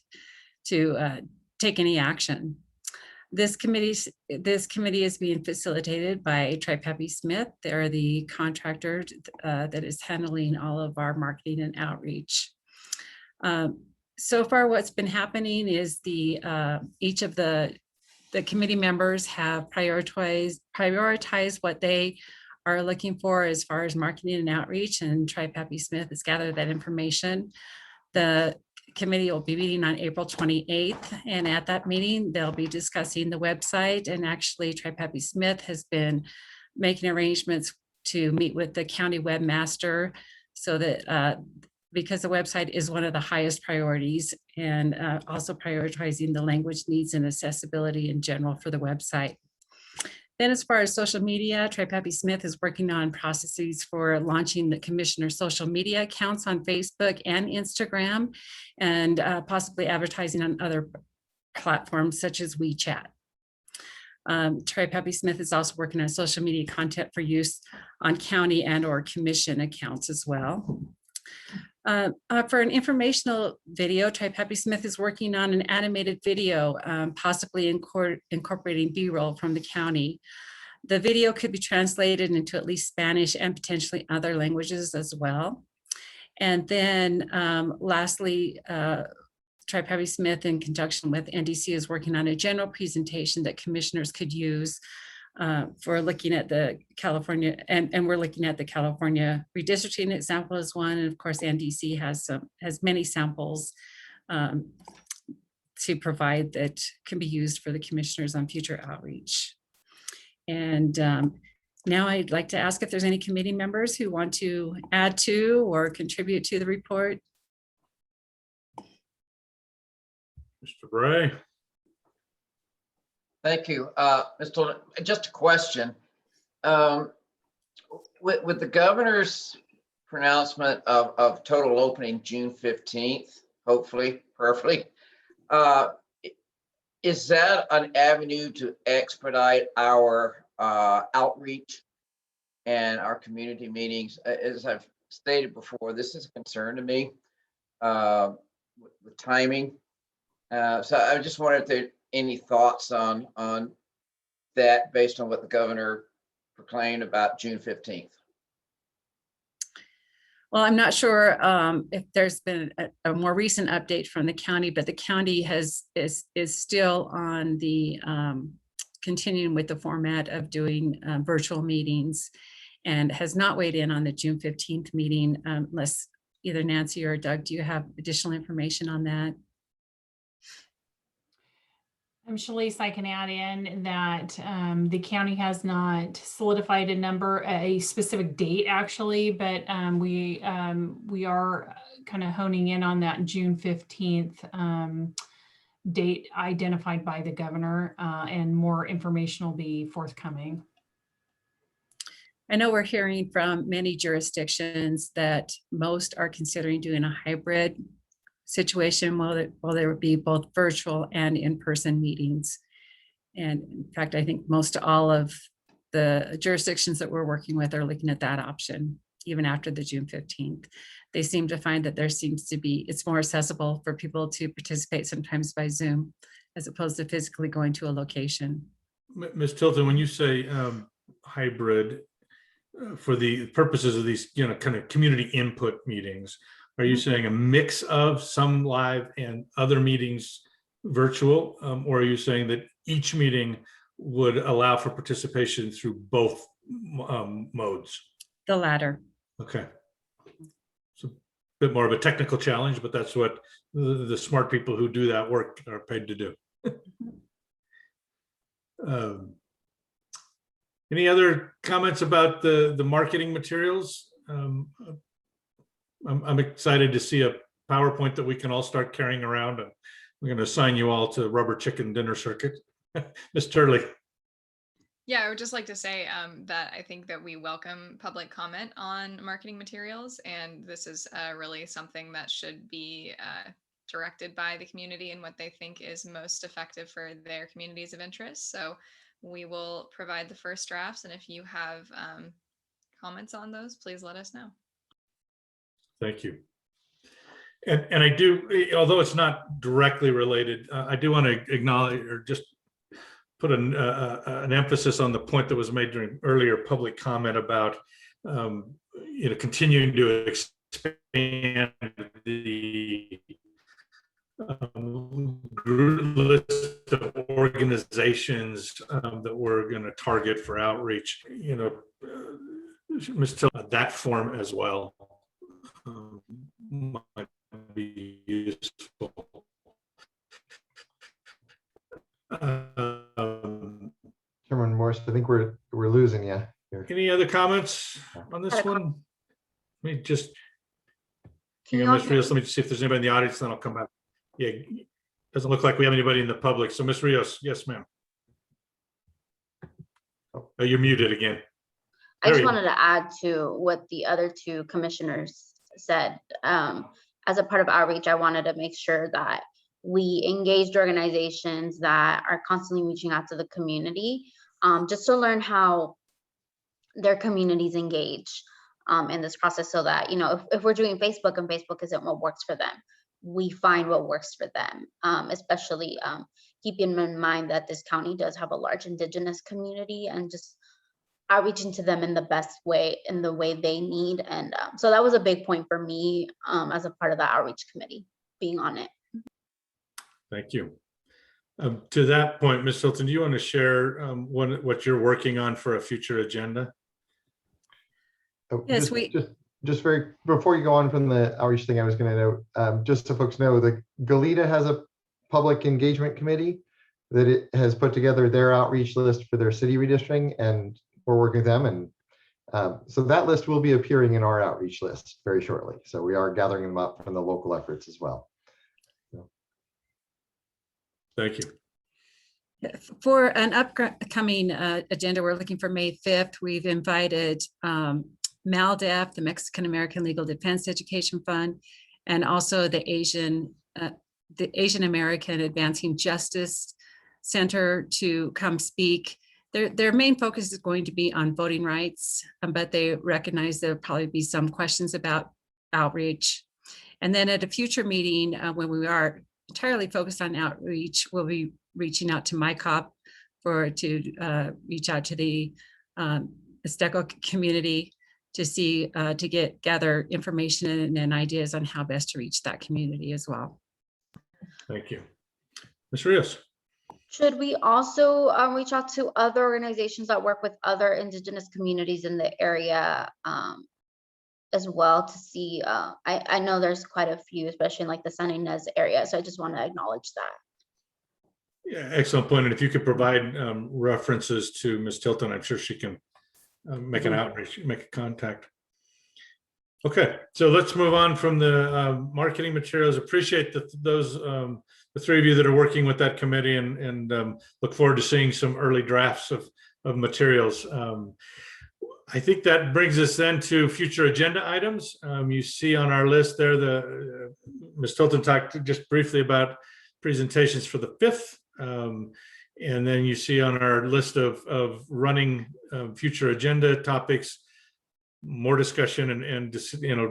to take any action. This committee is being facilitated by Tri-Pappy Smith. They're the contractor that is handling all of our marketing and outreach. So far, what's been happening is each of the committee members have prioritized what they are looking for as far as marketing and outreach, and Tri-Pappy Smith has gathered that information. The committee will be meeting on April 28th, and at that meeting, they'll be discussing the website, and actually Tri-Pappy Smith has been making arrangements to meet with the county webmaster so that because the website is one of the highest priorities, and also prioritizing the language needs and accessibility in general for the website. Then as far as social media, Tri-Pappy Smith is working on processes for launching the commissioner's social media accounts on Facebook and Instagram, and possibly advertising on other platforms such as WeChat. Tri-Pappy Smith is also working on social media content for use on county and or commission accounts as well. For an informational video, Tri-Pappy Smith is working on an animated video, possibly incorporating B-roll from the county. The video could be translated into at least Spanish and potentially other languages as well. And then lastly, Tri-Pappy Smith in conjunction with NDC is working on a general presentation that commissioners could use for looking at the California, and we're looking at the California redistricting example as one, and of course NDC has many samples to provide that can be used for the commissioners on future outreach. And now I'd like to ask if there's any committee members who want to add to or contribute to the report. Mr. Bray. Thank you. Ms. Tilden, just a question. With the governor's pronouncement of total opening June 15th, hopefully, prayerfully, is that an avenue to expedite our outreach and our community meetings? As I've stated before, this is a concern to me with timing. So I just wondered if there are any thoughts on that based on what the governor proclaimed about June 15th. Well, I'm not sure if there's been a more recent update from the county, but the county is still on the continuing with the format of doing virtual meetings, and has not weighed in on the June 15th meeting, unless either Nancy or Doug, do you have additional information on that? Shalice, I can add in that the county has not solidified a specific date actually, but we are kind of honing in on that June 15th date identified by the governor, and more information will be forthcoming. I know we're hearing from many jurisdictions that most are considering doing a hybrid situation while there would be both virtual and in-person meetings. And in fact, I think most all of the jurisdictions that we're working with are looking at that option, even after the June 15th. They seem to find that it's more accessible for people to participate sometimes by Zoom, as opposed to physically going to a location. Ms. Tilton, when you say hybrid, for the purposes of these, kind of community input meetings, are you saying a mix of some live and other meetings virtual, or are you saying that each meeting would allow for participation through both modes? The latter. Okay. It's a bit more of a technical challenge, but that's what the smart people who do that work are paid to do. Any other comments about the marketing materials? I'm excited to see a PowerPoint that we can all start carrying around, and we're going to assign you all to rubber chicken dinner circuit. Ms. Turley. Yeah, I would just like to say that I think that we welcome public comment on marketing materials, and this is really something that should be directed by the community and what they think is most effective for their communities of interest. So we will provide the first drafts, and if you have comments on those, please let us know. Thank you. And I do, although it's not directly related, I do want to acknowledge or just put an emphasis on the point that was made during earlier public comment about continuing to expand the list of organizations that we're going to target for outreach. Ms. Till, that form as well might be useful. Chairman Morris, I think we're losing you here. Any other comments on this one? Let me just, Can you Ms. Rios, let me just see if there's anybody in the audience, then I'll come back. Yeah, doesn't look like we have anybody in the public. So Ms. Rios, yes, ma'am. Oh, you're muted again. I just wanted to add to what the other two commissioners said. As a part of outreach, I wanted to make sure that we engaged organizations that are constantly reaching out to the community, just to learn how their communities engage in this process, so that, if we're doing Facebook and Facebook isn't what works for them, we find what works for them, especially keeping in mind that this county does have a large Indigenous community, and just outreaching to them in the best way, in the way they need. And so that was a big point for me as a part of the outreach committee, being on it. Thank you. To that point, Ms. Hilton, do you want to share what you're working on for a future agenda? Yes, just very, before you go on from the outreach thing, I was going to note, just so folks know, that Goleta has a public engagement committee that it has put together their outreach list for their city redistricting, and we're working with them. And so that list will be appearing in our outreach list very shortly. So we are gathering them up from the local efforts as well. Thank you. For an upcoming agenda, we're looking for May 5th. We've invited MALDEF, the Mexican American Legal Defense Education Fund, and also the Asian American Advancing Justice Center to come speak. Their main focus is going to be on voting rights, but they recognize there'll probably be some questions about outreach. And then at a future meeting, when we are entirely focused on outreach, we'll be reaching out to MyCop to reach out to the SBCO community to gather information and ideas on how best to reach that community as well. Thank you. Ms. Rios. Should we also reach out to other organizations that work with other Indigenous communities in the area as well to see? I know there's quite a few, especially in like the San Ynez area. So I just want to acknowledge that. Yeah, excellent point. And if you could provide references to Ms. Tilton, I'm sure she can make an outreach, make a contact. Okay, so let's move on from the marketing materials. Appreciate the three of you that are working with that committee, and look forward to seeing some early drafts of materials. I think that brings us then to future agenda items. You see on our list there, Ms. Tilton talked just briefly about presentations for the 5th. And then you see on our list of running future agenda topics, more discussion and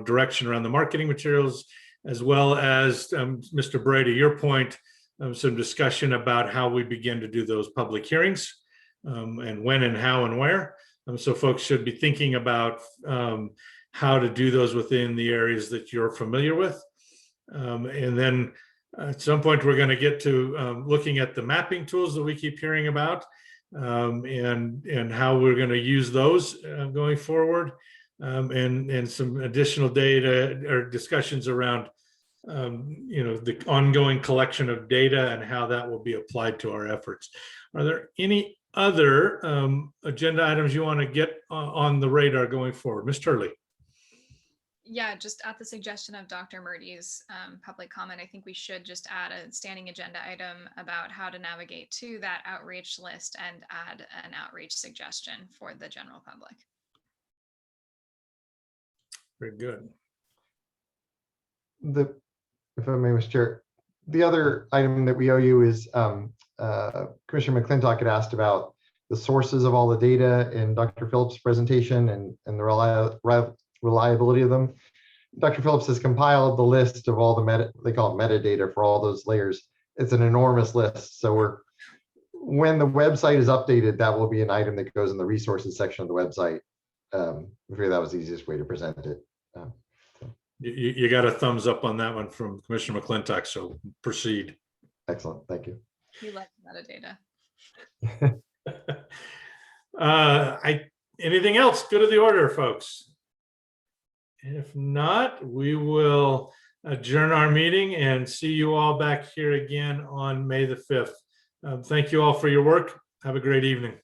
direction around the marketing materials, as well as Mr. Brady, your point, some discussion about how we begin to do those public hearings, and when and how and where. So folks should be thinking about how to do those within the areas that you're familiar with. And then at some point, we're going to get to looking at the mapping tools that we keep hearing about, and how we're going to use those going forward, and some additional data or discussions around the ongoing collection of data and how that will be applied to our efforts. Are there any other agenda items you want to get on the radar going forward? Ms. Turley. Yeah, just at the suggestion of Dr. Murty's public comment, I think we should just add a standing agenda item about how to navigate to that outreach list and add an outreach suggestion for the general public. Very good. If I may, Mr. Chair, the other item that we owe you is Commissioner McClintock had asked about the sources of all the data in Dr. Phillips' presentation and the reliability of them. Dr. Phillips has compiled the list of all the they call it metadata for all those layers. It's an enormous list. So when the website is updated, that will be an item that goes in the resources section of the website. I figure that was the easiest way to present it. You got a thumbs up on that one from Commissioner McClintock, so proceed. Excellent, thank you. We like metadata. Anything else? Good of the order, folks. If not, we will adjourn our meeting and see you all back here again on May the 5th. Thank you all for your work. Have a great evening.